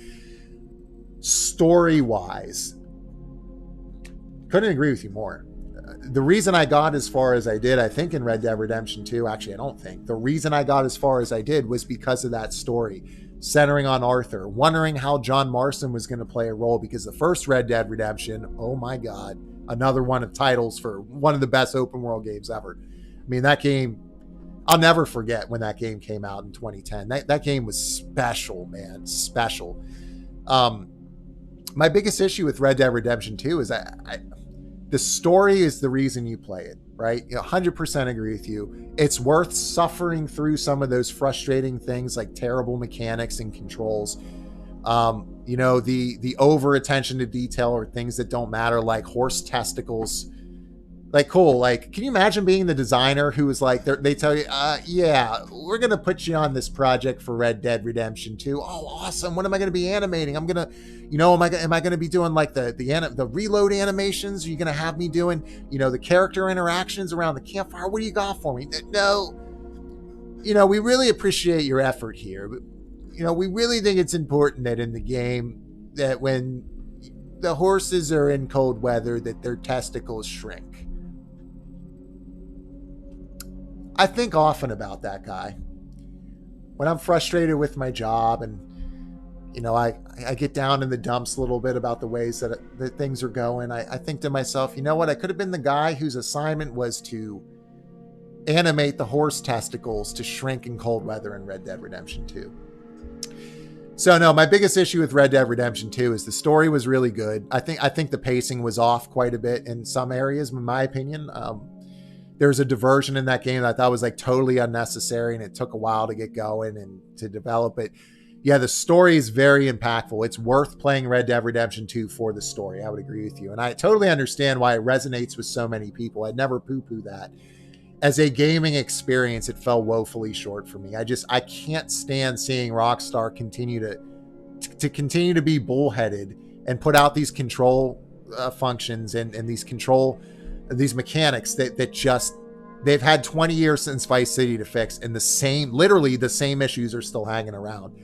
S1: Story-wise, couldn't agree with you more. The reason I got as far as I did, I think in Red Dead Redemption 2, actually I don't think, the reason I got as far as I did was because of that story, centering on Arthur, wondering how John Marston was going to play a role, because the first Red Dead Redemption, oh my God, another one of titles for one of the best open world games ever. I mean, that game, I'll never forget when that game came out in 2010. That game was special, man, special. My biggest issue with Red Dead Redemption 2 is the story is the reason you play it, right? 100% agree with you. It's worth suffering through some of those frustrating things like terrible mechanics and controls. The over attention to detail or things that don't matter, like horse testicles. Like, cool. Like, can you imagine being the designer who was like, they tell you, yeah, we're going to put you on this project for Red Dead Redemption 2. Oh, awesome. What am I going to be animating? I'm going to, am I going to be doing like the reload animations? Are you going to have me doing, the character interactions around the campfire? What do you got for me? No, we really appreciate your effort here, but, we really think it's important that in the game that when the horses are in cold weather, that their testicles shrink. I think often about that guy. When I'm frustrated with my job and, I get down in the dumps a little bit about the ways that things are going, I think to myself, you know what? I could have been the guy whose assignment was to animate the horse testicles to shrink in cold weather in Red Dead Redemption 2. So no, my biggest issue with Red Dead Redemption 2 is the story was really good. I think the pacing was off quite a bit in some areas, in my opinion. There was a diversion in that game that I thought was like totally unnecessary, and it took a while to get going and to develop it. Yeah, the story is very impactful. It's worth playing Red Dead Redemption 2 for the story. I would agree with you. And I totally understand why it resonates with so many people. I'd never poo-poo that. As a gaming experience, it fell woefully short for me. I can't stand seeing Rockstar continue to be bullheaded and put out these control functions and these mechanics that just, they've had 20 years since Vice City to fix, and literally the same issues are still hanging around.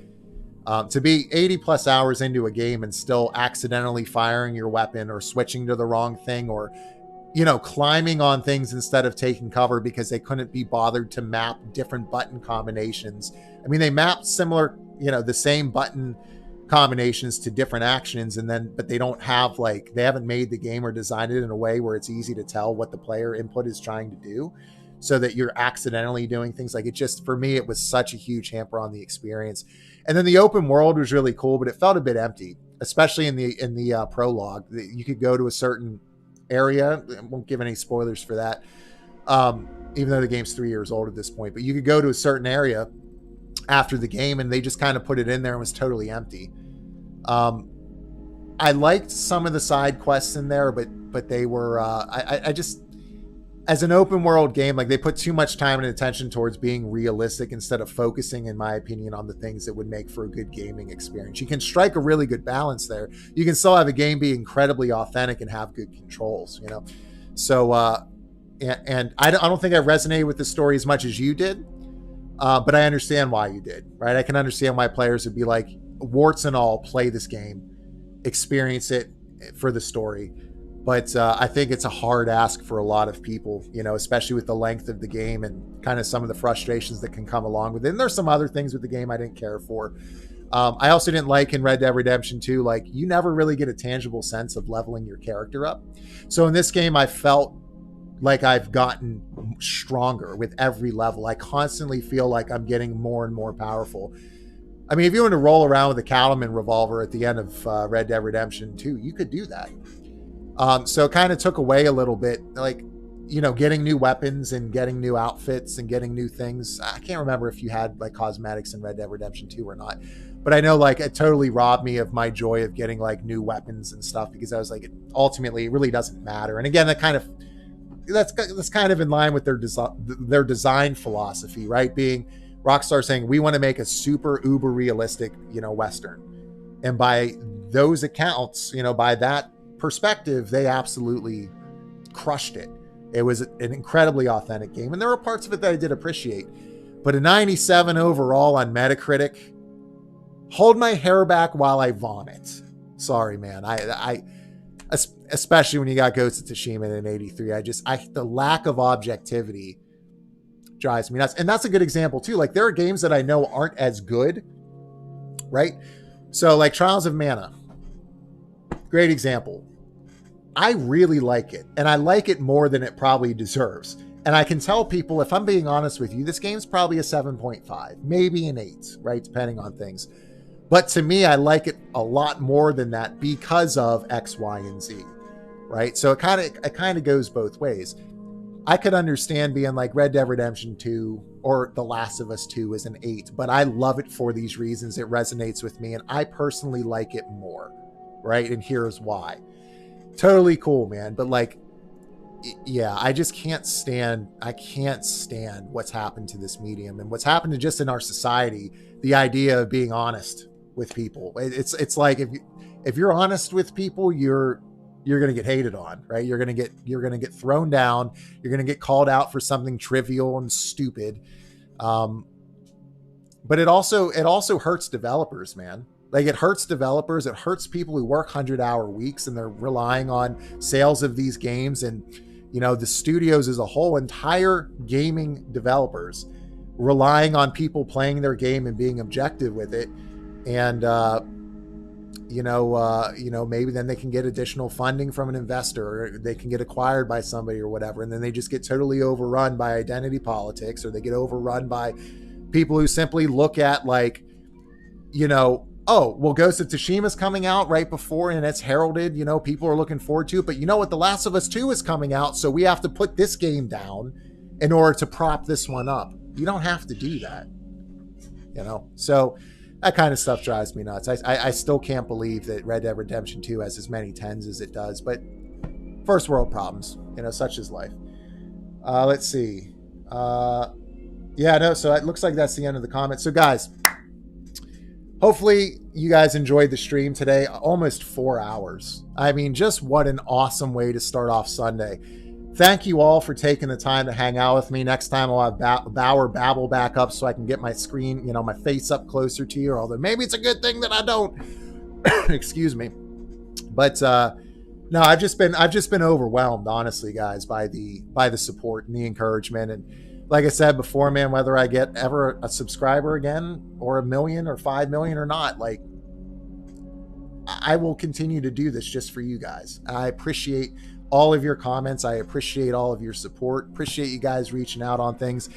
S1: To be 80 plus hours into a game and still accidentally firing your weapon or switching to the wrong thing, or climbing on things instead of taking cover because they couldn't be bothered to map different button combinations. I mean, they mapped similar, the same button combinations to different actions, but they don't have they haven't made the game or designed it in a way where it's easy to tell what the player input is trying to do, so that you're accidentally doing things. Like, it just, for me, it was such a huge hamper on the experience. And then the open world was really cool, but it felt a bit empty, especially in the prologue. You could go to a certain area. I won't give any spoilers for that, even though the game's 3 years old at this point. But you could go to a certain area after the game, and they just kind of put it in there and was totally empty. I liked some of the side quests in there, but they were I just, as an open world game, they put too much time and attention towards being realistic instead of focusing, in my opinion, on the things that would make for a good gaming experience. You can strike a really good balance there. You can still have a game be incredibly authentic and have good controls, So, and I don't think I resonated with the story as much as you did, but I understand why you did, right? I can understand why players would be like, warts and all, play this game, experience it for the story. But I think it's a hard ask for a lot of people, especially with the length of the game and kind of some of the frustrations that can come along with it. And there's some other things with the game I didn't care for. I also didn't like in Red Dead Redemption 2, you never really get a tangible sense of leveling your character up. So in this game, I felt like I've gotten stronger with every level. I constantly feel like I'm getting more and more powerful. I mean, if you want to roll around with a Cattleman revolver at the end of Red Dead Redemption 2, you could do that. So it kind of took away a little bit, getting new weapons and getting new outfits and getting new things. I can't remember if you had cosmetics in Red Dead Redemption 2 or not, but I know it totally robbed me of my joy of getting new weapons and stuff, because I was ultimately it really doesn't matter. And again, that's kind of in line with their design philosophy, right? Being Rockstar saying, we want to make a super uber realistic, Western. And by those accounts, by that perspective, they absolutely crushed it. It was an incredibly authentic game, and there were parts of it that I did appreciate. But a 97 overall on Metacritic, hold my hair back while I vomit. Sorry, man. I especially when you got Ghost of Tsushima in an 83, the lack of objectivity drives me nuts. And that's a good example too. There are games that I know aren't as good, right? So Trials of Mana, great example. I really like it, and I like it more than it probably deserves. And I can tell people, if I'm being honest with you, this game's probably a 7.5, maybe an 8, right? Depending on things. But to me, I like it a lot more than that because of X, Y, and Z, right? So it kind of goes both ways. I could understand being Red Dead Redemption 2 or The Last of Us 2 is an 8, but I love it for these reasons. It resonates with me, and I personally like it more, right? And here's why. Totally cool, man. But yeah, I just can't stand what's happened to this medium and what's happened to just in our society, the idea of being honest with people. It's like, if you're honest with people, you're going to get hated on, right? You're going to get thrown down. You're going to get called out for something trivial and stupid. But it also hurts developers, man. It hurts developers. It hurts people who work 100-hour weeks, and they're relying on sales of these games. And, the studios as a whole, entire gaming developers relying on people playing their game and being objective with it. And, maybe then they can get additional funding from an investor, or they can get acquired by somebody or whatever. And then they just get totally overrun by identity politics, or they get overrun by people who simply look at oh, well, Ghost of Tsushima's coming out right before, and it's heralded. You know, people are looking forward to it. But you know what? The Last of Us 2 is coming out, so we have to put this game down in order to prop this one up. You don't have to do that. You know? So that kind of stuff drives me nuts. I still can't believe that Red Dead Redemption 2 has as many 10s as it does. But first world problems. You know, such is life. Let's see. Yeah, no, so it looks like that's the end of the comments. So, guys, hopefully you guys enjoyed the stream today. Almost 4 hours. I mean, just what an awesome way to start off Sunday. Thank you all for taking the time to hang out with me. Next time I'll have Bauer babble back up so I can get my screen, you know, my face up closer to you. Although maybe it's a good thing that I don't. Excuse me. But no, I've just been overwhelmed, honestly, guys, by the support and the encouragement. And like I said before, man, whether I get ever a subscriber again or 1 million or 5 million or not, like, I will continue to do this just for you guys. I appreciate all of your comments. I appreciate all of your support. Appreciate you guys reaching out on things.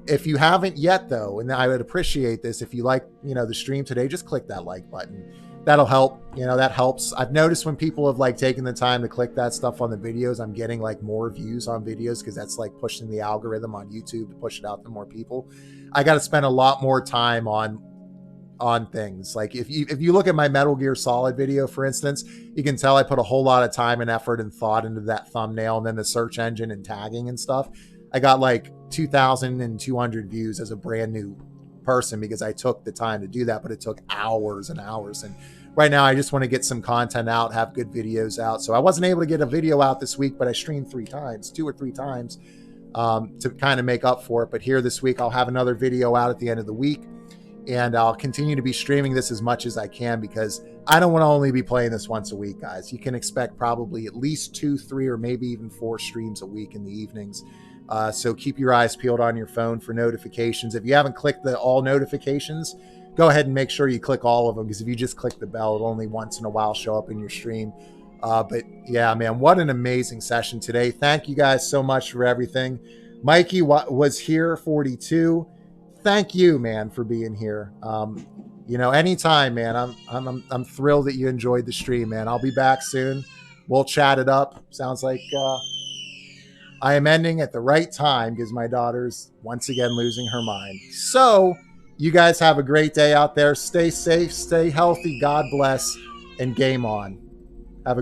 S1: If you haven't yet, though, and I would appreciate this, if you like, you know, the stream today, just click that like button. That'll help. You know, that helps. I've noticed when people have like taken the time to click that stuff on the videos, I'm getting like more views on videos because that's like pushing the algorithm on YouTube to push it out to more people. I got to spend a lot more time on things. Like if you look at my Metal Gear Solid video, for instance, you can tell I put a whole lot of time and effort and thought into that thumbnail and then the search engine and tagging and stuff. I got like 2,200 views as a brand new person because I took the time to do that, but it took hours and hours. And right now I just want to get some content out, have good videos out. So I wasn't able to get a video out this week, but I streamed 2 or 3 times to kind of make up for it. But here this week, I'll have another video out at the end of the week. And I'll continue to be streaming this as much as I can because I don't want to only be playing this once a week, guys. You can expect probably at least 2, 3, or maybe even 4 streams a week in the evenings. So keep your eyes peeled on your phone for notifications. If you haven't clicked the all notifications, go ahead and make sure you click all of them because if you just click the bell, it'll only once in a while show up in your stream. But yeah, man, what an amazing session today. Thank you guys so much for everything. Mikey was here, 42. Thank you, man, for being here. You know, anytime, man. I'm thrilled that you enjoyed the stream, man. I'll be back soon. We'll chat it up. Sounds like I am ending at the right time because my daughter's once again losing her mind. So you guys have a great day out there. Stay safe, stay healthy. God bless, and game on.